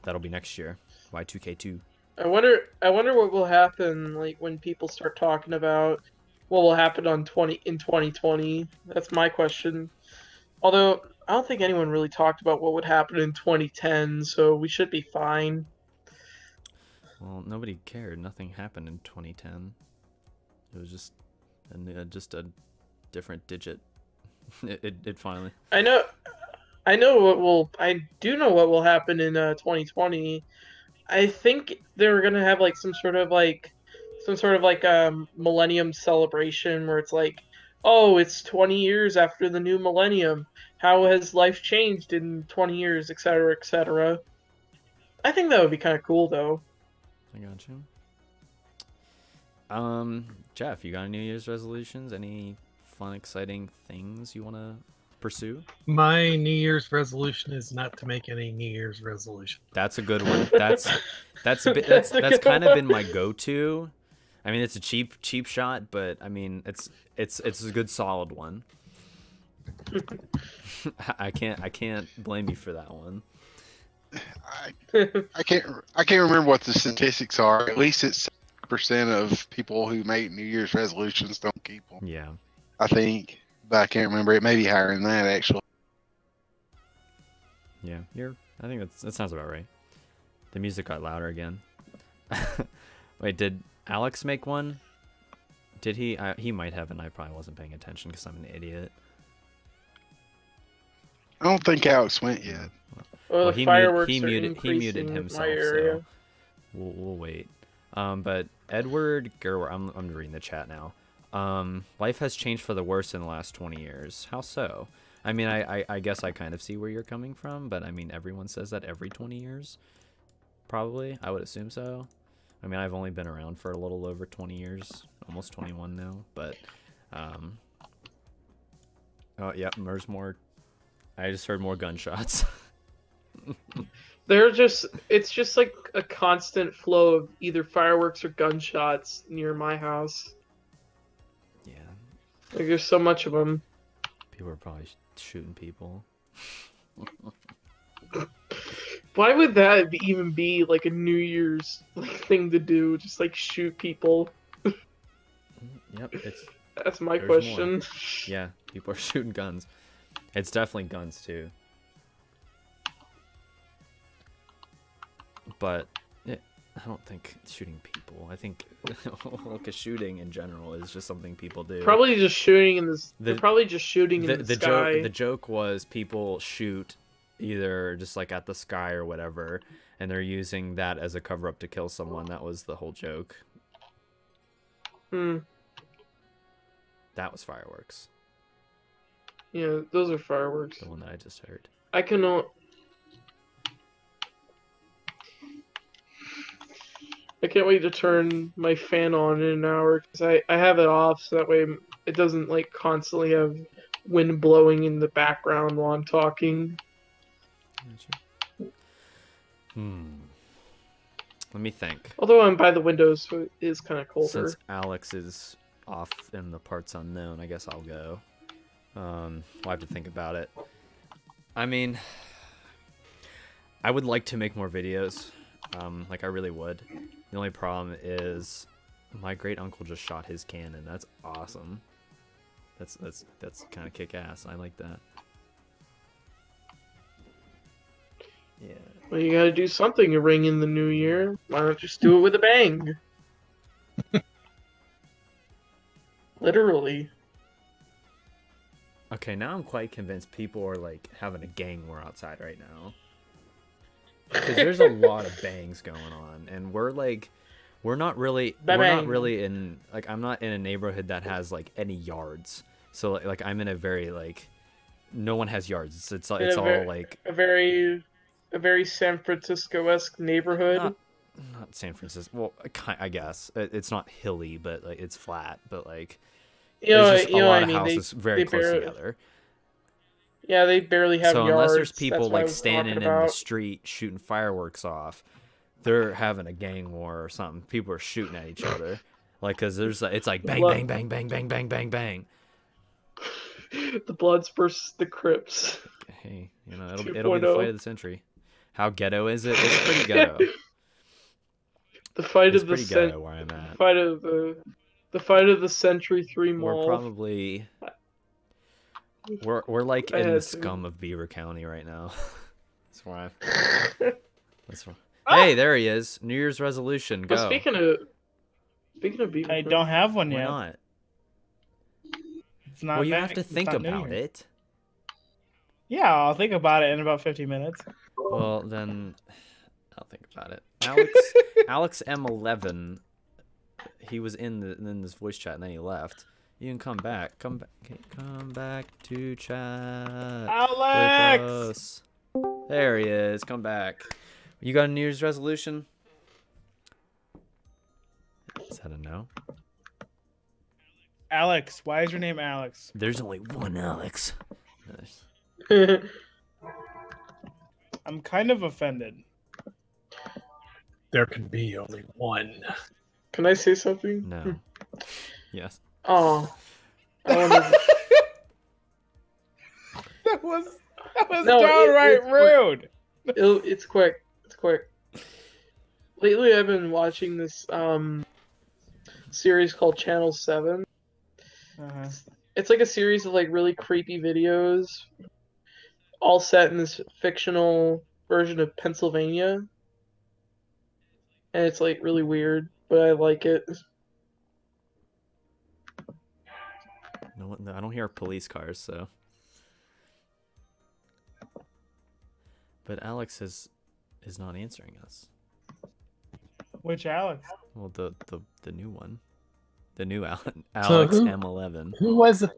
That'll be next year. Y2K2. I wonder what will happen like when people start talking about what will happen in 2020. That's my question. Although I don't think anyone really talked about what would happen in 2010, so we should be fine. Well, nobody cared. Nothing happened in 2010. It was just a different digit. It finally. I do know what will happen in 2020. I think they're gonna have like some sort of millennium celebration where it's like, oh, it's 20 years after the new millennium. How has life changed in 20 years, etc., etc. I think that would be kind of cool, though. I got you. Jeff, you got any New Year's resolutions? Any fun, exciting things you want to pursue? My New Year's resolution is not to make any New Year's resolution. That's a good one. That's kind of been my go-to. I mean, it's a cheap shot, but I mean, it's a good solid one. I can't blame you for that one. I can't remember what the statistics are. At least it's 7% of people who make New Year's resolutions don't keep them. Yeah. I think, but I can't remember. It may be higher than that actually. Yeah, I think that sounds about right. The music got louder again. Wait, did Alex make one? Did he? He might have, and I probably wasn't paying attention because I'm an idiot. I don't think Alex went yet. Well, the fireworks are he increasing muted in himself, my area. so we'll wait. But Edward Gerwer, I'm reading the chat now. Life has changed for the worse in the last 20 years. How so? I mean, I guess I kind of see where you're coming from, but I mean, everyone says that every 20 years, probably. I would assume so. I mean, I've only been around for a little over 20 years, almost 21 now, but, oh, yeah, there's more. I just heard more gunshots. It's just like a constant flow of either fireworks or gunshots near my house. Yeah. Like, there's so much of them. People are probably shooting people. Why would that even be like a New Year's thing to do? Just like shoot people. Yep, That's my there's question. more. Yeah, people are shooting guns. It's definitely guns too. But I don't think shooting people. I think like a shooting in general is just something people do. Probably just shooting in this. They're probably just shooting in the sky. The joke was people shoot either just like at the sky or whatever, and they're using that as a cover up to kill someone. That was the whole joke. Hmm. That was fireworks. Yeah, those are fireworks. The one that I just heard. I cannot. I can't wait to turn my fan on in an hour because I have it off so that way it doesn't like constantly have wind blowing in the background while I'm talking. Let me think. Although I'm by the window, so it is kind of colder. Since Alex is off in the parts unknown, I guess I'll go. We'll have to think about it. I mean, I would like to make more videos. Like I really would. The only problem is my great uncle just shot his cannon. That's awesome. That's kind of kick ass. I like that. Yeah. Well, you gotta do something to ring in the new year. Why not just do it with a bang? Literally. Okay, now I'm quite convinced people are like having a gang war outside right now. Because there's a lot of bangs going on, and we're not really in, like, I'm not in a neighborhood that has like any yards. So like I'm in a very like, no one has yards. It's all like a very San Francisco-esque neighborhood. Not San Francisco. Well, I guess it's not hilly, but like it's flat. But like, there's just a lot of houses very close together. Yeah, they barely have yards. So unless there's people like standing in the street shooting fireworks off, they're having a gang war or something. People are shooting at each other, like, cause it's like bang bang bang bang bang bang bang bang. The Bloods versus the Crips. Hey, you know, it'll be the fight of the century. How ghetto is it? It's pretty ghetto. The fight it's of the pretty ghetto where I'm at. The fight of the century 3 mall. We're probably we're like in the scum of Beaver County right now. That's where I'm. That's where... Hey, there he is. New Year's resolution. Go. Well, speaking of Beaver, I don't have one Why yet. not? It's not. Well, you have to think about it. Yeah, I'll think about it in about 50 minutes. Well, then I'll think about it. Alex M11, he was in this voice chat and then he left. You can come back. Come back to chat. Alex! There he is. Come back. You got a New Year's resolution? Is that a no? Alex, why is your name Alex? There's only one Alex. I'm kind of offended. There can be only one. Can I say something? No. Yes. Oh. That was downright rude. It's quick. It's quick. Lately, I've been watching this series called Channel 7. Uh-huh. It's like a series of like really creepy videos, all set in this fictional version of Pennsylvania. And it's like really weird, but I like it. No, I don't hear police cars, so. But Alex is not answering us. Which Alex? Well, the new one. The new Alex So who- M11. Who was it?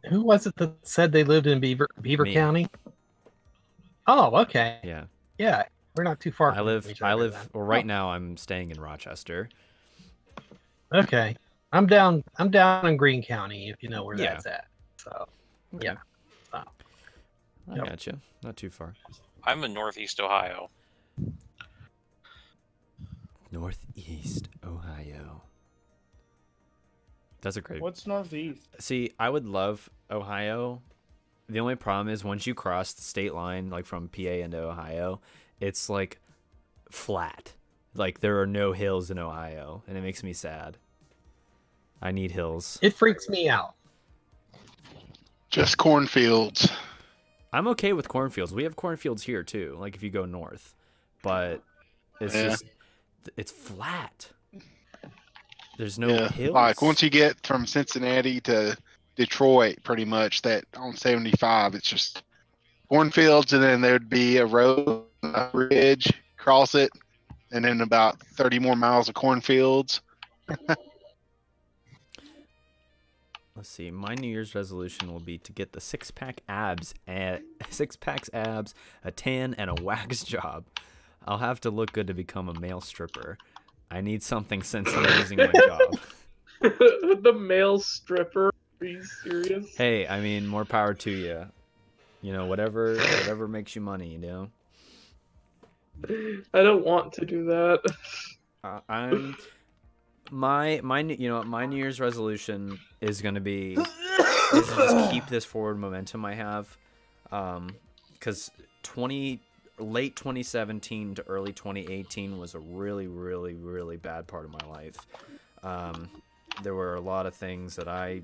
Who was it that said they lived in Beaver Me. County? Oh, okay. Yeah. Yeah, we're not too far. I from live. each I other live. then. Well, right now I'm staying in Rochester. Okay, I'm down. I'm down in Greene County, if you know where Yeah. that's at. So, Okay. yeah. I Yep. gotcha. Not too far. I'm in Northeast Ohio. Northeast Ohio. That's a great. What's northeast? See, I would love Ohio. The only problem is once you cross the state line, like from PA into Ohio, it's like flat. Like there are no hills in Ohio, and it makes me sad. I need hills. It freaks me out. Just cornfields. I'm okay with cornfields. We have cornfields here too. Like if you go north, but it's Yeah. just it's flat. There's no Yeah, hills. like once you get from Cincinnati to Detroit, pretty much that on 75, it's just cornfields, and then there'd be a road, a bridge, cross it, and then about 30 more miles of cornfields. Let's see. My New Year's resolution will be to get the six-pack abs, a tan, and a wax job. I'll have to look good to become a male stripper. I need something since I'm losing my job. The male stripper. Are you serious? Hey, I mean, more power to you. You know, whatever makes you money. You know. I don't want to do that. I'm my New Year's resolution is gonna be is to just keep this forward momentum I have, because late 2017 to early 2018 was a really, really, really bad part of my life. There were a lot of things that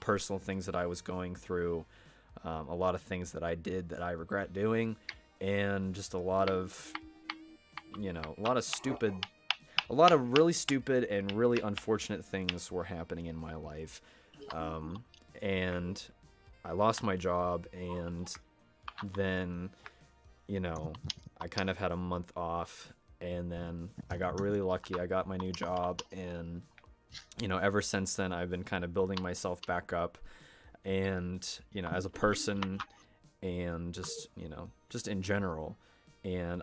personal things that I was going through, a lot of things that I did that I regret doing, and just a lot of really stupid and really unfortunate things were happening in my life. And I lost my job, and then, I kind of had a month off, and then I got really lucky. I got my new job, and, ever since then, I've been kind of building myself back up, and, as a person, and just in general. And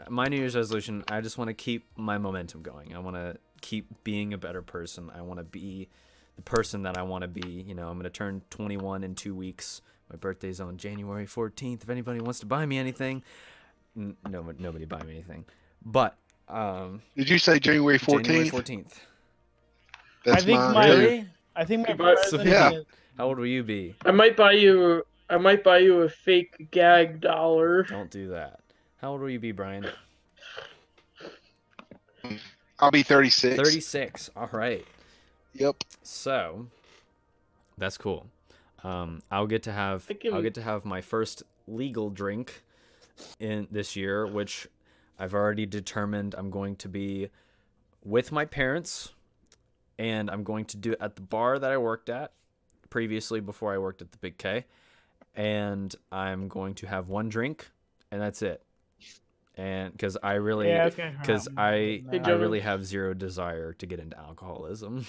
my New Year's resolution, I just want to keep my momentum going. I want to keep being a better person. I want to be the person that I want to be. I'm going to turn 21 in 2 weeks. My birthday's on January 14th. If anybody wants to buy me anything, nobody buy me anything. But Did you say January 14th? January 14th. That's I think mine. my Really? I think my But- present Yeah. is- How old will you be? I might buy you a fake gag dollar. Don't do that. How old will you be, Brian? I'll be 36. 36. All right. Yep. So that's cool. I'll get to have my first legal drink in this year, which I've already determined I'm going to be with my parents, and I'm going to do it at the bar that I worked at previously before I worked at the Big K, and I'm going to have one drink, and that's it. And because I really really have zero desire to get into alcoholism.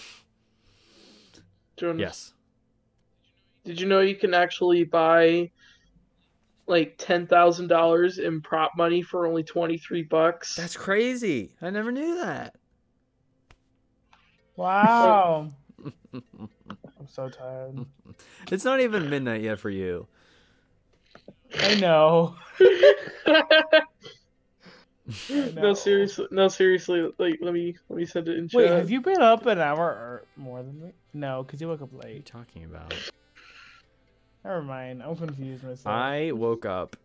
Jonas, Yes. Did you know you can actually buy like $10,000 in prop money for only $23? That's crazy. I never knew that. Wow. I'm so tired. It's not even midnight yet for you. I know. No, seriously. Like, let me send it in chat. Wait, have you been up an hour or more than me? No, because you woke up What are you late. talking about? Never mind. I'm confused myself. I woke up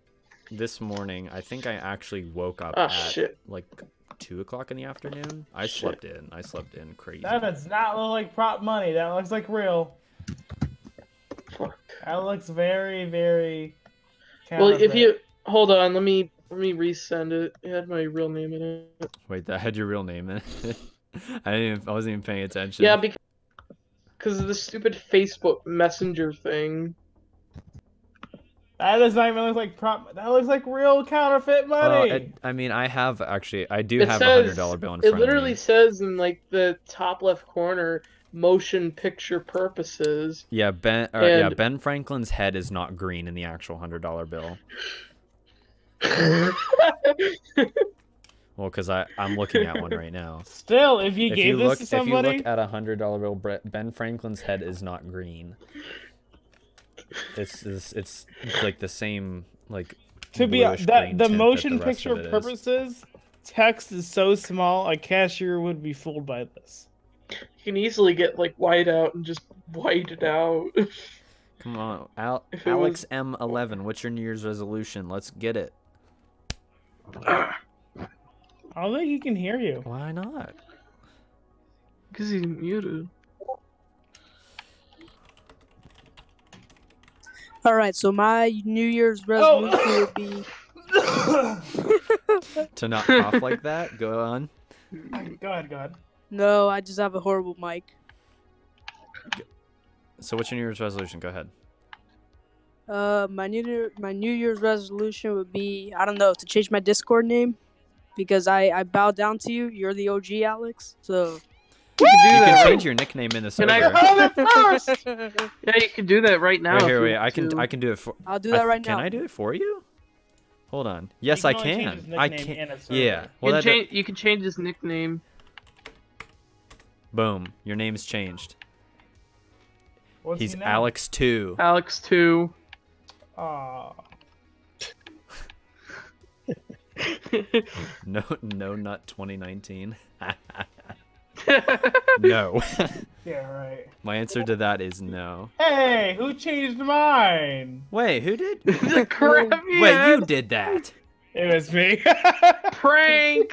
this morning. I think I actually woke up Ah, at shit. like 2 o'clock in the afternoon. I Shit. slept in crazy. That does not look like prop money. That looks like real. That looks very, very. Well, if counterfeit. you hold on, let me resend it. It had my real name in it. Wait, that had your real name in it? I wasn't even paying attention. Yeah, because of the stupid Facebook Messenger thing. That does not even look like prop. That looks like real counterfeit money. Well, I mean, I do It have says- $100 bill in It front literally of me. says in like the top left corner, motion picture purposes. Yeah, Ben. And- Ben Franklin's head is not green in the actual $100 bill. Well, because I'm looking at one right now. Still, if you gave this to If you somebody, look at a $100 bill, Ben Franklin's head is not green. It's like the same like. to be bluish that green the tint motion the rest of picture it is. purposes, text is so small, a cashier would be fooled by this. You can easily get like white out and just white it out. Come on, If it Alex was- M11. What's your New Year's resolution? Let's get it. I don't think he can hear you. Why not? Because he's muted. All right, so my New Year's resolution would be To not cough like that. Go on. Go ahead. no. I just have a horrible mic. So what's your New Year's resolution? Go ahead. My New Year's resolution would be, I don't know, to change my Discord name because I bow down to you. You're the OG, Alex. So You can do You that. can right- change your nickname in the Can I- server. Yeah, you can do that right now. Wait, if here, you wait. want I to. can do it for. I'll do that right now. Can I do it for you? Hold on. Yes, He I can only change can. his I nickname can. in a server. Yeah. You Well, can, that, change, you can change his nickname. boom. Your name's changed. What's He's he now? Alex 2. Alex 2. Aw. No nut 2019. No. Yeah, right. My answer to that is no. Hey, who changed mine? Wait, who did? The crap Wait, you did that. It was me. prank.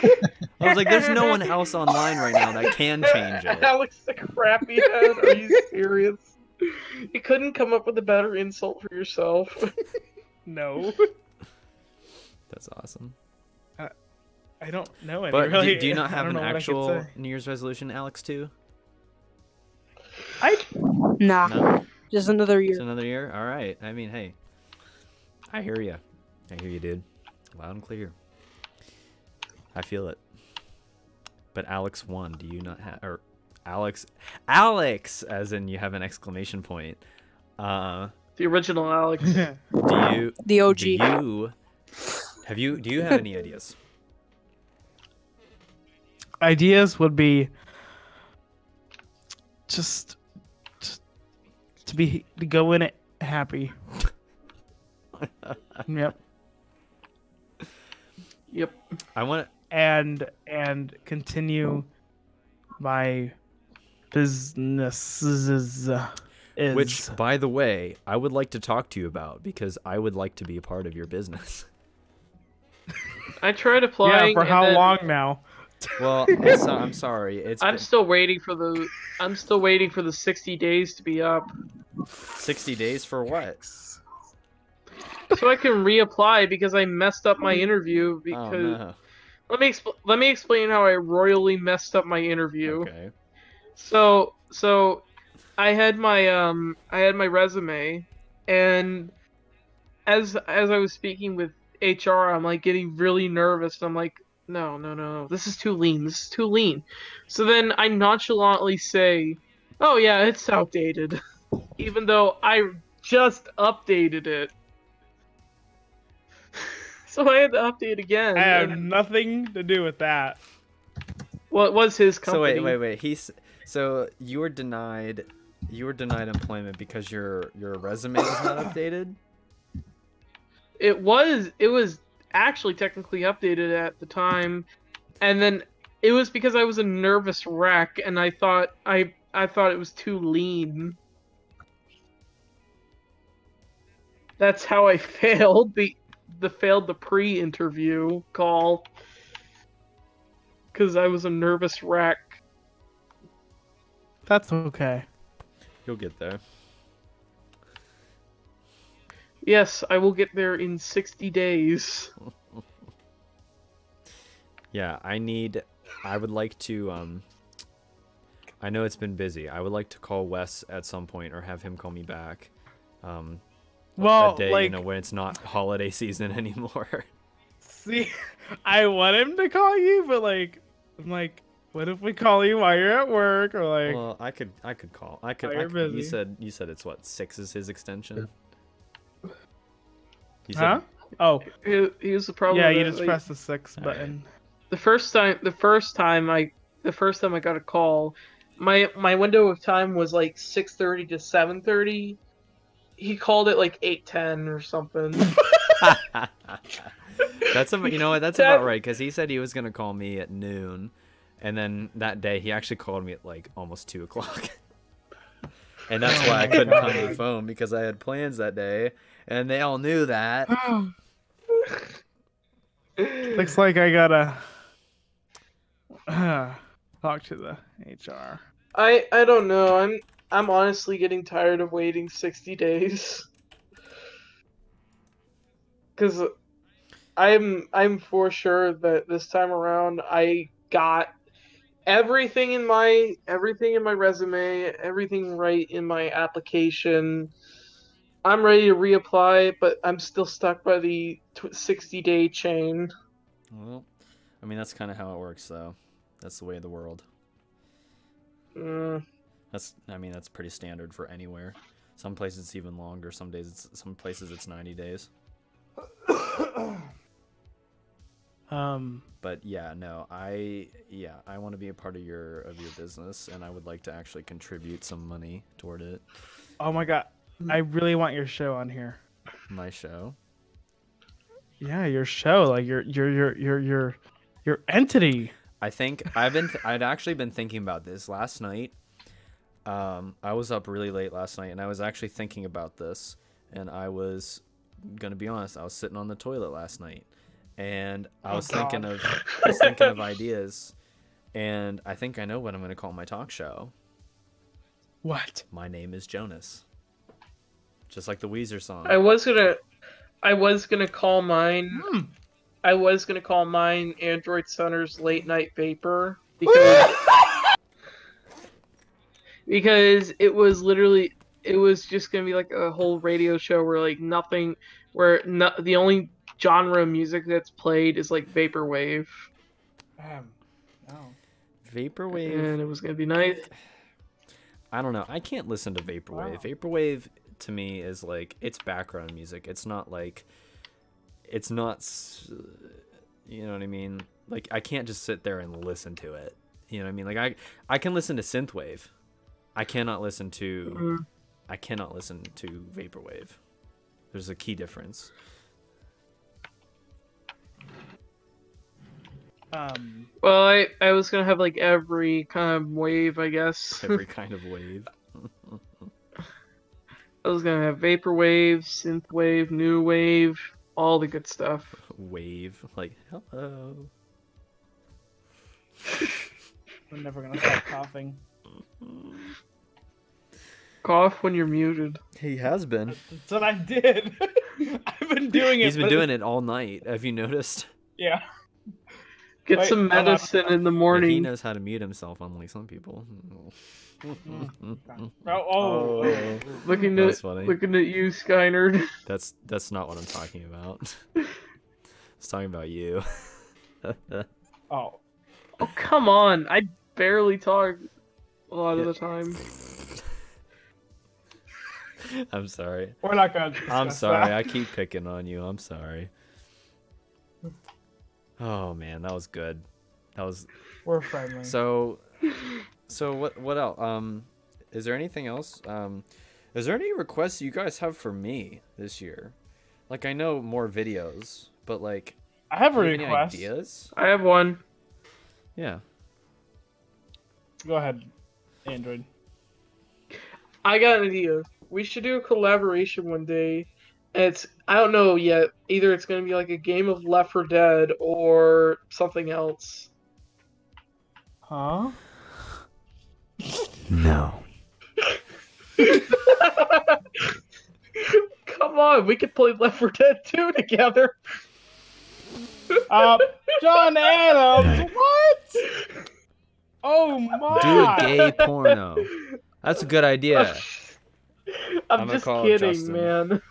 I was like, there's no one else online right now that can change it. Alex the crappy head. Are you serious? You couldn't come up with a better insult for yourself. No. That's awesome. I don't know any. But really. do you not I have don't an know what I could actual say. New Year's resolution, Alex 2? Nah, No? just another It's year. another year? All right. I mean, hey. I hear you. I hear you, dude. Loud and clear. I feel it. But Alex 1, do you not have... Or Alex... Alex! As in you have an exclamation point. The original Alex. Do you... The OG. Do you... Do you have any ideas? Ideas would be just to go in it happy. Yep. Yep. I want And continue my businesses. Which, by the way, I would like to talk to you about because I would like to be a part of your business. I tried applying. Yeah, for and how then long now? Well, I'm sorry. I'm still waiting for the 60 days to be up, 60 days for what? so I can reapply because I messed up my interview. Because Oh, no. let me explain how I royally messed up my interview. Okay. So I had my resume, and as I was speaking with HR, I'm like getting really nervous. I'm like, no, this is too lean. So then I nonchalantly say, oh yeah, it's outdated, even though I just updated it. So I had to update again. I have and- nothing to do with that. well, it was his company. So wait. So you were denied employment because your resume is not updated? It was actually technically updated at the time, and then it was because I was a nervous wreck and I thought it was too lean. That's how I failed the pre-interview call, because I was a nervous wreck. That's okay. You'll get there. Yes, I will get there in 60 days. Yeah, I would like to I know it's been busy. I would like to call Wes at some point or have him call me back. Well, a day, like, when it's not holiday season anymore. see, I want him to call you, but like, I'm like, What if we call you while you're at work, or like? Well, I could call. I could. Oh, you're busy. You said it's what, 6 is his extension. You said, Huh? Oh, Here's the problem. yeah. with You it, just like, press the 6 button. the first time I got a call, my window of time was like 6:30 to 7:30. He called it like 8:10 or something. That's you know what? That's about right, because he said he was gonna call me at noon, and then that day he actually called me at like almost 2 o'clock. And that's why I couldn't come to the phone, because I had plans that day, and they all knew that. Looks like I gotta talk to the HR. I don't know. I'm honestly getting tired of waiting 60 days. Cuz I'm for sure that this time around I got everything in my resume, everything right in my application. I'm ready to reapply, but I'm still stuck by the 60-day chain. Well, I mean, that's kind of how it works, though. That's the way of the world. I mean, that's pretty standard for anywhere. Some places it's even longer. Some places it's 90 days. But yeah, no, I want to be a part of your business, and I would like to actually contribute some money toward it. Oh my god, I really want your show on here. My show? Yeah, your show, like your entity. I think I'd actually been thinking about this last night. I was up really late last night, and I was actually thinking about this, and I was gonna be honest, I was sitting on the toilet last night, and I was thinking of ideas, and I think I know what I'm gonna call my talk show. What? My name is Jonas. Just like the Weezer song. I was gonna call mine. I was gonna call mine Android Sunner's Late Night Vapor because it was just gonna be like a whole radio show where like the only genre of music that's played is like vaporwave. No. Vaporwave. And it was gonna be nice. I don't know. I can't listen to vaporwave. Wow. Vaporwave to me is like, it's background music. It's not like, you know what I mean? Like, I can't just sit there and listen to it. You know what I mean? Like, I can listen to synthwave. I cannot listen to vaporwave. There's a key difference. Well, I was gonna have like every kind of wave, I guess. Every kind of wave. I was gonna have vaporwave, synthwave, new wave, all the good stuff. Wave, like, hello. I'm never gonna stop coughing. Cough when you're muted. He has been. That's what I did. I've been doing it. He's been doing it all night. Have you noticed? Yeah. Get some medicine in the morning. He knows how to mute himself, unlike some people. Looking at you, Skynerd. That's not what I'm talking about. I was talking about you. Oh, come on! I barely talk a lot of the time. I'm sorry. We're not gonna discuss I'm sorry. that. I keep picking on you. I'm sorry. Oh man, that was good. We're friendly. So what else? Is there anything else? Is there any requests you guys have for me this year? Like, I know more videos, but like, I have a any request. ideas? I have one. Yeah. Go ahead, Android. I got an idea. We should do a collaboration one day. And I don't know yet. Either it's going to be like a game of Left 4 Dead or something else. Huh? No. Come on, we could play Left 4 Dead 2 together. John Adams, what? Oh my! Do a gay porno. That's a good idea. I'm just kidding, man.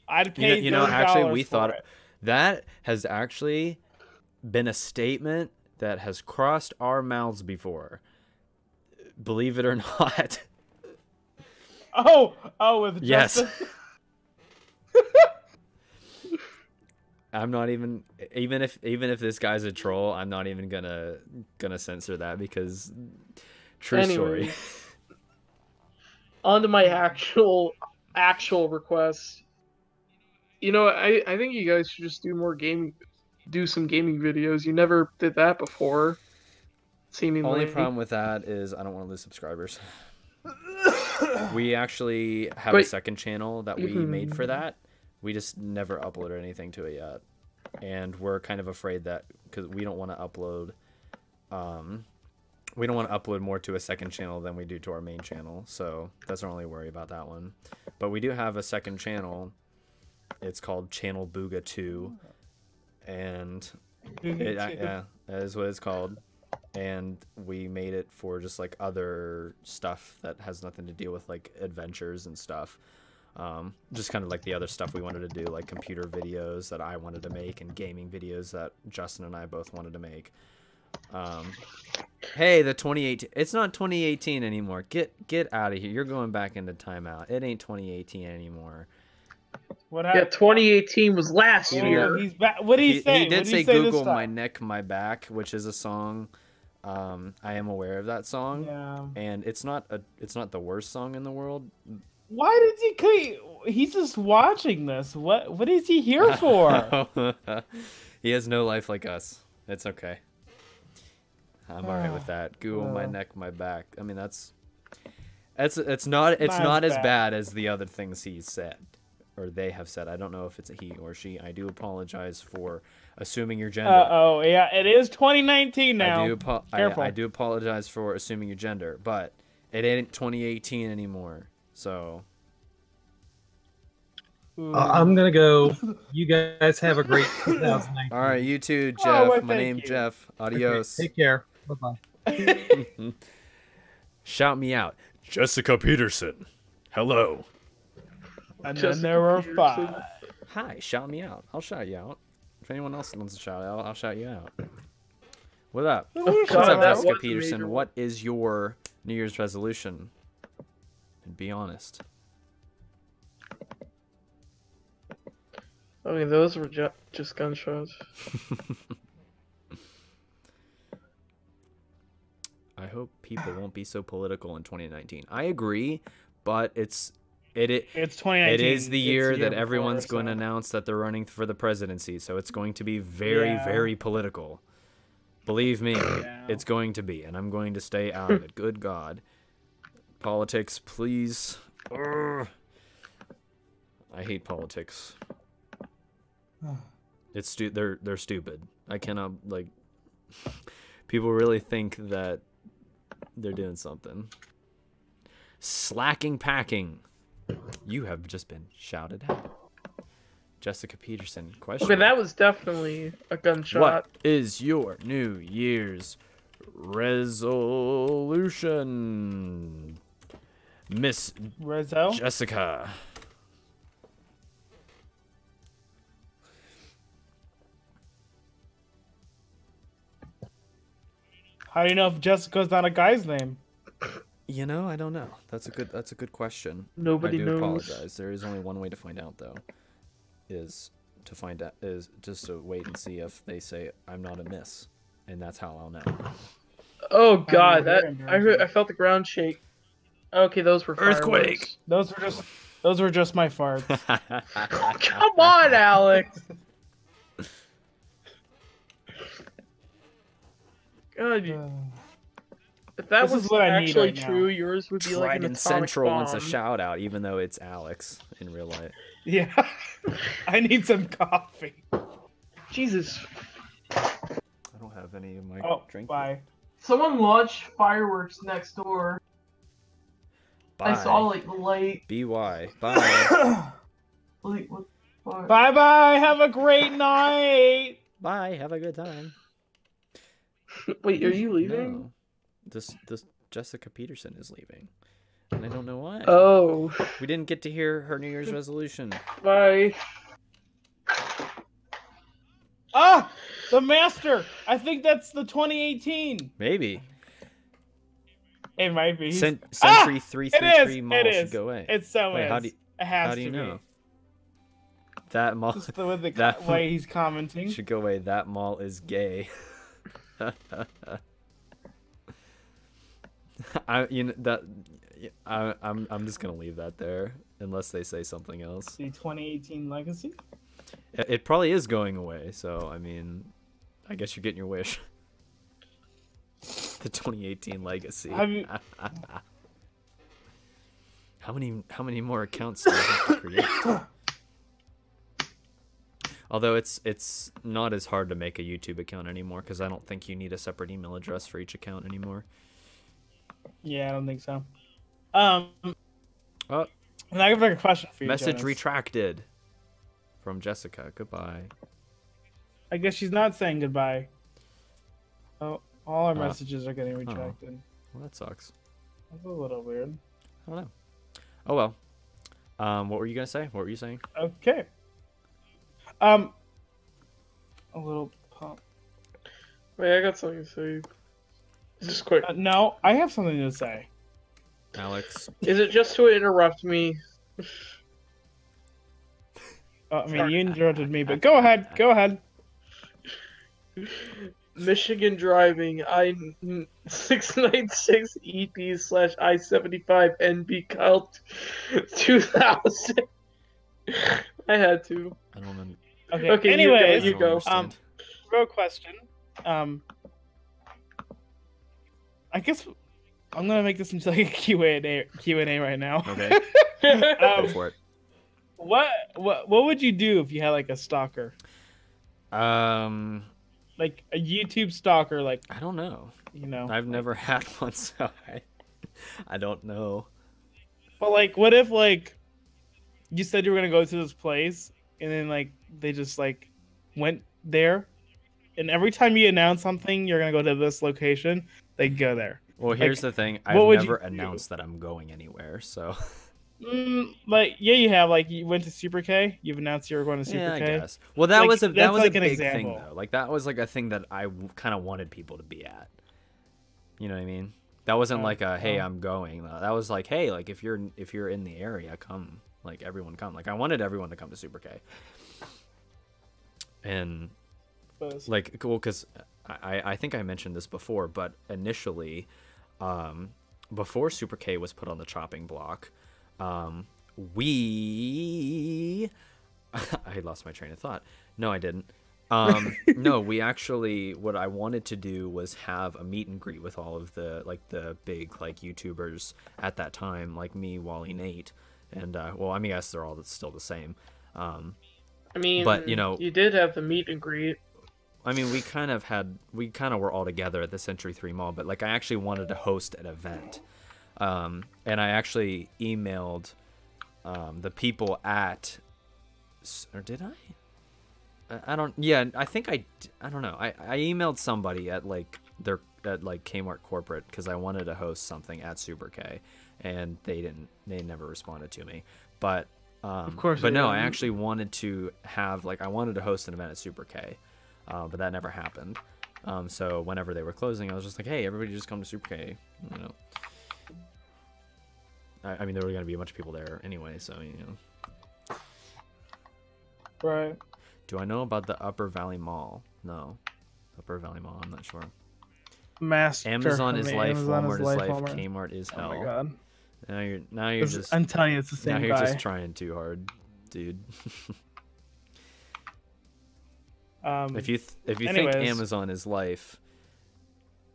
I'd pay actually, we for thought it. that has actually been a statement that has crossed our mouths before. Believe it or not. Oh, with Yes. Justin. I'm not even if this guy's a troll, I'm not even gonna censor that because true story. Anyways, on to my actual request. You know, I think you guys should just do some gaming videos. You never did that before, seemingly. Only problem with that is I don't want to lose subscribers. We actually have a second channel that we made for that. We just never uploaded anything to it yet. And we're kind of afraid that because we don't want to upload more to a second channel than we do to our main channel. So that's our only worry about that one. But we do have a second channel. It's called Channel Booga 2. And that is what it's called. And we made it for just like other stuff that has nothing to do with like adventures and stuff. Just kind of like the other stuff we wanted to do, like computer videos that I wanted to make and gaming videos that Justin and I both wanted to make. Hey, the 2018, it's not 2018 anymore. Get out of here. You're going back into timeout. It ain't 2018 anymore. What happened? Yeah, 2018 was last year. He's back. What did he say? He did say Google My Neck, My Back, which is a song. I am aware of that song. Yeah. And it's not the worst song in the world. Why did he? He's just watching this. What is he here for? He has no life like us. It's okay. I'm alright with that. Google My Neck, My Back. I mean, it's not as bad as the other things he said or they have said. I don't know if it's a he or she. I do apologize for assuming your gender. Oh yeah, it is 2019 now. I do apologize for assuming your gender, but it ain't 2018 anymore. So I'm gonna go. You guys have a great 2019. All right, you too, Jeff. My name's Jeff. Adios. Okay, take care. Bye-bye. Shout me out, Jessica Peterson. Hello. And then there were 5. Hi, shout me out. I'll shout you out. If anyone else wants to shout out, I'll shout you out. What up? What's up, Jessica Peterson? What is your New Year's resolution? And be honest. I mean, those were just gunshots. I hope people won't be so political in 2019. I agree, but it's 2019. It is the year that everyone's going to announce that they're running for the presidency, so it's going to be very, very political. Believe me, it's going to be, and I'm going to stay out of it. Good God. Politics, please. Urgh. I hate politics. They're stupid. I cannot, like, people really think that they're doing something. Slacking packing. You have just been shouted at. Jessica Peterson, question. Okay, that was definitely a gunshot. What is your New Year's resolution, Miss Jessica? How do you know if Jessica's not a guy's name? You know, I don't know. That's a good question. Nobody knows. I do apologize. There is only one way to find out, though. Is just to wait and see if they say I'm not a miss, and that's how I'll know. Oh God, I felt the ground shake. Okay, those were earthquake. Those were just my farts. Come on, Alex. God, if that was actually true, yours would be like an atomic Central bomb. wants a shout out, even though it's Alex in real life. Yeah, I need some coffee. Jesus. I don't have any of my drink. Bye. Someone launched fireworks next door. Bye. I saw like the light. BY. Bye. Like what? Bye bye. Have a great night. Bye. Have a good time. Wait, are you leaving? No. This Jessica Peterson is leaving, and I don't know why. Oh. We didn't get to hear her New Year's resolution. Bye. Ah! The Master. I think that's the 2018. Maybe. It might be. Century 333 mall it should is. go away. It so Wait, is. How do you know? That mall. Just with the that way he's commenting. Should go away. That mall is gay. I'm just gonna leave that there unless they say something else. The 2018 legacy. It probably is going away. So I mean, I guess you're getting your wish. The 2018 legacy. How many more accounts do you have to create? Although it's not as hard to make a YouTube account anymore because I don't think you need a separate email address for each account anymore. Yeah, I don't think so. Oh, and I have a question for you. message Jonas. retracted from Jessica. Goodbye. I guess she's not saying goodbye. Oh, all our messages are getting retracted. Well, that sucks. That's a little weird. I don't know. Oh well. What were you gonna say? What were you saying? Okay. A little pump. Wait, I got something to say. Just quick. No, I have something to say. Alex. Is it just to interrupt me? I mean, you interrupted me, but go ahead. Go ahead. Michigan driving I-696 EP/I-75 NB Kyle 2000. I had to. I don't know. Okay. Anyways, you go. Real question. I guess I'm gonna make this into like a Q&A right now. Okay. Go for it. What would you do if you had like a stalker? Like a YouTube stalker, like I don't know. You know, I've never had one, so I don't know. But like, what if like you said you were gonna go to this place, and then like they just like went there, and every time you announce something, you're gonna go to this location, they go there. Well, here's the thing: I've never announced that I'm going anywhere, so. Like you have like you went to Super K. You've announced you were going to Super K. I guess. Well, that was a like big thing though. Like that was like a thing that I kind of wanted people to be at. You know what I mean? That wasn't like a hey, I'm going. That was like hey, like if you're in the area, come. Like everyone come. Like I wanted everyone to come to Super K. And like cool because I think I mentioned this before, but initially, before Super K was put on the chopping block. I lost my train of thought. No, I didn't. No, we actually, what I wanted to do was have a meet and greet with all of the big like YouTubers at that time, like me, Wally, Nate, and well, I mean, I guess they're all still the same. I mean, but you know, you did have the meet and greet. I mean, we kind of were all together at the Century 3 Mall, but like I actually wanted to host an event. And I actually emailed the people at, or did I? I don't. Yeah, I think I don't know. I emailed somebody at like Kmart corporate because I wanted to host something at Super K, and they never responded to me. But of course. But no, I actually wanted to have I wanted to host an event at Super K, but that never happened. So whenever they were closing, I was just like, hey, everybody just come to Super K, you know. I mean, there were going to be a bunch of people there anyway, so, you know. Right. Do I know about the Upper Valley Mall? No. Upper Valley Mall, I'm not sure. Master. Amazon is life, Walmart is life, Kmart is hell. Oh my god. Now you're just... I'm telling you, it's the same guy. Now you're just trying too hard, dude. If you think Amazon is life,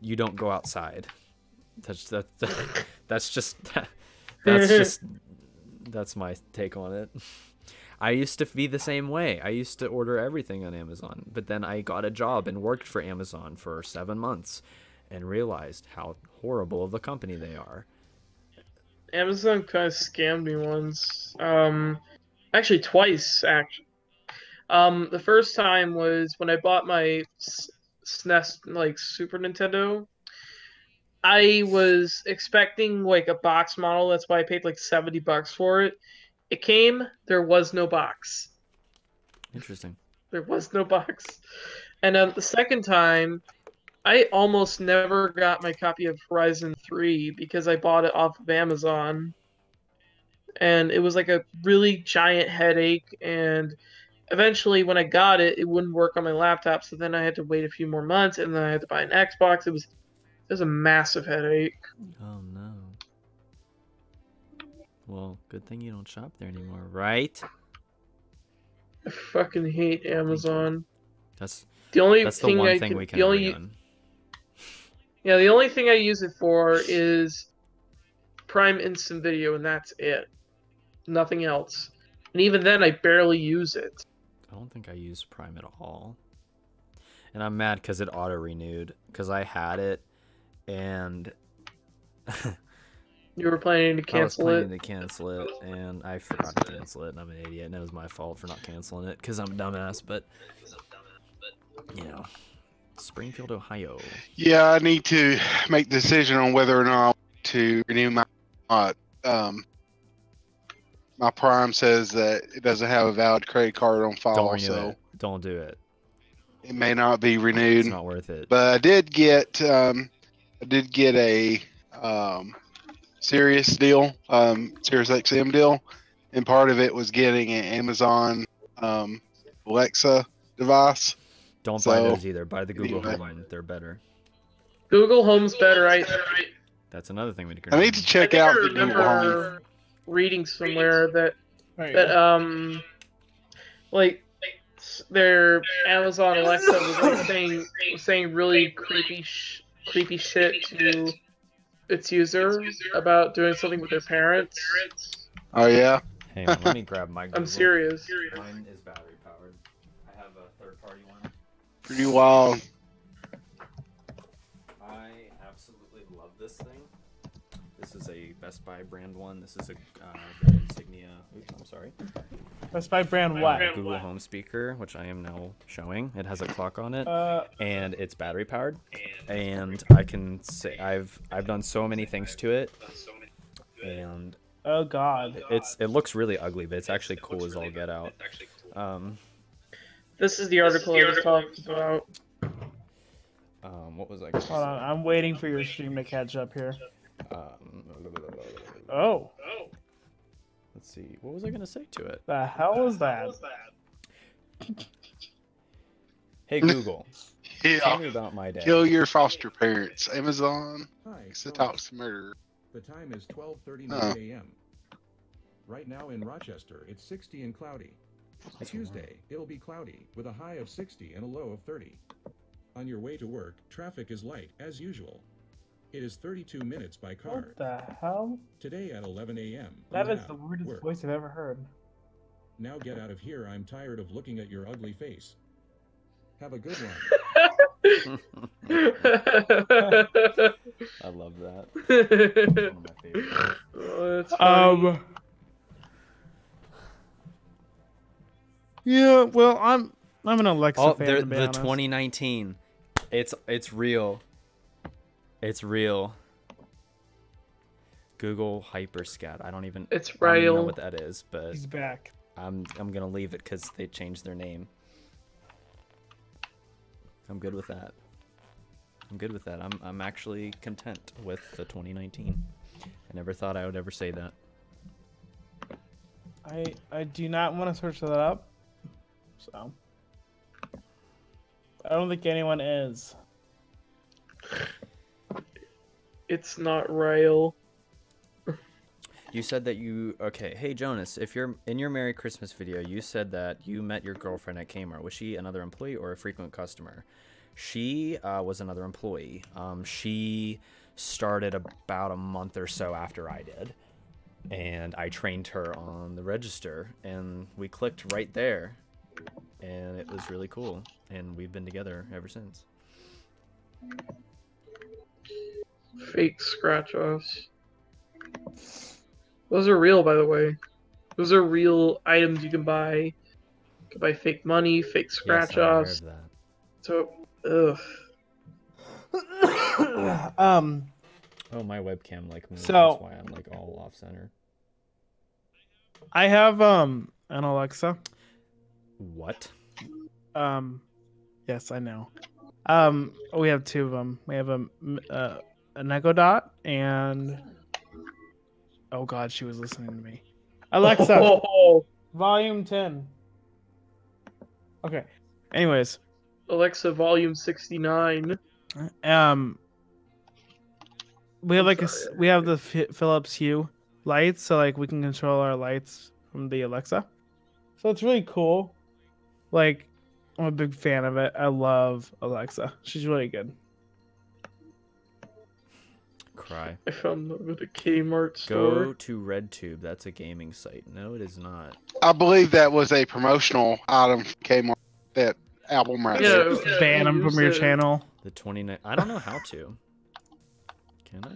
you don't go outside. That's my take on it. I used to be the same way. I used to order everything on Amazon, but then I got a job and worked for Amazon for 7 months and realized how horrible of a company they are. Amazon kind of scammed me once. Actually twice, actually. The first time was when I bought my SNES, Super Nintendo. I was expecting a box model. That's why I paid $70 for it. It came. There was no box. Interesting. There was no box. And the second time, I almost never got my copy of Horizon 3 because I bought it off of Amazon. And it was like a really giant headache. And eventually, when I got it, it wouldn't work on my laptop. So then I had to wait a few more months, and then I had to buy an Xbox. It was a massive headache. Oh no. Well, good thing you don't shop there anymore, right? I fucking hate Amazon. That's The only the thing one thing we can agree on. Yeah, the only thing I use it for is Prime Instant Video, and that's it. Nothing else. And even then, I barely use it. I don't think I use Prime at all. And I'm mad because it auto-renewed. Because I had it, and... You were planning to cancel it? I was planning to cancel it, and I forgot to cancel it, and I'm an idiot, and it was my fault for not canceling it, because I'm a dumbass, but... You know... Springfield, Ohio. Yeah, I need to make the decision on whether or not to renew my my Prime says that it doesn't have a valid credit card on file, Don't renew so it. Don't do it. it may not be renewed. It's not worth it. But I did get a Sirius deal, Sirius XM deal, and part of it was getting an Amazon Alexa device. Don't buy those either. Buy the Google Home. They're better. Google Home's better. That's another thing we need I need to check out the Google Home. Reading somewhere that like their Amazon Alexa was like saying really creepy shit to its user about doing something with their parents. Oh yeah. Hang on, let me grab my Google. I'm serious. Mine is battery powered. I have a third-party one. Pretty wild. I absolutely love this thing. This is a Best Buy brand one. This is a Insignia. Oops, I'm sorry. Best Buy brand what? Google Home speaker, which I am now showing. It has a clock on it, and it's battery powered. And I can say I've done so many things to it, and oh god, it looks really ugly, but it's actually cool as all get out. This is the article I was talking about. What was I? Hold on, I'm waiting for your stream to catch up here. Oh. Let's see. What was I gonna say to it? The hell was that? Hey Google. Yeah. Tell me about my day. Kill your foster parents. Amazon. Hi, Talks murder. the time is 12:39 a.m. Right now in Rochester, it's 60 and cloudy. Tuesday, it'll be cloudy, with a high of 60 and a low of 30. On your way to work, traffic is light, as usual. It is 32 minutes by car. What the hell? Today at 11 a.m. That is the weirdest voice I've ever heard. Now get out of here, I'm tired of looking at your ugly face. Have a good one. I love that. One of my favorites. Oh, that's funny. Yeah, well, I'm an Alexa fan. To be the honest. 2019. It's real. It's real. Google Hyperscat. I don't even know what that is, but he's back. I'm gonna leave it because they changed their name. I'm good with that. I'm actually content with the 2019. I never thought I would ever say that. I do not want to search that up. So I don't think anyone is. It's not real. You said that hey Jonas, if you're in your Merry Christmas video, you said that you met your girlfriend at Kmart. Was she another employee or a frequent customer? She was another employee. She started about a month or so after I did, and I trained her on the register, and we clicked right there, and it was really cool, and we've been together ever since. Fake scratch-offs. Those are real, by the way. Those are real items you can buy. You can buy fake money, fake scratch-offs. Yes, So, ugh. Oh, my webcam moved. So that's why I'm all off center. I have an Alexa. What? Yeah, Yes, I know. We have two of them. We have an Echo Dot and oh God, she was listening to me. Alexa, Oh, volume 10. Okay. Anyways, Alexa, volume 69. we have I'm like sorry, we have the Philips Hue lights, so like we can control our lights from the Alexa. So it's really cool. Like, I'm a big fan of it. I love Alexa. She's really good. Cry. I found them at a Kmart store. Go to RedTube. That's a gaming site. No, it is not. I believe that was a promotional item from Kmart. That album right Yeah, there. Just ban them from your channel. The 29. I don't know how to. Can I?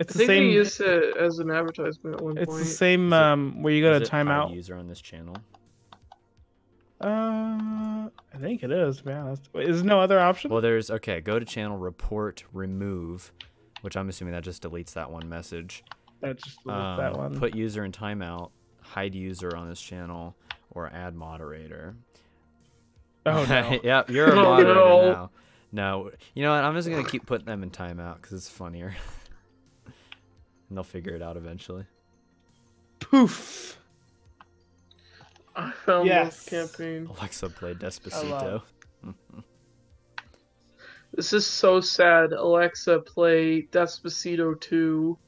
It's I the think they same. used it as an advertisement at one It's point. the same. Is Where you go Is to it hide timeout. user on this channel? I think it is. To be honest, wait, is there no other option? Well, there's okay. Go to channel, report, remove, which I'm assuming that just deletes that one message. That just deletes that one. Put user in timeout, hide user on this channel, or add moderator. Oh no. Yep, you're a Oh, moderator no. now. No, you know what? I'm just gonna keep putting them in timeout because it's funnier, and they'll figure it out eventually. Poof. I found Yes. this campaign. Alexa, play Despacito. love- This is so sad. Alexa, play Despacito 2.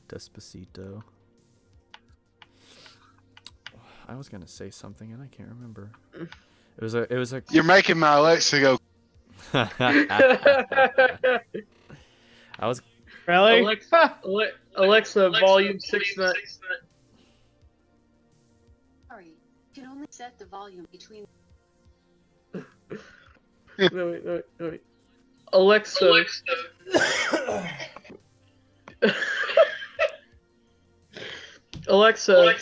Despacito. I was gonna say something and I can't remember. It was a. You're making my Alexa go. I was. Really? Alexa, volume 69. Sorry, you can only set the volume between. No, wait. Alexa. Alexa,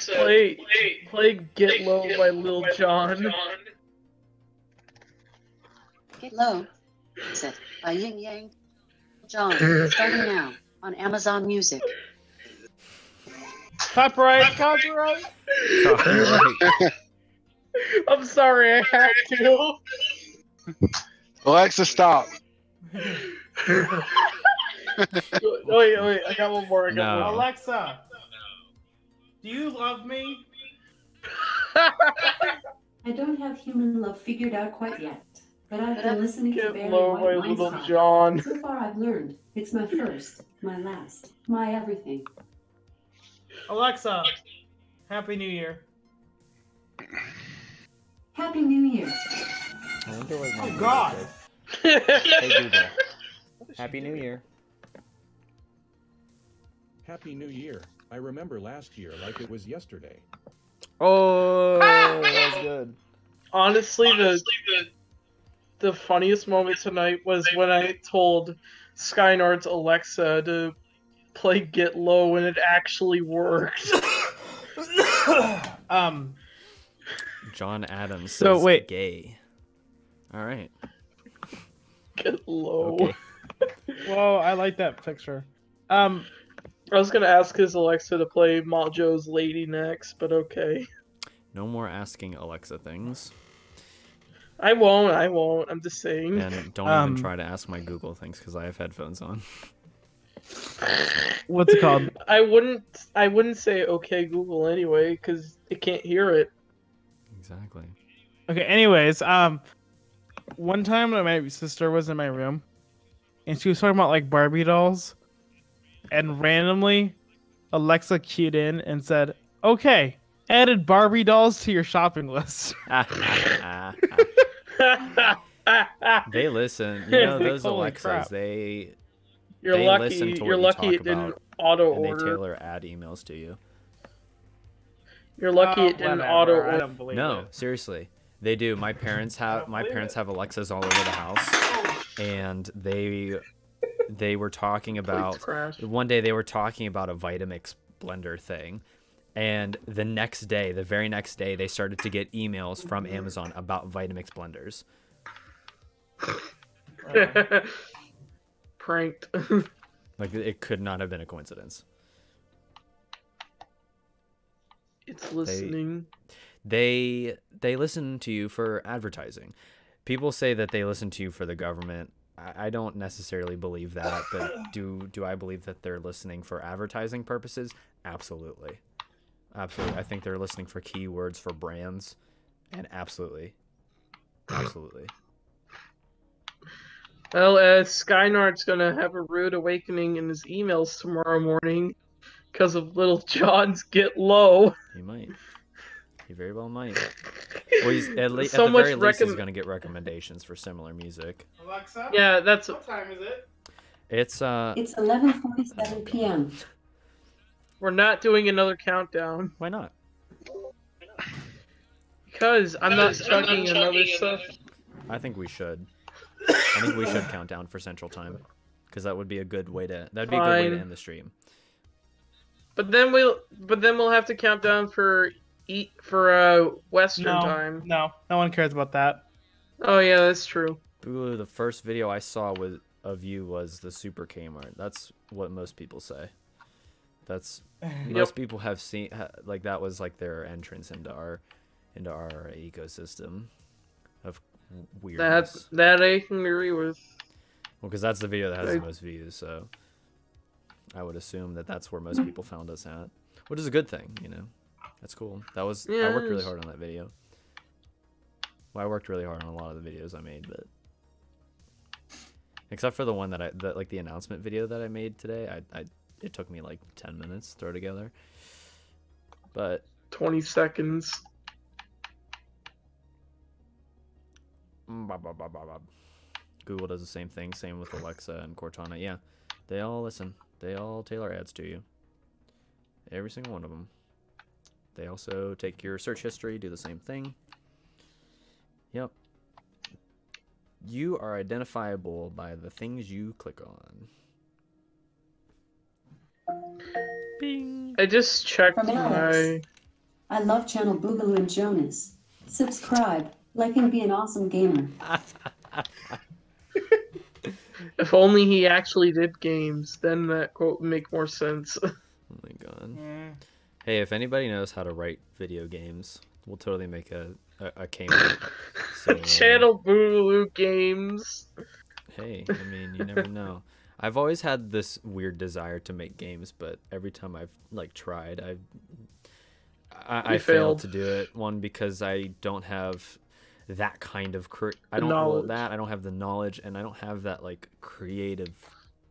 play Get Low by Lil Jon. Get Low, set by Yin Yang John, starting now on Amazon Music. Copyright. Copyright. I'm sorry, I had to. Alexa, stop. Wait, I got one more. No. Alexa, do you love me? I don't have human love figured out quite yet, but I've been listening to Get Barry Low by White Lil nonstop. Jon. So far I've learned it's my first, my last, my everything. Alexa, Happy New Year. Happy New Year. Oh God. Hey Google. Happy New Year. Happy New Year. I remember last year like it was yesterday. Oh, that was good. Honestly, the funniest moment tonight was when I told Skynard's Alexa to play Get Low and it actually worked. John Adams says So, wait. gay. All right. Get Low. Okay. Whoa, I like that picture. I was gonna ask his Alexa to play Majo's Lady next, but okay. No more asking Alexa things. I won't. I'm just saying. And don't even try to ask my Google things because I have headphones on. What's it called? I wouldn't say okay Google anyway, because it can't hear it. Exactly. Okay, anyways, one time when my sister was in my room, and she was talking about like Barbie dolls, and randomly, Alexa keyed in and said, "Okay, added Barbie dolls to your shopping list." They listen. You know, those Holy Alexas, crap. You're they lucky. listen to what You're you lucky talk it didn't about, auto and they order. tailor ad emails to you. You're lucky it didn't Whatever, auto I order. don't believe No, it. seriously. They do. My parents have Alexas all over the house, and they were talking about one day they were talking about a Vitamix blender thing, and the very next day they started to get emails from Amazon about Vitamix blenders. Pranked. Like, it could not have been a coincidence. It's listening. They listen to you for advertising. People say that they listen to you for the government. I don't necessarily believe that, but do I believe that they're listening for advertising purposes? Absolutely. Absolutely. I think they're listening for keywords for brands, and absolutely. Absolutely. Well, Skynard's gonna have a rude awakening in his emails tomorrow morning because of Little John's Get Low. He might. He very well might. Well, he's at the So very much least he's going to get recommendations for similar music. Alexa? Yeah, that's... What time is it? It's 11:47 p.m. We're not doing another countdown. Why not? Because I'm not chugging another stuff. I think we should. I think we should count down for Central Time, because that would be a good way to good way to end the stream. But then we'll have to count down for Western time. No one cares about that. Oh yeah, that's true. Ooh, the first video I saw of you was the Super Kmart. That's what most people say. That's most people have seen, like, that was like their entrance into our ecosystem of weirdness. That I can agree with. Well, because that's the video that has the most views, so I would assume that that's where most people found us at, which is a good thing, you know. That's cool. I worked really hard on that video. Well, I worked really hard on a lot of the videos I made, but except for the one like the announcement video that I made today, it took me like 10 minutes to throw together. But 20 seconds. Google does the same thing. Same with Alexa and Cortana. Yeah, they all listen. They all tailor ads to you. Every single one of them. They also take your search history, do the same thing. Yep. You are identifiable by the things you click on. Bing. I just checked From Alex. I love channel Boogaloo and Jonas. Subscribe, like and be an awesome gamer. If only he actually did games, then that quote would make more sense. Oh my god. Hey, if anybody knows how to write video games, we'll totally make a Kmart. Channel Boogaloo Games. Hey, I mean, you never know. I've always had this weird desire to make games, but every time I've tried, I failed to do it. One, because I don't have that kind of I don't have the knowledge, and I don't have that like creative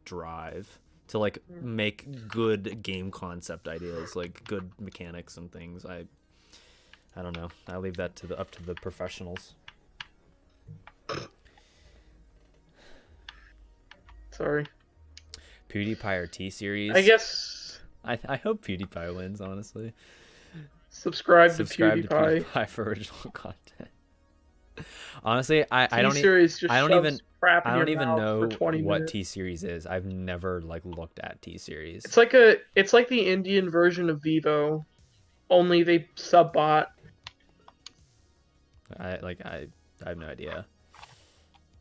drive to like make good game concept ideas, like good mechanics and things. I don't know. I leave that up to the professionals. Sorry. PewDiePie or T-Series? I guess. I hope PewDiePie wins, honestly. Subscribe to PewDiePie for original content. Honestly, I don't even know what T-Series is. I've never like looked at T-Series. It's like the Indian version of Vivo, only they sub-bot. I have no idea.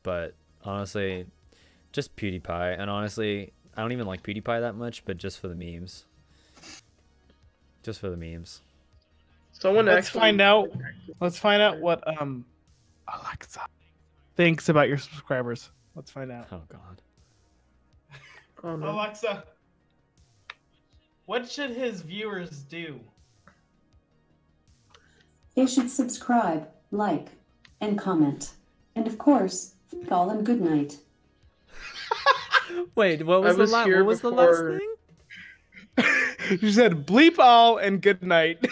But honestly, just PewDiePie, and honestly, I don't even like PewDiePie that much, but just for the memes. Just for the memes. Let's find out what Alexa thinks about your subscribers. Let's find out. Oh god. Oh, no. Alexa, what should his viewers do? They should subscribe, like, and comment. And of course, call them good night. Wait, what was the last thing? You said bleep all and good night.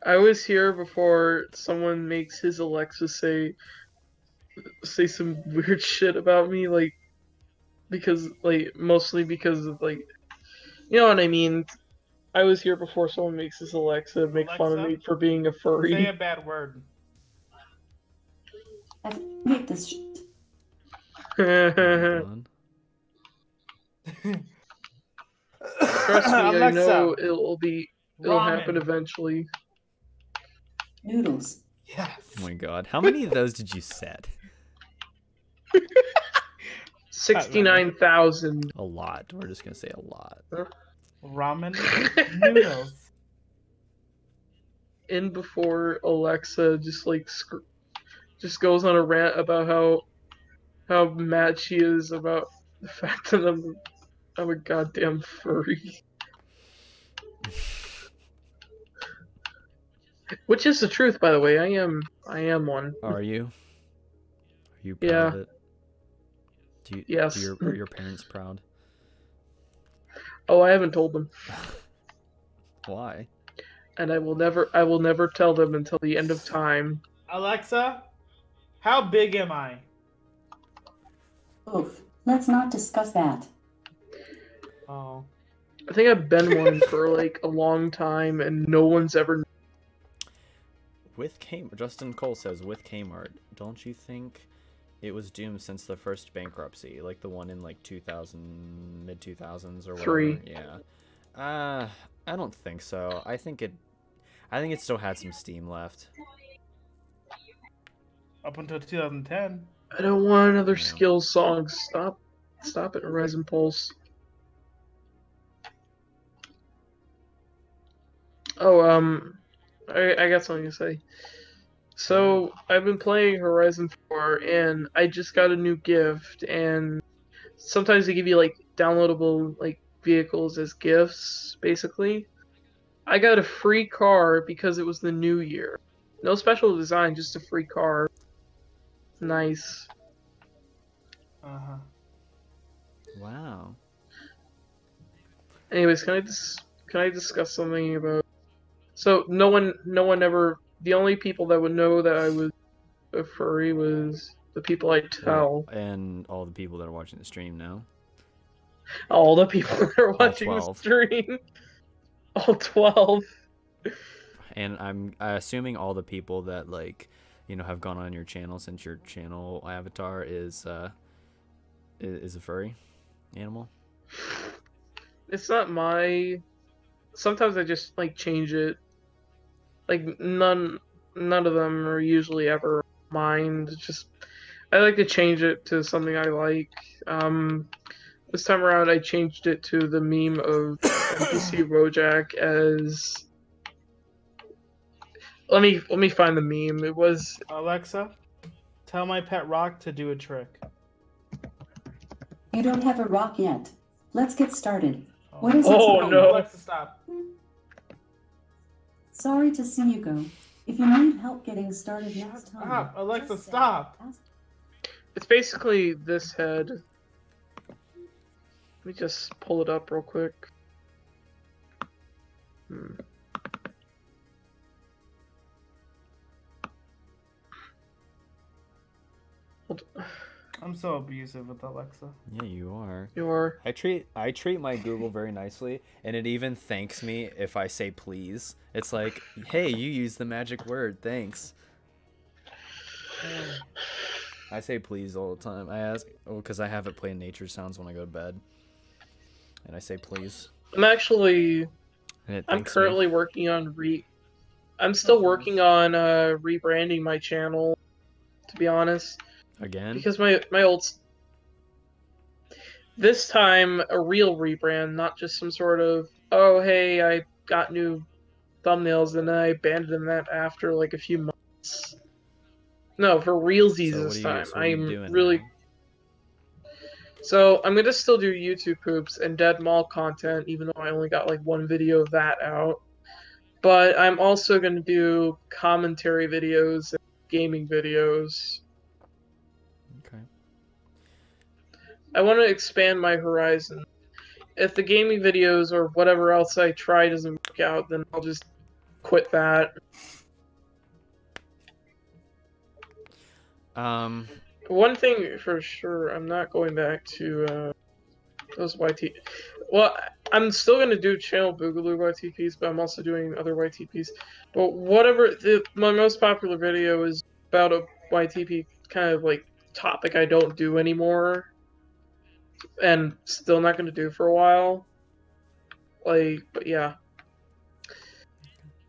I was here before someone makes his Alexa say some weird shit about me, like, because, like, mostly because of, like, you know what I mean? I was here before someone makes his Alexa make fun of me for being a furry. Say a bad word. I hate this shit. Trust me, I know it'll happen eventually. Noodles. Yes. Oh my god. How many of those did you set? 69,000. A lot. We're just gonna say a lot. Ramen noodles. In before Alexa just like just goes on a rant about how mad she is about the fact that I'm a goddamn furry. Which is the truth, by the way. I am one. Are you? Are you proud of it? Yes. Are your parents proud? Oh, I haven't told them. Why? And I will never tell them until the end of time. Alexa, how big am I? Oof. Let's not discuss that. Oh. I think I've been one for like a long time, and no one's ever. With Kmart, Justin Cole says, with Kmart, don't you think it was doomed since the first bankruptcy, like the one in like mid 2000s or whatever? 3. Yeah. I don't think so. I think it still had some steam left. Up until 2010. I don't want another Skills song. Stop it, Horizon Pulse. Oh, I got something to say. So, I've been playing Horizon 4, and I just got a new gift, and sometimes they give you, like, downloadable, like, vehicles as gifts, basically. I got a free car because it was the new year. No special design, just a free car. Nice. Uh-huh. Wow. Anyways, can I discuss something about... So, no one ever... The only people that would know that I was a furry was the people I tell. And all the people that are watching the stream now. All the people that are watching the stream. All 12. And I'm assuming all the people that, like, you know, have gone on your channel since your channel avatar is a furry animal. It's not my... Sometimes I just, like, change it. Like, none of them are usually ever mine. It's just... I like to change it to something I like. This time around, I changed it to the meme of NPC Wojak as... Let me find the meme. It was... Alexa, tell my pet rock to do a trick. You don't have a rock yet. Let's get started. What is Oh, no. Alexa, stop. Sorry to see you go. If you need help getting started next time... Stop, Alexa, stop. It's basically this head. Let me just pull it up real quick. I'm so abusive with Alexa. Yeah, you are. You are. I treat my Google very nicely, and it even thanks me if I say please. It's like, hey, you use the magic word, thanks. I say please all the time. I ask, because I have it playing nature sounds when I go to bed, and I say please. I'm currently working on I'm still working on rebranding my channel, to be honest. Again? Because my old... This time, a real rebrand, not just some sort of, oh, hey, I got new thumbnails and I abandoned that after like a few months. No, for realsies this time. I'm really... Now? So, I'm gonna still do YouTube poops and Dead Mall content, even though I only got like one video of that out. But I'm also gonna do commentary videos and gaming videos. I want to expand my horizon. If the gaming videos or whatever else I try doesn't work out, then I'll just quit that. One thing for sure, I'm not going back to those YT. Well, I'm still going to do channel Boogaloo YTPs, but I'm also doing other YTPs. But whatever, my most popular video is about a YTP kind of like topic I don't do anymore. And still not going to do for a while. Like, but yeah.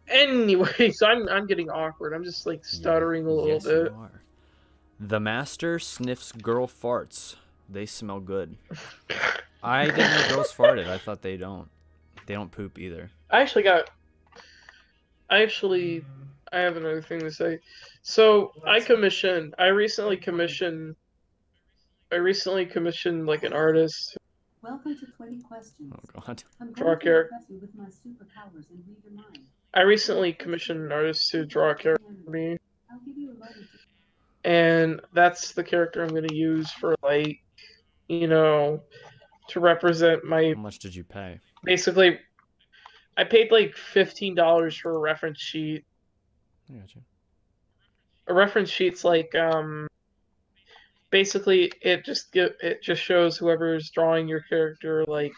Anyway, so I'm getting awkward. I'm just like stuttering a little bit. You are. The master sniffs girl farts. They smell good. I didn't know girls farted. I thought they don't. They don't poop either. I I have another thing to say. So I recently commissioned like an artist. Welcome to 20 questions. Oh God. I'm Draw a going to character. impress you with my superpowers and read your mind. I recently commissioned an artist to draw a character for me, I'll give you a moment to... and that's the character I'm going to use for like, you know, to represent my. How much did you pay? Basically, I paid like $15 for a reference sheet. I got you. A reference sheet's like basically it just shows whoever's drawing your character like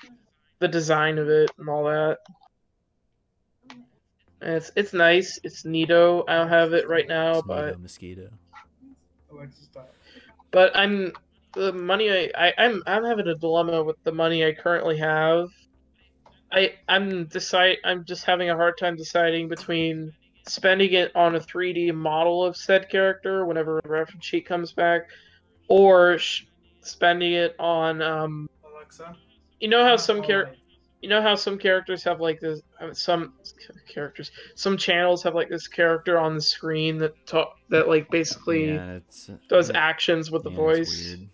the design of it and all that. And it's nice. It's neato. I don't have it right now, but mosquito. But I'm having a dilemma with the money I currently have. I'm just having a hard time deciding between spending it on a 3D model of said character whenever a reference sheet comes back, or spending it on Alexa. You know how some characters have like this. Some channels have like this character on the screen that like basically does actions with the voice. Weird.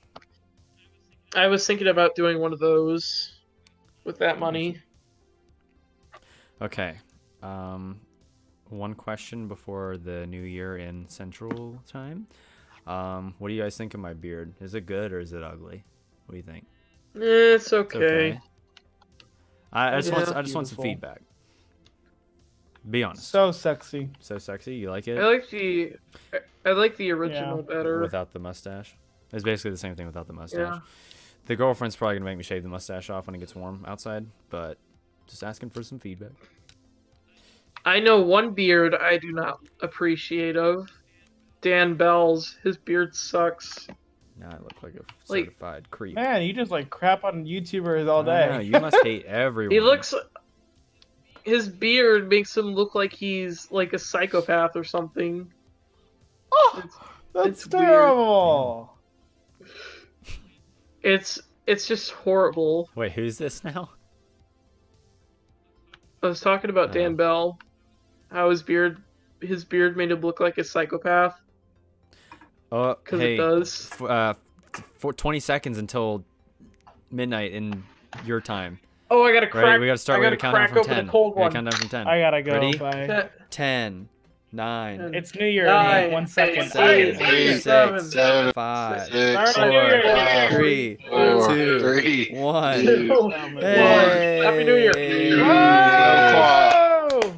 I was thinking about doing one of those with that money. Okay. One question before the new year in Central Time. What do you guys think of my beard? Is it good or is it ugly? What do you think? It's okay. It's okay. I just want some feedback. Be honest. So sexy. So sexy. You like it? I like the original better. Without the mustache. It's basically the same thing without the mustache. Yeah. The girlfriend's probably gonna make me shave the mustache off when it gets warm outside, but just asking for some feedback. I know one beard I do not appreciate of. Dan Bell's. His beard sucks. Now I look like a certified creep. Man, you just like crap on YouTubers all day. I know, you must hate everyone. He looks. His beard makes him look like he's like a psychopath or something. Oh, that's terrible. It's just horrible. Wait, who's this now? I was talking about Dan Bell. How his beard made him look like a psychopath. Oh, because hey, it does. For 20 seconds until midnight in your time. Oh, I gotta crack. Ready? We gotta start. We gotta count down from 10. We gotta count down from 10. I gotta go. Ready? Bye. 10, 9. It's New Year. 9, 1 second. 6, 5, 4, 3, 2, 1. Hey! Happy New Year. Whoa!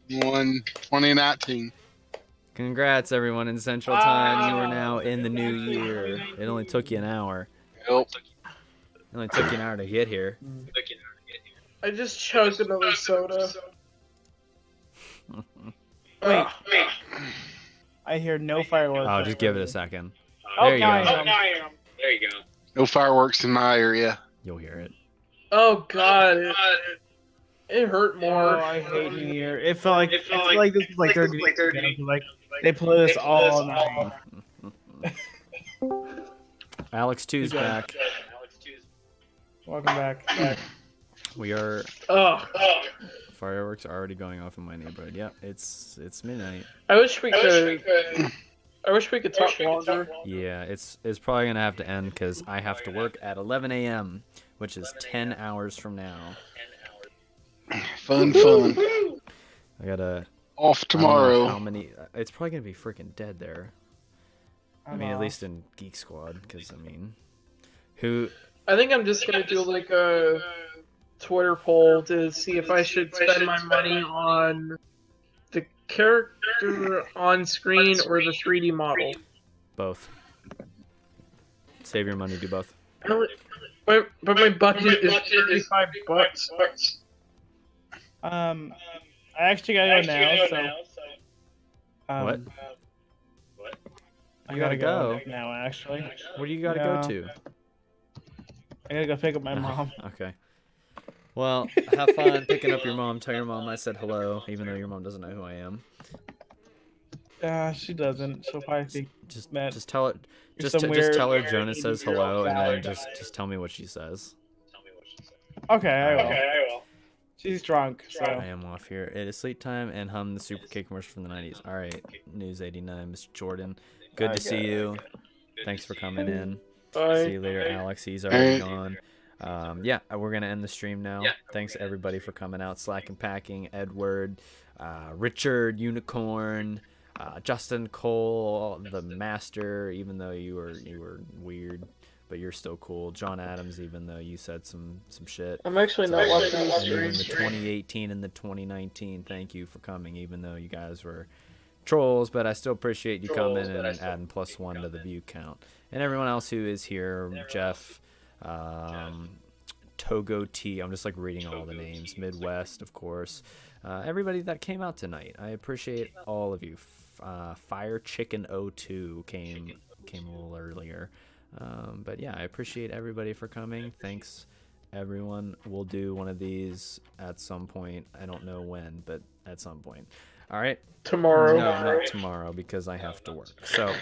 2019. Congrats, everyone in Central Time. You are now in the new year. It only took you an hour. Yep. It only took you an hour to get here. I just chugged another soda. Wait. I hear no fireworks. Oh, just give it a second. Oh, There you now go. I am. There you go. No fireworks in my area. You'll hear it. Oh God, it hurt more. Oh, I hate New Year. It felt like this was like 30 days ago. Like they play this all night. Alex 2's back. Welcome back. We are. Oh. Fireworks are already going off in my neighborhood. Yep, it's midnight. I wish we could talk longer. Yeah, it's probably gonna have to end because I have to work at 11 a.m., which is 10 hours from now. Fun. I gotta off tomorrow. How many? It's probably gonna be freaking dead there. I mean, at least in Geek Squad, because I mean, who? I think I'm just gonna do like a Twitter poll to see if I should spend my money on the character on screen or the 3D model. Both. Save your money, do both. But my budget is $35. I actually gotta go now. What? I gotta go now. Actually, Where do you gotta go to? I gotta go pick up my mom. Okay. Well, have fun picking up your mom. Tell your mom I said hello, even though your mom doesn't know who I am. She doesn't. She'll probably think just tell her. Just tell her Jonas says hello, and then just tell me what she says. Okay, I will. She's drunk, so. I am off here. It is sleep time and hum the Super K commercial from the 90s. All right, News 89, Mr. Jordan. Good to see you. Thanks for coming in. Bye. See you later, Alex. He's already gone. Yeah, we're going to end the stream now. Thanks, everybody, for coming out. Slack and Packing, Edward, Richard, Unicorn, Justin Cole, the Master, even though you were weird. But you're still cool. John Adams, even though you said some shit. I'm actually not watching the stream. stream. The 2018 and the 2019, thank you for coming, even though you guys were trolls. But I still appreciate you coming and adding +1 to the view count. And everyone else who is here, Jeff, Togo T. I'm just like reading all the names. Midwest, of course. Everybody that came out tonight. I appreciate all of you. Fire Chicken 02 came a little earlier. But yeah, I appreciate everybody for coming. Thanks, everyone. We'll do one of these at some point. I don't know when, but at some point. All right. Tomorrow. No, not tomorrow because I have to work. So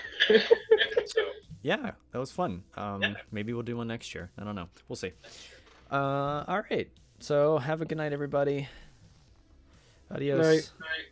yeah, that was fun. Maybe we'll do one next year. I don't know. We'll see. All right. So have a good night, everybody. Adios. Night.